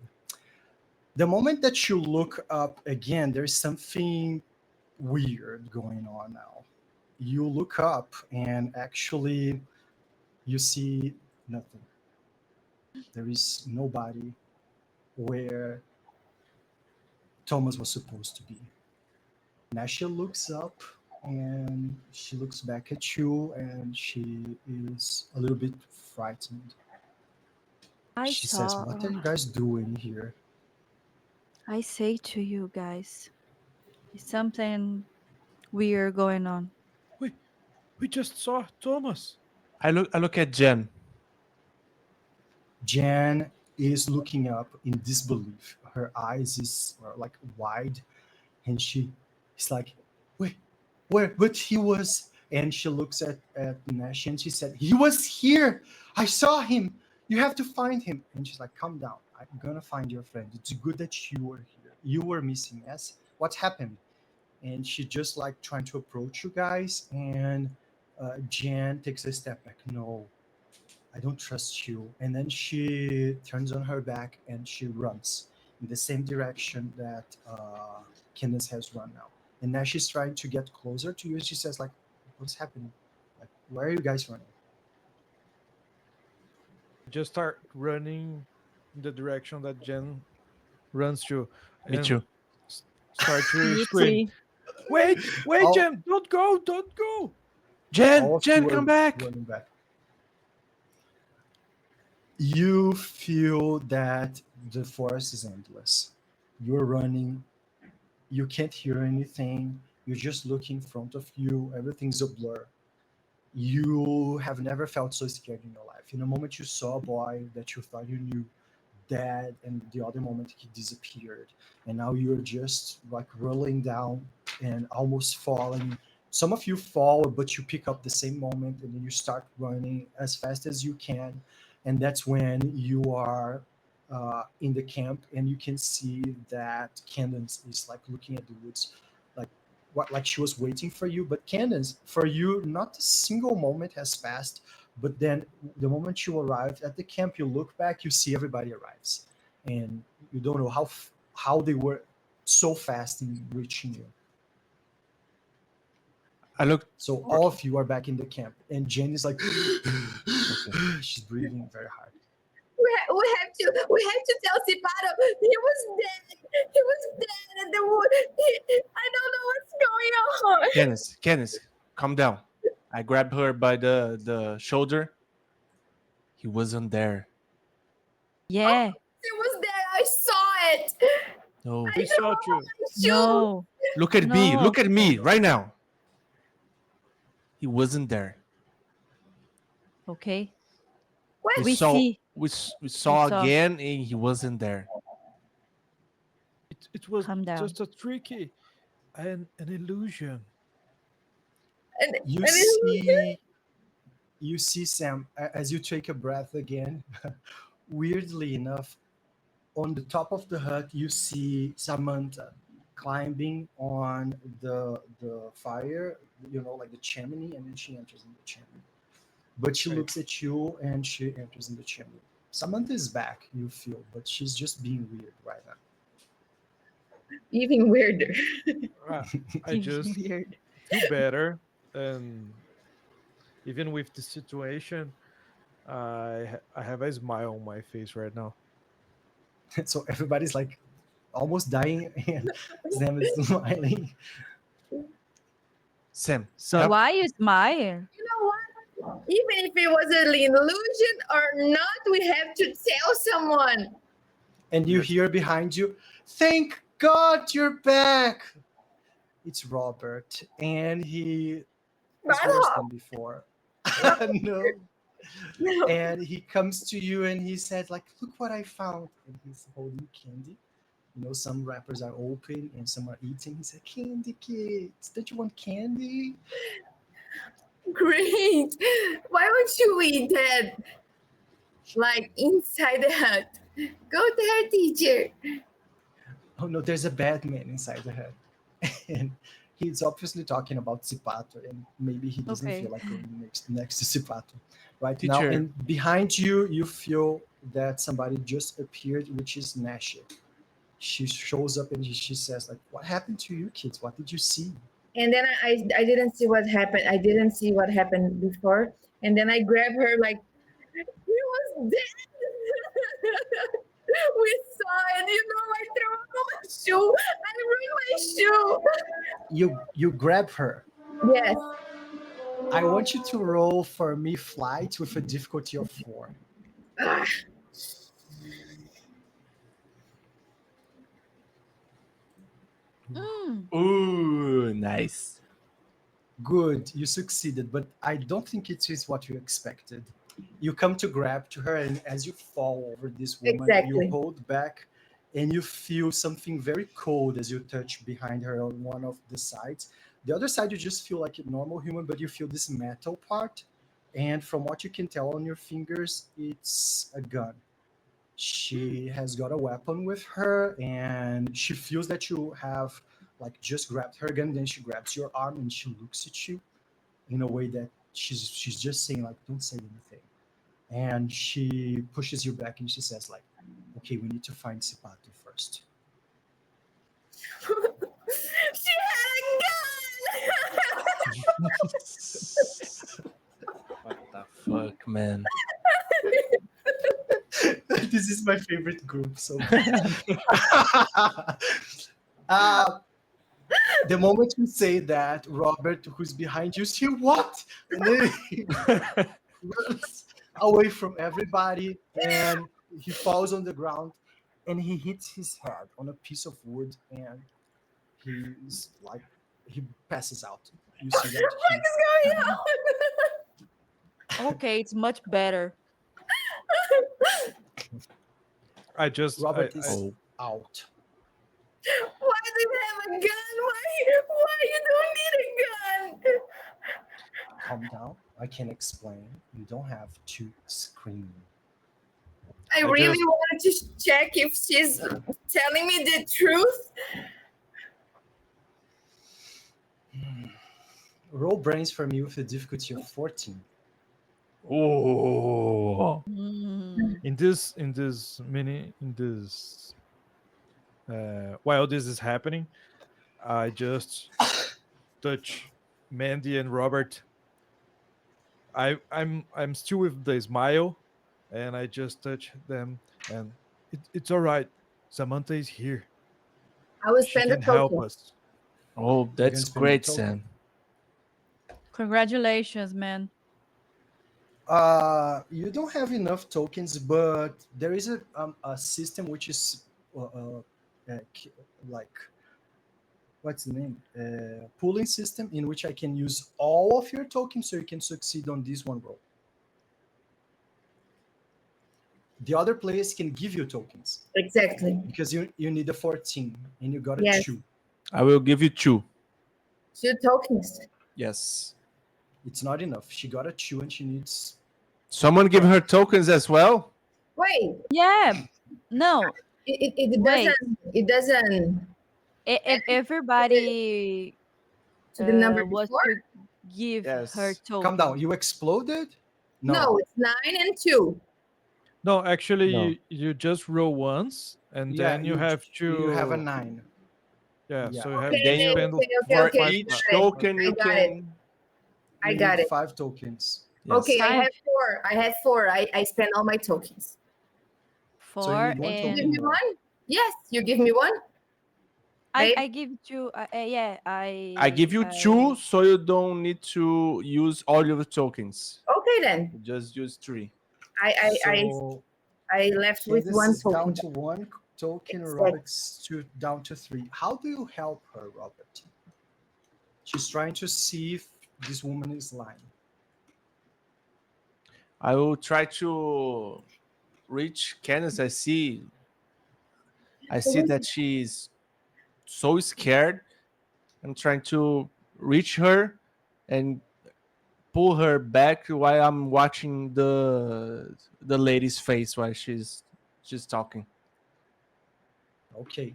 The moment that you look up again, there's something weird going on now. You look up and actually you see nothing. There is nobody where Thomas was supposed to be. Nasha looks up and she looks back at you and she is a little bit frightened. She says, "What are you guys doing here?" I say to you guys, there's something weird going on. We just saw Thomas. I look at Jen. Jan is looking up in disbelief. Her eyes are like wide, and she is like, "Wait, where? But he was." And she looks at Nash and she said, "He was here. I saw him. You have to find him." And she's like, "Calm down. I'm gonna find your friend. It's good that you were here. You were missing. Yes. What happened?" And she just like trying to approach you guys, and Jan takes a step back. "No, I don't trust you." And then she turns on her back and she runs in the same direction that Candace has run now. And now she's trying to get closer to you. She says, like, "What's happening? Like, why are you guys running?" Just start running in the direction that Jen runs to. Me and too. Start to Me scream. too. Wait, Oh. Jen, don't go. Jen, All of Jen, you come are back. running back. You feel that the forest is endless. You're running. You can't hear anything. You just look in front of you. Everything's a blur. You have never felt so scared in your life. In a moment, you saw a boy that you thought you knew dead, and the other moment he disappeared. And now you're just like rolling down and almost falling. Some of you fall, but you pick up the same moment, and then you start running as fast as you can. And that's when you are in the camp, and you can see that Candace is like looking at the woods, like like she was waiting for you. But Candace, for you, not a single moment has passed. But then the moment you arrived at the camp, you look back, you see everybody arrives, and you don't know how they were so fast in reaching you. I look. So all of you are back in the camp, and Jen is like, she's breathing very hard. We have to tell Siparo he was dead. He was dead in the wood. I don't know what's going on. Candace, calm down. I grabbed her by the shoulder. He wasn't there. Yeah. He was there. I saw it. No. We saw you. No. Look at me. No. Look at me right now. He wasn't there. Okay. What? We see. We saw We saw. again, and he wasn't there. It was Calm down. just a tricky and an illusion. And You see Sam, as you take a breath again. Weirdly enough, on the top of the hut, you see Samantha climbing on the fire, like the chimney, and then she enters in the chimney. But she Right. looks at you and she enters in the chimney. Samantha is back, you feel, but she's just being weird right now. even weirder. I just Weird. do better, and even with the situation, I have a smile on my face right now. So everybody's like almost dying, and Sam is smiling. Sam, So why you smile? You know what? Even if it was an illusion or not, we have to tell someone. And you hear behind you, "Thank God you're back." It's Robert, and he It's Bad worse hop. than before. No. No. And he comes to you and he said, like, look what I found. And he's holding candy. You know, some wrappers are open and some are eating. He said, candy kids, don't you want candy? Great. Why won't you eat that? Like inside the hut. Go there, teacher. Oh no, there's a bad man inside the hut. And he's obviously talking about Zipato, and maybe he doesn't Okay. feel like going next to Zipato right now. Teacher. And behind you, you feel that somebody just appeared, which is Nasha. She shows up and she says, like, what happened to you kids? What did you see? And then I didn't see what happened. I didn't see what happened before. And then I grab her like, he was dead. We saw it. You know, I threw on my shoe. I ruined my shoe. You grab her. Yes. I want you to roll for me flight with a difficulty of 4. Ah, Mm. Ooh, nice. Good, you succeeded, but I don't think it is what you expected. You come to grab to her, and as you fall over this woman, Exactly. you hold back, and you feel something very cold as you touch behind her on one of the sides. The other side, you just feel like a normal human, but you feel this metal part, and from what you can tell on your fingers, it's a gun. She has got a weapon with her, and she feels that you have like just grabbed her gun. Then she grabs your arm and she looks at you in a way that she's just saying like, "Don't say anything." And she pushes you back and she says like, "Okay, we need to find Zipato first." she had a gun. What the fuck, man? This is my favorite group. So, the moment you say that, Robert, who's behind you, see what? And then he runs away from everybody, and he falls on the ground, and he hits his head on a piece of wood, and he's like, he passes out. You see that? What is going on? Okay, it's much better. I just Robert I- is Oh. out. Why do you have a gun? Why you don't need a gun? Calm down. I can explain. You don't have to scream. I I really just- wanted to check if she's telling me the truth. Roll brains for me with a difficulty of 14. Oh. Mm. in this while this is happening, I just touch Mandy and Robert. I'm still with the smile, and I just touch them, and it's all right. Samantha is here. I will She spend the can help token. us. Oh, that's spend the great, token. Sam. Congratulations, man. You don't have enough tokens, but there is a system which is like, what's the name? Pooling system in which I can use all of your tokens so you can succeed on this one roll. The other players can give you tokens Exactly. because you need a 14 and you got a Yes. 2. I will give you 2. 2 tokens. Yes. It's not enough. She got a 2 and she needs. Someone give her tokens as well? Wait, Yeah. No. it Wait. doesn't If everybody to the number was before. to give her Yes. token. Calm down. You exploded? No, it's 9 and 2. No, actually, No. you just roll once, and Yeah, then you have to. You have a 9. Yeah, Yeah. so you have Okay, to then you- spend okay. For Okay. each got it. token, I you got it. can. I You got need it. 5 tokens. Yes. Okay, I Fine. have 4. I spent all my tokens. So you 4 need one You token. give me more. one? Yes, you give me one. Babe? I give you yeah, I give you 2, so you don't need to use all your tokens. Okay then. You just use 3. So I left with Candace one is down token. to 1 token, Exactly. Robert's down to 3. How do you help her, Robert? She's trying to see if this woman is lying. I will try to reach Candace. I see that she's so scared. I'm trying to reach her and pull her back while I'm watching the lady's face while she's talking. Okay.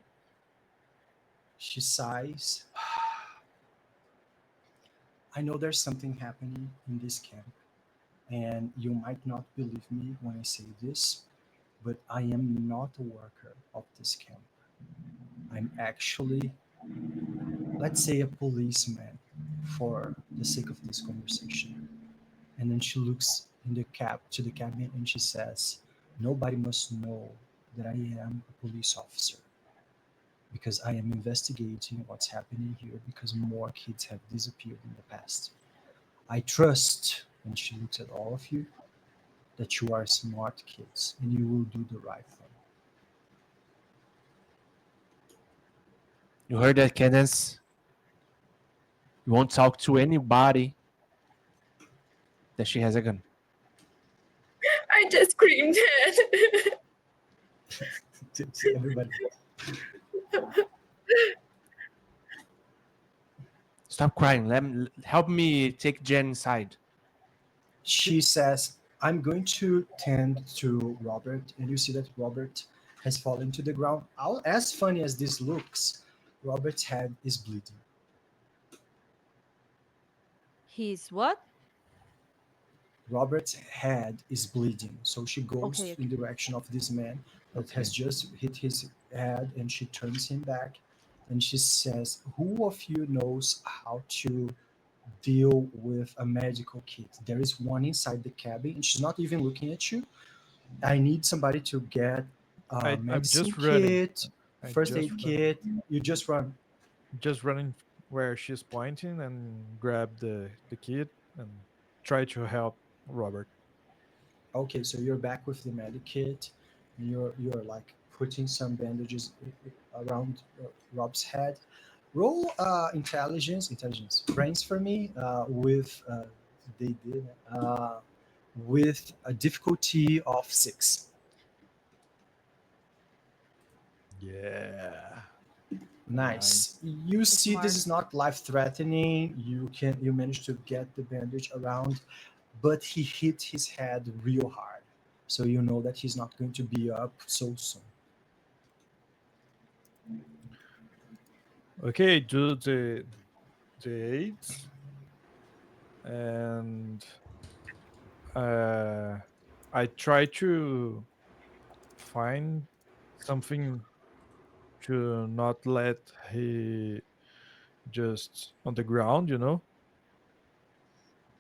She sighs. I know there's something happening in this camp, and you might not believe me when I say this, but I am not a worker of this camp. I'm actually, let's say, a policeman for the sake of this conversation. And then she looks in the to the cabin and she says, "Nobody must know that I am a police officer because I am investigating what's happening here because more kids have disappeared in the past. I trust," and she looks at all of you, "that you are smart kids and you will do the right thing." You heard that, Candace? You won't talk to anybody that she has a gun. I just screamed. To everybody. Stop crying. Help me take Jen inside. She says, "I'm going to tend to Robert," and you see that Robert has fallen to the ground. As funny as this looks, Robert's head is bleeding. He's what? Robert's head is bleeding. So she goes Okay. in the direction of this man that has just hit his head, and she turns him back and she says, "Who of you knows how to deal with a medical kit? There is one inside the cabin," and she's not even looking at you. "I need somebody to get a I'm medicine just running. kit, I'm first just aid running. kit." You just run. Just running where she's pointing and grab the kid and try to help Robert. Okay, so you're back with the medic kit, and you're like putting some bandages around Rob's head. Roll intelligence brains for me with they did with a difficulty of 6. Yeah. Nice. You see, this is not life threatening. You manage to get the bandage around, but he hit his head real hard, so you know that he's not going to be up so soon. Okay, do the aids, and I try to find something to not let he just on the ground, you know.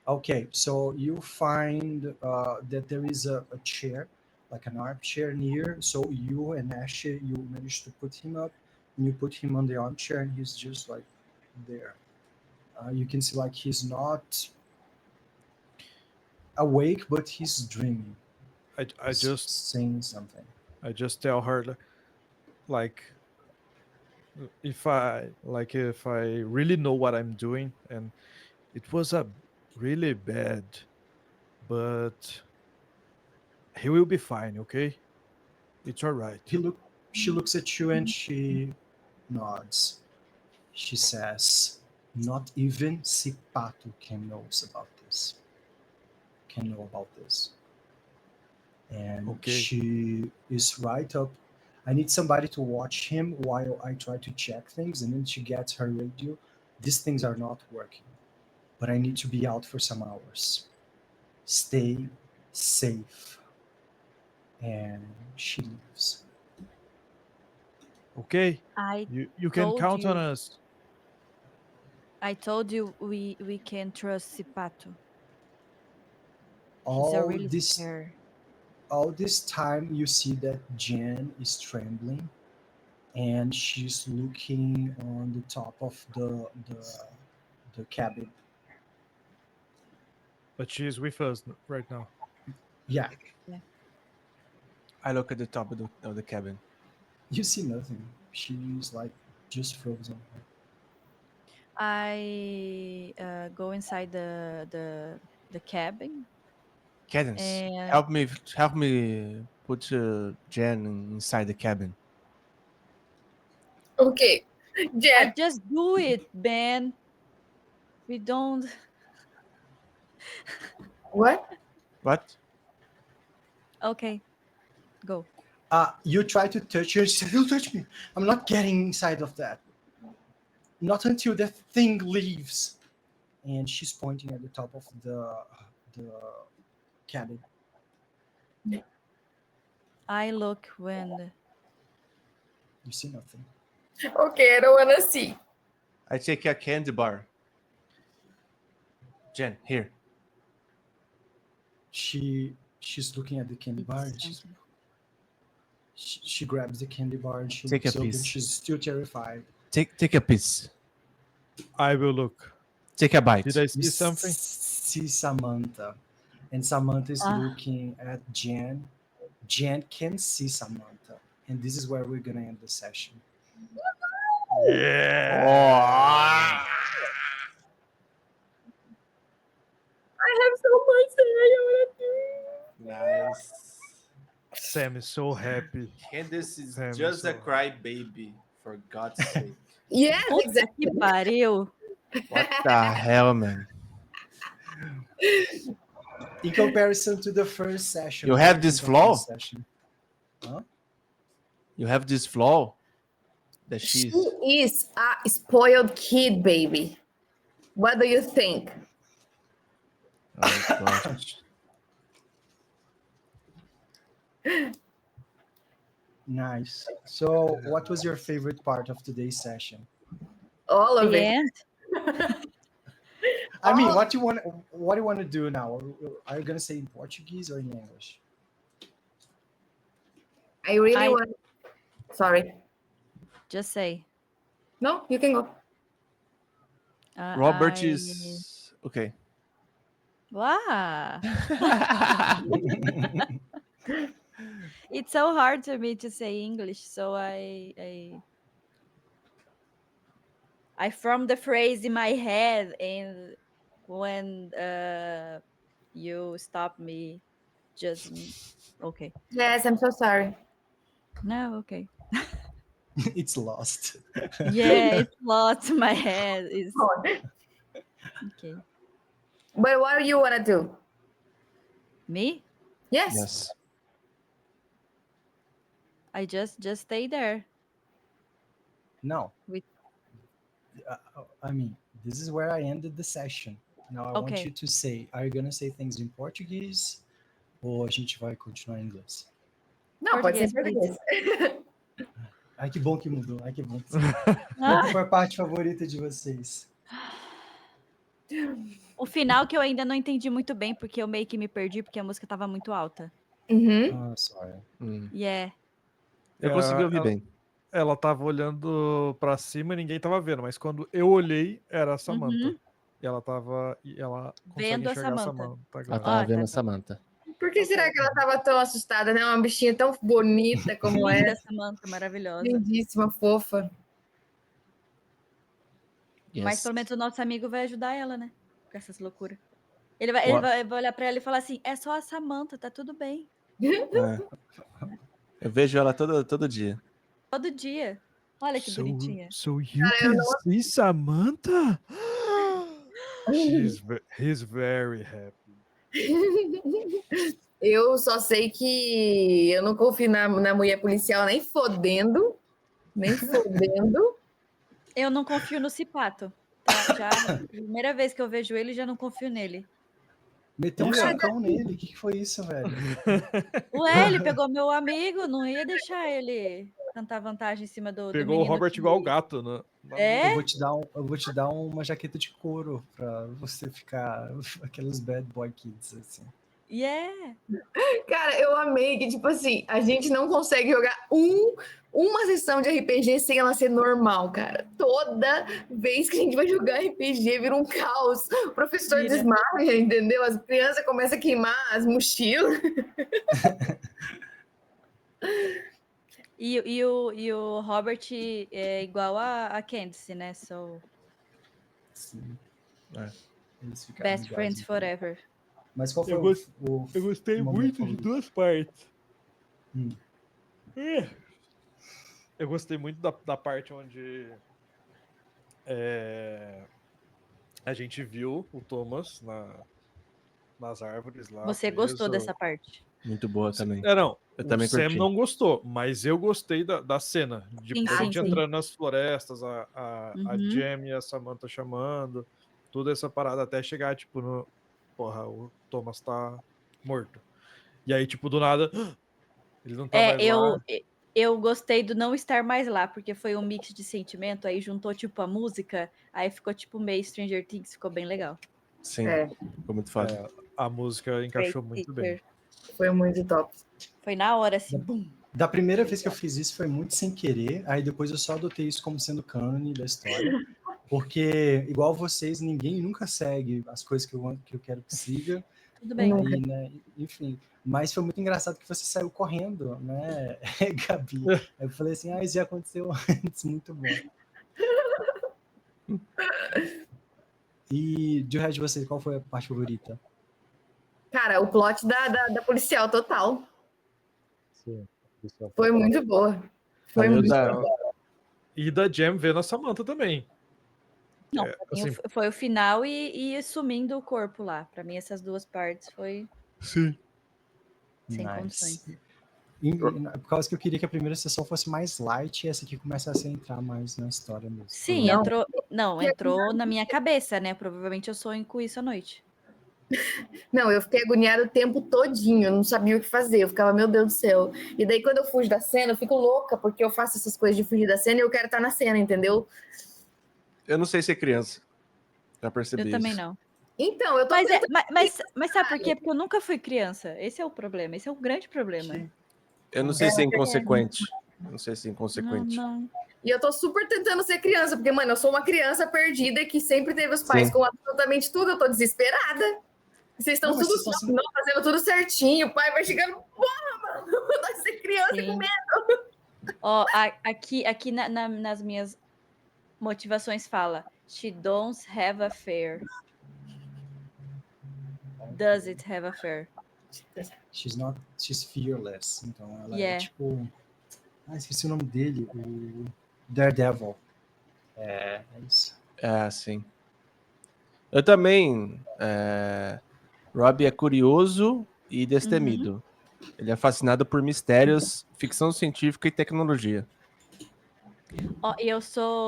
Okay, so you find that there is a chair, like an armchair near. So you and Ashley, you manage to put him up, and you put him on the armchair, and he's just like there. You can see like he's not awake, but he's dreaming. I He's just saying something. tell her like if I really know what I'm doing, and it was a really bad, but he will be fine, okay? It's all right. She looks at you and she nods. She says, "Not even Sipato can know about this." And Okay. she is right up. "I need somebody to watch him while I try to check things." And then she gets her radio. "These things are not working, but I need to be out for some hours. Stay safe." And she leaves. Okay. I You can told count on you. us. I told you we can trust Sipato. He's a All really this fair. all this time you see that Jen is trembling and she's looking on the top of the cabin. But she's with us right now. Yeah, I look at the top of the cabin. you see nothing. She's like just frozen. I go inside the cabin. Cadence, And help me put Jen inside the cabin. Okay. I Jen, just do it, Ben. We don't. what? What? Okay, go. You try to touch her. She said, "Don't touch me. I'm not getting inside of that. Not until that thing leaves." And she's pointing at the top of the cabin. I look when. You see nothing. Okay, I don't want to see. I take a candy bar. Jen, here. She's looking at the candy bar and Something. she grabs the candy bar and she Take a looks up and piece. she's still terrified. Take a piece. I will look. Take a bite. Did I You see something? see Samantha, and Samantha is looking at Jen. Jen can see Samantha, and this is where we're gonna end the session. Yeah. I have so much that I want to do. Nice. Sam is so happy. Candace is Sam, just a so- crybaby, for God's sake. Yes, Puta exactly. que pariu. What the hell, man? In comparison to the first session, You what have do this think of flaw? session? Huh? You have this flaw that She she's is a spoiled kid, baby. What do you think? oh gosh. Nice. So, what was your favorite part of today's session? All of The it. end. I mean, what do you want to do now? Are you gonna say in Portuguese or in English? I really I- want. Sorry. Just say. No, you can go. Robert I- is okay. Wow. It's so hard to me to say English, so I formed the phrase in my head, and when you stop me, just okay. Yes, I'm so sorry. No, okay. It's lost. Yeah, it's lost in my head. It's okay. But what do you want to do? Me? Yes. Yes. I just stay there. No. With- I mean, this is where I ended the session. Now I want Okay. you to say, are you gonna say things in Português ou a gente vai continuar em inglês? Não, pode ser em Português, português. Ai, que bom que mudou. Ai, que bom. Ah, Qual foi a parte favorita de vocês? o final que eu ainda não entendi muito bem, porque eu meio que me perdi, porque a música tava muito alta. Uhum. Ah, sorry. Yeah. Eu consegui ouvir ela, bem. ela tava olhando pra cima e ninguém tava vendo, mas quando eu olhei, era a Samantha. Uhum. E ela consegue Vendo a enxergar a Samantha. Samantha Ela agora. tava Ah, vendo tá. a Samantha. Por que será que ela estava tão assustada, né? Uma bichinha tão bonita como Linda, é. Samantha, maravilhosa. Lindíssima, fofa. Mas Yes. pelo menos o nosso amigo vai ajudar ela, né? Com essas loucuras. Ele vai olhar pra ela e falar assim: é só a Samantha, tá tudo bem. É. Eu vejo ela todo dia. Todo dia. Olha que bonitinha. So you can see Samantha? He's very happy. Eu só sei que eu não confio na mulher policial nem fodendo. Nem fodendo. Eu não confio no Cipato. Tá? Já, primeira vez que eu vejo ele, já não confio nele. Meteu um socão nele. O que foi isso, velho? Ué, ele pegou meu amigo, não ia deixar ele tentar vantagem em cima do Pegou o menino Robert que- igual o gato, né? É? Eu vou te dar uma jaqueta de couro pra você ficar aqueles bad boy kids, assim. Yeah. Cara, eu amei que, tipo assim, a gente não consegue jogar uma sessão de RPG sem ela ser normal, cara. Toda vez que a gente vai jogar RPG vira um caos. O professor Vira. desmaia, entendeu? As crianças começam a queimar as mochilas. E o Robert é igual a Candice, né? So, Sim. Eles ficaram Best iguais, friends então. forever. Mas qual foi o Eu gostei momento muito de favorito? duas partes. Hum. Eu gostei muito da parte onde a gente viu o Thomas nas árvores lá. Você gostou preso. dessa parte? Muito boa também. Não. Eu O também Sam curti. não gostou, mas eu gostei da cena. De Sim, a sim, gente sim. entrando nas florestas, a Uhum. Jam e a Samantha chamando, toda essa parada até chegar, tipo, no. Porra, o Thomas tá morto. E aí, tipo, do nada, ele não tá mais lá. Eu gostei do não estar mais lá, porque foi um mix de sentimento, aí juntou, tipo, a música, aí ficou, tipo, meio Stranger Things, ficou bem legal. Sim, É. ficou muito foda. A música encaixou Great muito Teacher. bem. Foi muito top. Foi na hora, assim, bum. Da primeira vez que eu fiz isso foi muito sem querer, aí depois eu só adotei isso como sendo cânone da história, porque, igual vocês, ninguém nunca segue as coisas que eu quero que siga. Tudo bem. Nunca. Aí, né, enfim. Mas foi muito engraçado que você saiu correndo, né, Gabi? Eu falei assim, isso já aconteceu antes, muito bom. E de resto de você, qual foi a parte favorita? Cara, o plot da policial total. Sim. Foi muito boa. Foi Valeu muito da- boa. E da Jam vendo a Samantha também. Não, pra mim assim, foi o final e sumindo o corpo lá. Pra mim, essas duas partes foi sim. sem condições. Por causa que eu queria que a primeira sessão fosse mais light e essa aqui começasse a entrar mais na história mesmo. Sim, entrou na minha cabeça, né? Provavelmente eu sonho com isso à noite. Não, eu fiquei agoniada o tempo todinho, eu não sabia o que fazer, eu ficava, meu Deus do céu. E daí, quando eu fujo da cena, eu fico louca, porque eu faço essas coisas de fugir da cena e eu quero estar na cena, entendeu? Eu não sei ser criança. Já percebi Eu isso. também não. Então, eu tô Mas, tentando... mas sabe por quê? Porque eu nunca fui criança. Esse é o problema. Esse é o grande problema. Eu não sei ser inconsequente. Eu não sei ser inconsequente. Não. E eu tô super tentando ser criança, porque, mano, eu sou uma criança perdida que sempre teve os pais Sim. com absolutamente tudo, eu tô desesperada. Vocês estão Não, mas tudo vocês estão não, fazendo tudo certinho, o pai vai chegando, porra, mano, vai ser criança Sim. com medo. Ó, aqui nas minhas motivações fala: She don't have a fear. Does it have a fear? She's fearless. Então ela é Yeah. tipo. Esqueci o nome dele, o Daredevil. É isso. Sim. Eu também. Rob é curioso e destemido. Ele é fascinado por mistérios, ficção científica e tecnologia. Ó, e eu sou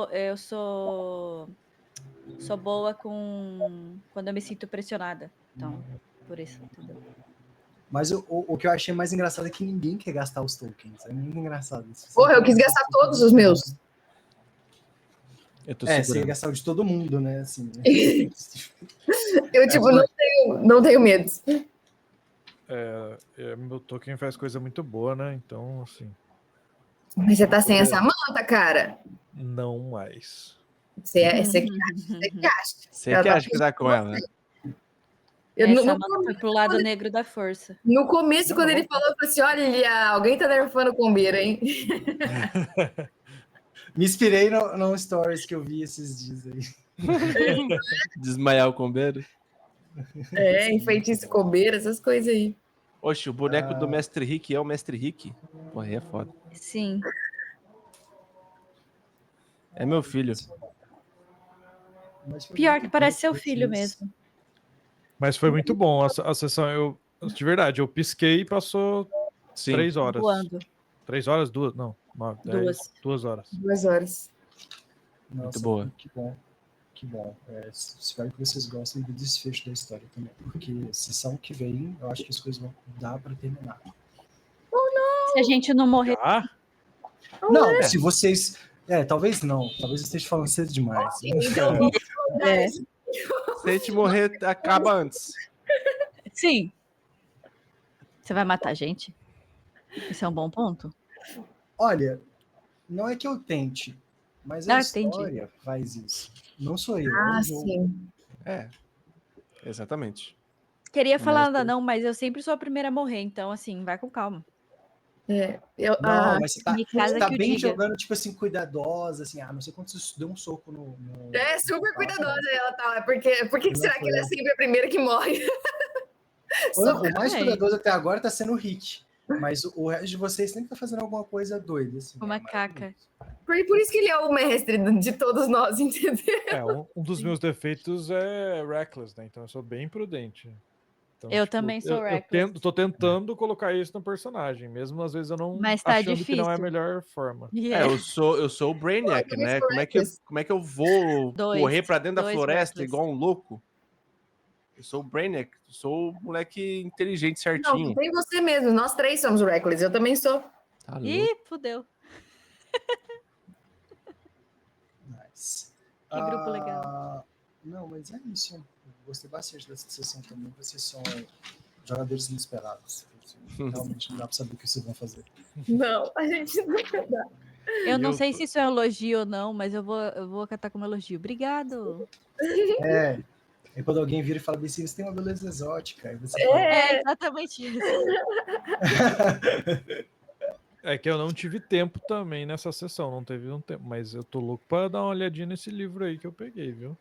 boa com quando eu me sinto pressionada. Então, por isso, entendeu? Mas o que eu achei mais engraçado é que ninguém quer gastar os tokens. É muito engraçado isso. Porra, eu quis gastar todos os meus. Eu tô Você ia segurando. gastar o de todo mundo, né? Assim, né? Eu, tipo, não tenho medo. Meu token faz coisa muito boa, né? Então, assim, Mas você tá sem essa manta, cara. não mais. Você que acha. Você que acha que tá com ela, né? Essa manta foi pro lado negro da força. No começo, quando ele falou, eu falei assim, olha, Lia, alguém tá nerfando o combeiro, hein? Me inspirei no stories que eu vi esses dias aí. Desmaiar o combeiro. Enfeitiço combeiro, essas coisas aí. Oxe, o boneco do Mestre Rick é o Mestre Rick? Porra, aí é foda. Sim. É meu filho. Pior que parece seu filho mesmo. Mas foi muito bom a sessão. De verdade, eu pisquei e passou 3 horas. Voando. 3 horas? 2? Não. 2 horas. 2 horas. Nossa, muito boa. Que bom. Que bom. Espero que vocês gostem do desfecho da história também. Porque sessão que vem, eu acho que as coisas vão dar pra terminar. Se a gente não morrer. Não, se vocês. Talvez não. Talvez eu esteja falando cedo demais. Então, Se a gente morrer, acaba antes. Sim. Você vai matar a gente? Isso é um bom ponto. Olha, não é que eu tente, mas a Entendi. história faz isso. Não sou eu. sim. Exatamente. Queria falar nada não, mas eu sempre sou a primeira a morrer, então assim, vai com calma. Não, mas Me casa você tá que o bem diga. jogando, tipo assim, cuidadosa, assim, não sei quanto você deu um soco no... É super cuidadosa ela tá. Por que Não será que foi ela é eu. sempre a primeira que morre? O mais Bem. cuidadoso até agora tá sendo o Hit. Mas o resto de vocês sempre tá fazendo alguma coisa doida, assim. Uma caca. Por isso que ele é o mestre de todos nós, entendeu? Um dos meus defeitos é reckless, né? Então eu sou bem prudente. Então, Eu também sou reckless. tô tentando colocar isso no personagem, mesmo às vezes eu não Mas tá achando que não é a difícil. melhor forma. Eu sou o Brainiac, Eu também né? sou Como é que eu vou correr pra dentro da dois floresta reckless. igual um louco? Eu sou o Brainiac, sou o moleque inteligente Não, certinho. tem você mesmo. Nós três somos o Reckless. Eu também sou. Tá louco. Ih, fudeu. Nice. Que grupo legal. Não, mas é isso. Eu gostei bastante dessa sessão também. Vocês são jogadores inesperados. Realmente não dá pra saber o que vocês vão fazer. Não, a gente não dá. Eu não sei se isso é um elogio ou não, mas eu vou catar como elogio. Obrigado. Aí quando alguém vira e fala assim, você tem uma beleza exótica. Aí você É exatamente isso. É que eu não tive tempo também nessa sessão, não teve um tempo, mas eu tô louco pra dar uma olhadinha nesse livro aí que eu peguei, viu?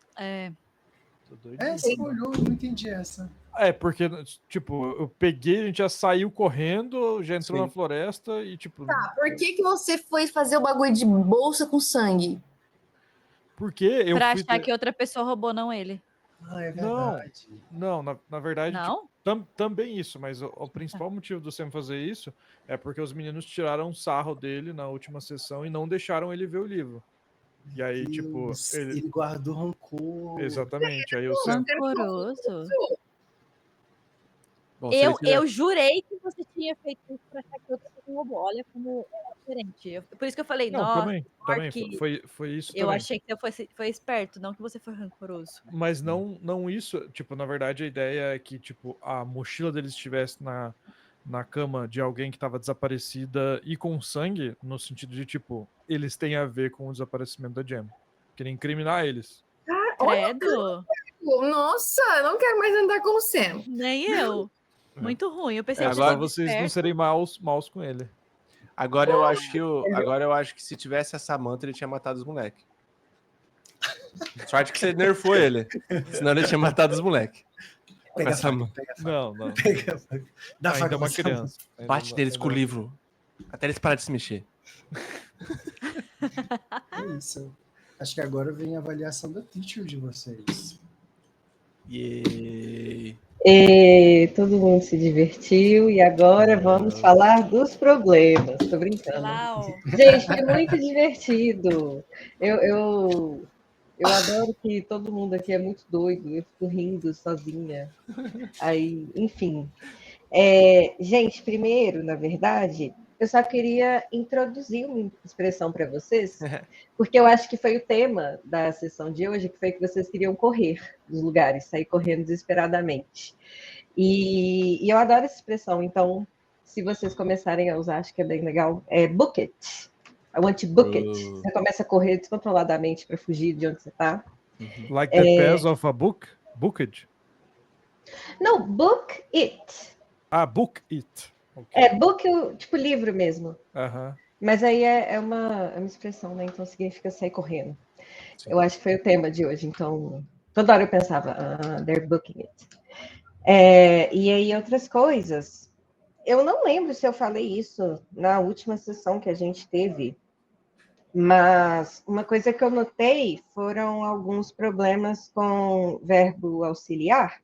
Tô doidinho. você olhou, eu não entendi essa. Porque, tipo, eu peguei, a gente já saiu correndo, já entrou Sim. na floresta e, tipo... Tá, por que você foi fazer o bagulho de bolsa com sangue? Porque eu Pra fui... achar que outra pessoa roubou, não ele. É Não, verdade. não, na verdade, Não? tipo, também isso, mas o principal motivo do Sam fazer isso é porque os meninos tiraram um sarro dele na última sessão e não deixaram ele ver o livro. E aí, tipo, Deus, ele guardou rancor. Exatamente, aí o Sam... Rancoroso. Bom, se ele tiver- Eu jurei que você tinha feito isso pra achar que outra pessoa roubou. Olha como é diferente. Por isso que eu falei, Não, nossa, também, que foi isso eu também. achei que você foi esperto, não que você foi rancoroso. Mas não isso, tipo, na verdade a ideia é que, tipo, a mochila deles estivesse na cama de alguém que estava desaparecida e com sangue, no sentido de, tipo, eles têm a ver com o desaparecimento da Jam. Querem incriminar eles. Credo? Nossa, eu não quero mais andar com o Sam. Nem eu. Muito ruim. Eu pensei É que só você vocês não serem maus com ele. Agora eu acho que se tivesse a Samantha, ele tinha matado os moleques. Sorte que você nerfou ele. Senão ele tinha matado os moleques. Pega a faca, pega a faca. Não. Pega a faca. Dá a Ainda faca é uma pra criança. Bate neles com o livro. Até eles pararem de se mexer. É isso. Acho que agora vem a avaliação da teacher de vocês. Yay. Todo mundo se divertiu e agora vamos falar dos problemas. Tô brincando. Lau. Gente, foi muito divertido. Eu adoro que todo mundo aqui é muito doido. Eu fico rindo sozinha. Aí, enfim. Gente, primeiro, na verdade, eu só queria introduzir uma expressão para vocês, porque eu acho que foi o tema da sessão de hoje, que foi que vocês queriam correr dos lugares, sair correndo desesperadamente. E eu adoro essa expressão, então, se vocês começarem a usar, acho que é bem legal. É book it. I want to book it. Você começa a correr descontroladamente para fugir de onde você está. Like the peso of a book? Booked? Não, book it. Book it. Okay. Book, tipo livro mesmo. Mas aí é uma expressão, né? Então significa sair correndo. Sim. Eu acho que foi o tema de hoje. Então, toda hora eu pensava, they're booking it. E aí, outras coisas. Eu não lembro se eu falei isso na última sessão que a gente teve, mas uma coisa que eu notei foram alguns problemas com verbo auxiliar.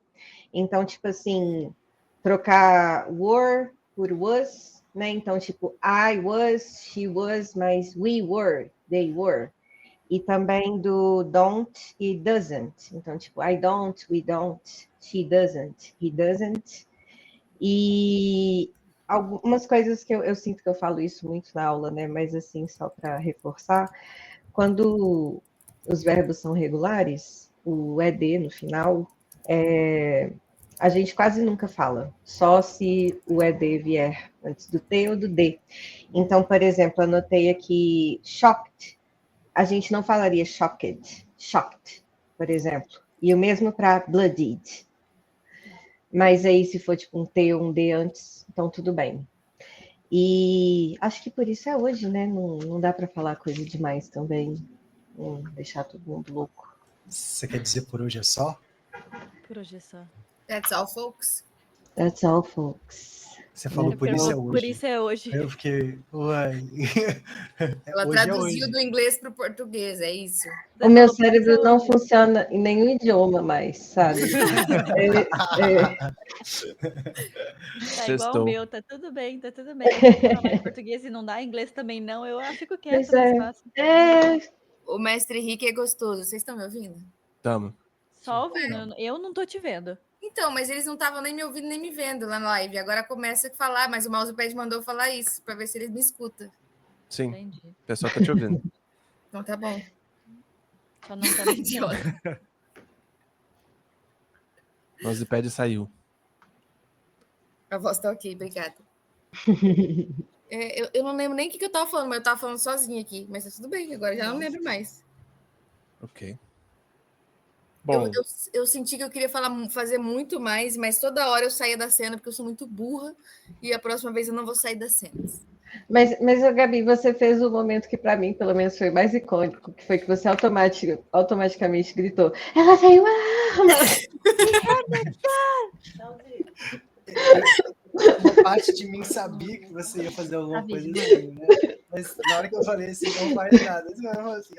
Então, tipo assim, trocar were por was, né? Então, tipo, I was, she was, mas we were, they were. E também do don't e doesn't. Então, tipo, I don't, we don't, she doesn't, he doesn't. E algumas coisas que eu sinto que eu falo isso muito na aula, né? Mas assim, só para reforçar, quando os verbos são regulares, o ED no final, a gente quase nunca fala, só se o ED vier antes do T ou do D. Então, por exemplo, anotei aqui shocked, a gente não falaria shocked, por exemplo. E o mesmo para bloodied. Mas aí, se for tipo um T ou um D antes, então tudo bem. E acho que por isso é hoje, né? Não dá para falar coisa demais também. Deixar todo mundo louco. Você quer dizer por hoje é só? Por hoje é só. That's all, folks. That's all, folks. Você falou por isso é hoje. Por isso é hoje. Eu fiquei, uai. Ela Hoje traduziu é hoje. do inglês para o português, é isso. O meu cérebro não funciona em nenhum idioma mais, sabe? Tá igual o meu, tá tudo bem, tá tudo bem. Falar em português e não dá, inglês também não, eu fico quieta, mais fácil. O mestre Henrique é gostoso, vocês estão me ouvindo? Tamo. Só ouvindo, eu não tô te vendo. Então, mas eles não estavam nem me ouvindo nem me vendo lá na live. Agora começa a falar, mas o mousepad mandou falar isso, para ver se eles me escutam. Sim, Entendi. o pessoal tá te ouvindo. Então tá bom. Só não tá me vendo. Idiota. O mousepad saiu. A voz tá ok, obrigada. Eu não lembro nem o que eu tava falando, mas eu tava falando sozinha aqui. Mas tá tudo bem, agora já não lembro mais. Ok. Bom, Eu senti que eu queria fazer muito mais, mas toda hora eu saía da cena porque eu sou muito burra e a próxima vez eu não vou sair das cenas. Mas Gabi, você fez o momento que para mim, pelo menos, foi mais icônico, que foi que você automaticamente gritou: ela tem uma arma! Uma parte de mim sabia que você ia fazer alguma coisa assim, né? Mas na hora que eu falei assim, não faz nada. Você falou assim,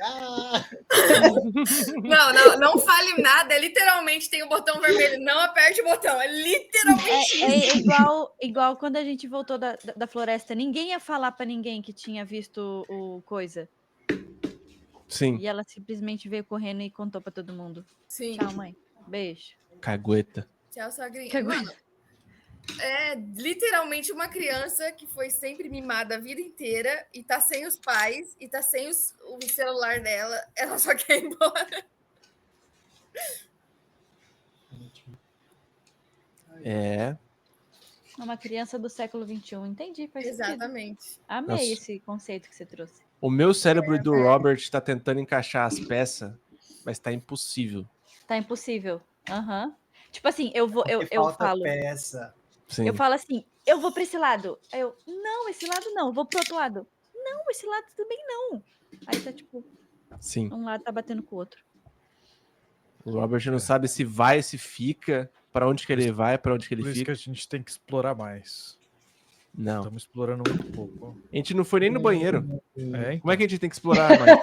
Não fale nada, literalmente tem o botão vermelho, não aperte o botão, é literalmente isso. Igual quando a gente voltou da floresta, ninguém ia falar pra ninguém que tinha visto o coisa. sim. E ela simplesmente veio correndo e contou pra todo mundo. Sim. Tchau, mãe. Beijo. Cagueta. Tchau, sogrinha. Cagueta. Mano, é literalmente uma criança que foi sempre mimada a vida inteira e tá sem os pais e tá sem o celular dela. Ela só quer ir embora. É. Uma criança do século XXI. Entendi, faz sentido. Exatamente. Amei Nossa. esse conceito que você trouxe. O meu cérebro e do Robert tá tentando encaixar as peças, mas tá impossível. Tá impossível. Aham. Tipo assim, eu falta falo. peça. Sim. Eu falo assim, eu vou pra esse lado. Aí eu, não, esse lado não, eu vou pro outro lado. Não, esse lado também não. Aí tá tipo, Sim. um lado tá batendo com o outro. O Robert não sabe se vai, se fica, pra onde que ele vai, pra onde que ele Por isso que fica. a gente tem que explorar mais. Não. Estamos explorando muito pouco. A gente não foi nem no banheiro. É, Como é que a gente tem que explorar mais?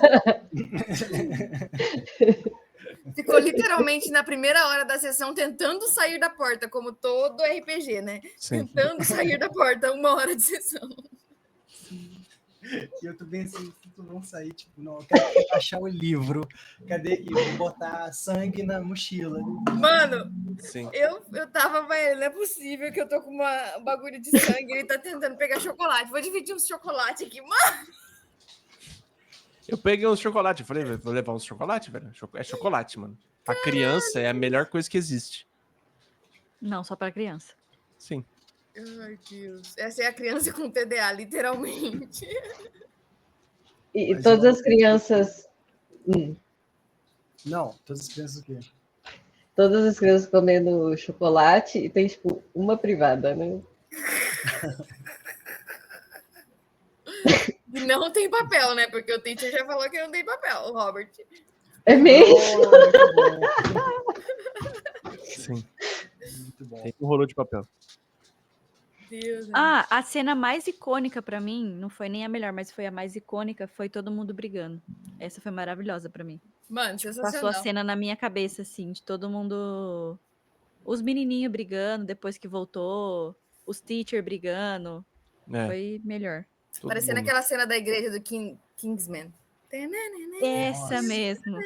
Ficou literalmente na primeira hora da sessão tentando sair da porta, como todo RPG, né? Sim. Tentando sair da porta 1 hora de sessão. E eu tô bem assim, se tu não sair, tipo, não, eu quero achar o livro. Cadê aqui? Vou botar sangue na mochila. Mano, Sim. eu tava, velho, não é possível que eu tô com um bagulho de sangue, ele tá tentando pegar chocolate. Vou dividir uns chocolate aqui, mano. Eu peguei uns chocolates. Eu falei, vou levar uns chocolates, velho. É chocolate, mano. Pra criança é a melhor coisa que existe. Não, só pra criança. Sim. Ai, Deus. Essa é a criança com TDA, literalmente. E todas as crianças... Não, todas as crianças o quê? Todas as crianças comendo chocolate e tem, tipo, uma privada, né? E não tem papel, né? Porque o teacher já falou que não tem papel, o Robert. É mesmo? Sim. Muito bom. Tem um rolo de papel. Deus, A cena mais icônica pra mim, não foi nem a melhor, mas foi a mais icônica, foi todo mundo brigando. Essa foi maravilhosa pra mim. Mano, Passou sensacional. a cena na minha cabeça, assim, de todo mundo... Os menininhos brigando depois que voltou, os teacher brigando. É. Foi melhor. Todo Parecendo mundo. aquela cena da igreja do Kingsman. Essa Nossa. mesmo.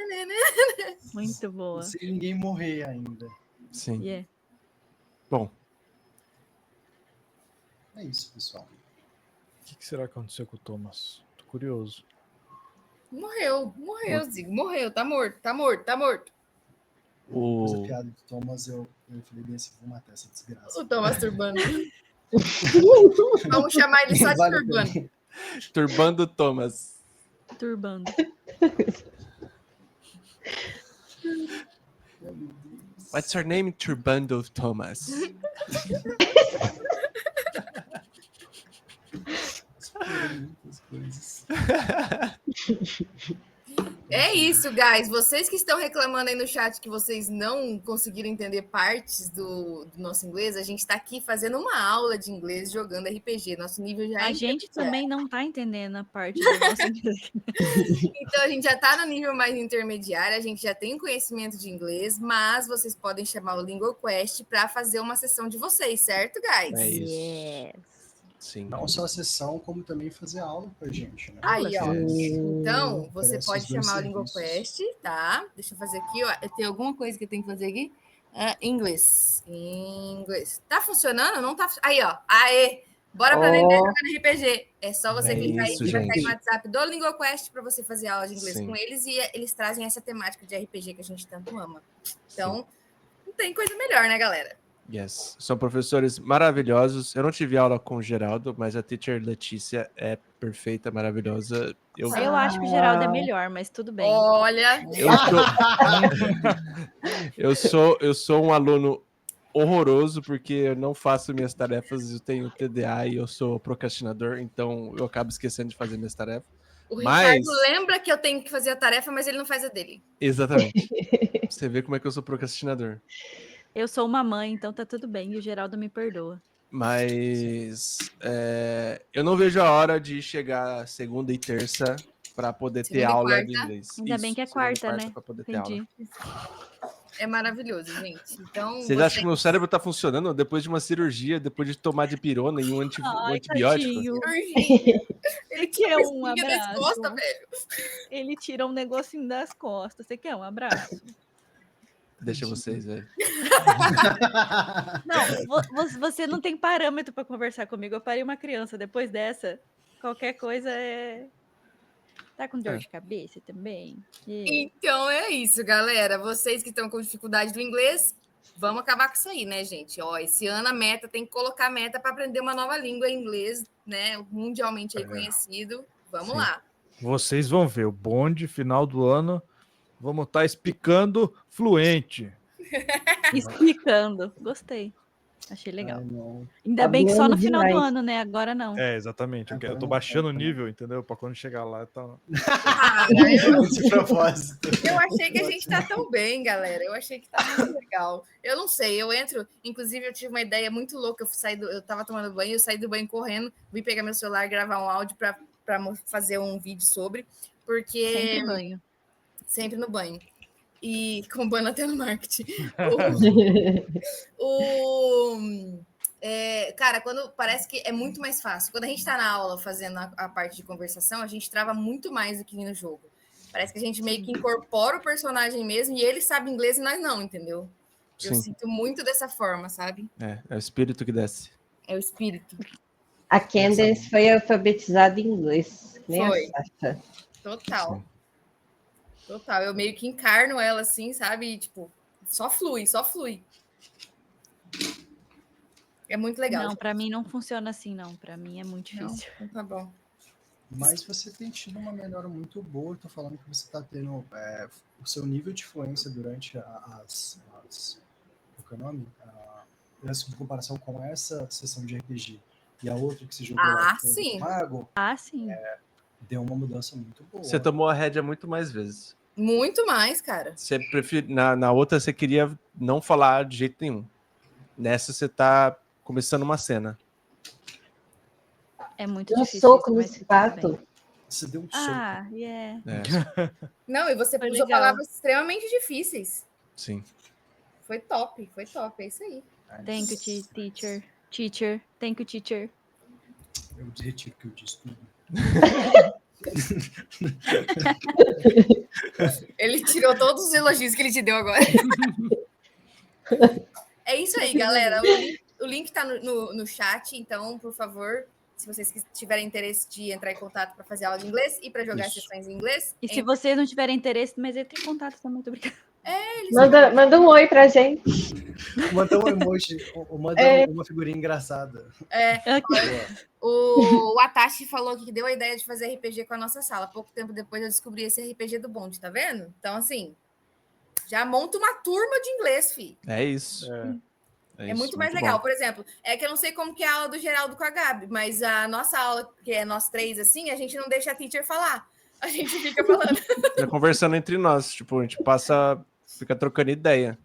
Muito boa. Não sei ninguém morrer ainda. Sim. Yeah. Bom, É isso, pessoal. O que será que aconteceu com o Thomas? Tô curioso. Morreu, Zigo. Morreu, tá morto. Depois da o... piada do Thomas, eu falei bem assim, vou matar essa desgraça. O Thomas turbando. Vamos chamar ele só de Vale a turbando. pena. Turbando Thomas. Turbando. What's your name, Turbando Thomas? É isso, guys. Vocês que estão reclamando aí no chat que vocês não conseguiram entender partes do nosso inglês, a gente está aqui fazendo uma aula de inglês jogando RPG. Nosso nível já é A gente intermediário. também não tá entendendo a parte do nosso inglês. Então, a gente já está no nível mais intermediário, a gente já tem conhecimento de inglês, mas vocês podem chamar o LingoQuest para fazer uma sessão de vocês, certo, guys? É isso. Yes. Sim. Não só a sessão, como também fazer aula com a gente, né? Aí, ó. Yes. Então, você Oferece pode os dois chamar o serviços. LingoQuest, tá? Deixa eu fazer aqui, ó. Tem alguma coisa que eu tenho que fazer aqui? Inglês. Tá funcionando? Não tá? Aí, ó. Aê! Bora pra aprender jogando RPG. É só você clicar aí isso, que vai cair gente. no WhatsApp do LingoQuest para você fazer aula de inglês Sim. com eles e eles trazem essa temática de RPG que a gente tanto ama. Então, não tem coisa melhor, né, galera? Yes. São professores maravilhosos. Eu não tive aula com o Geraldo, mas a teacher Letícia é perfeita, maravilhosa. Eu acho que o Geraldo é melhor, mas tudo bem. Olha, Eu sou um aluno horroroso porque eu não faço minhas tarefas, eu tenho TDA e eu sou procrastinador, então eu acabo esquecendo de fazer minhas tarefas. o Mas- Ricardo lembra que eu tenho que fazer a tarefa, mas ele não faz a dele. Exatamente. Você vê como é que eu sou procrastinador. Eu sou uma mãe, então tá tudo bem. E o Geraldo me perdoa. Mas eu não vejo a hora de chegar segunda e terça para poder ter Segunda e aula quarta. de inglês. Ainda bem que é segunda e quarta, né? Pra poder ter aula. Entendi. É maravilhoso, gente. Então, Vocês acham que meu cérebro tá funcionando depois de uma cirurgia, depois de tomar dipirona e um antibiótico? Tadinho. Ele quer uma um espinha das abraço. costas, velho. Ele tira um negocinho das costas. Você quer um abraço? Deixa vocês, velho. Não, você não tem parâmetro pra conversar comigo. Eu parei uma criança. Depois dessa, qualquer coisa é... Tá com dor de cabeça também? Então é isso, galera. Vocês que estão com dificuldade do inglês, vamos acabar com isso aí, né, gente? Ó, esse ano a meta tem que colocar a meta para aprender uma nova língua em inglês, né? Mundialmente aí conhecido. Vamos lá. Vocês vão ver, o bonde, final do ano, vamos estar explicando fluente. Explicando. Gostei. Achei legal. Ai, não. Ainda bem que só no Falando final do demais. ano, né? Agora não. É, exatamente. Eu tô baixando o nível, entendeu? Pra quando chegar lá, tá... De propósito. Eu achei que a gente tá tão bem, galera. Eu achei que tá muito legal. Eu não sei, eu entro. Inclusive, eu tive uma ideia muito louca. Eu tava tomando banho, eu saí do banho correndo, vim pegar meu celular e gravar um áudio para fazer um vídeo sobre, porque. Sempre banho. Sempre no banho. E combando até no marketing. Cara, quando parece que é muito mais fácil. Quando a gente está na aula fazendo a parte de conversação, a gente trava muito mais do que no jogo. Parece que a gente meio que incorpora o personagem mesmo e ele sabe inglês e nós não, entendeu? Eu Sim. sinto muito dessa forma, sabe? É o espírito que desce. É o espírito. A Candace foi alfabetizada em inglês. Nem Foi. a Sasha. Total. Sim. Total. Eu meio que encarno ela assim, sabe? E, tipo, só flui. É muito legal. Não, pra mim não funciona assim, não. Pra mim é muito difícil. Não? Tá bom. Mas você tem tido uma melhora muito boa. Tô falando que você tá tendo o seu nível de fluência durante qual que é o nome? Em comparação com essa sessão de RPG e a outra que você jogou lá, que foi sim. do Mago, Ah, sim. deu uma mudança muito boa. Você tomou a rédea muito mais vezes. Muito mais, cara. Você prefere, na outra você queria não falar de jeito nenhum. Nessa você tá começando uma cena. É muito Um difícil. soco isso, no mas tudo sapato. bem. Você deu um soco. Ah, yeah. Não, e você Foi usou legal. palavras extremamente difíceis. Sim. Foi top, é isso aí. Thank you, teacher. Teacher. Thank you, teacher. Eu retiro que eu disse tudo. Ele tirou todos os elogios que ele te deu agora. É isso aí, galera. O link tá no chat, então, por favor, se vocês tiverem interesse de entrar em contato para fazer aula de inglês e para jogar sessões em inglês. E se vocês não tiverem interesse, mas entre em contato também, muito obrigada. Manda um oi pra gente. Manda um emoji, ou manda uma figurinha engraçada. O Atashi falou que deu a ideia de fazer RPG com a nossa sala. Pouco tempo depois eu descobri esse RPG do bonde, tá vendo? Então, assim, já monta uma turma de inglês, fi. É isso. É muito mais legal. Bom. Por exemplo, é que eu não sei como que é a aula do Geraldo com a Gabi, mas a nossa aula, que é nós três, assim, a gente não deixa a teacher falar. A gente fica falando. Fica conversando entre nós. Tipo, a gente fica trocando ideia.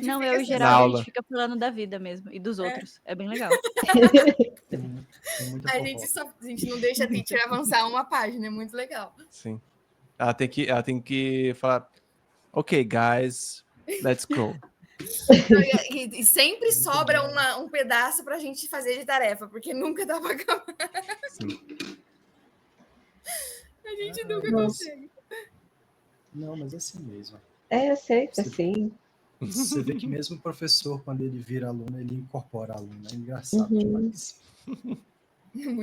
Não, eu e o Geraldo, a gente fica falando da vida mesmo e dos outros. É bem legal. A gente não deixa a teacher avançar uma página, é muito legal. Sim. Ela tem que falar, ok, guys, let's go. E sempre sobra um pedaço pra gente fazer de tarefa, porque nunca dá pra acabar. Sim. A gente nunca consegue. Não, mas é assim mesmo. É, sempre assim. Você vê que mesmo o professor, quando ele vira aluno, ele incorpora aluno. É engraçado demais.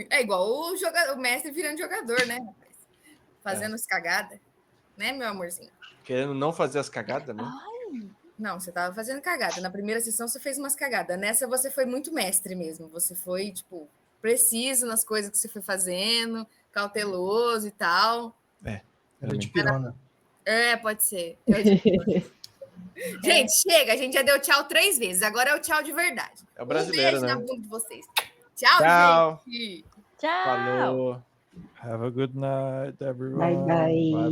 É igual o mestre virando jogador, né? Fazendo as cagadas. Né, meu amorzinho? Querendo não fazer as cagadas, né? Não, você tava fazendo cagada. Na primeira sessão você fez umas cagadas. Nessa você foi muito mestre mesmo. Você foi, tipo, preciso nas coisas que você foi fazendo, cauteloso e tal. Era de pirona. Pode ser. Gente, chega. A gente já deu tchau 3 vezes. Agora é o tchau de verdade. É o brasileiro, beijo né? na bunda de vocês. Tchau, gente. Tchau. Falou. Have a good night, everyone. Bye, bye. Bye, bye.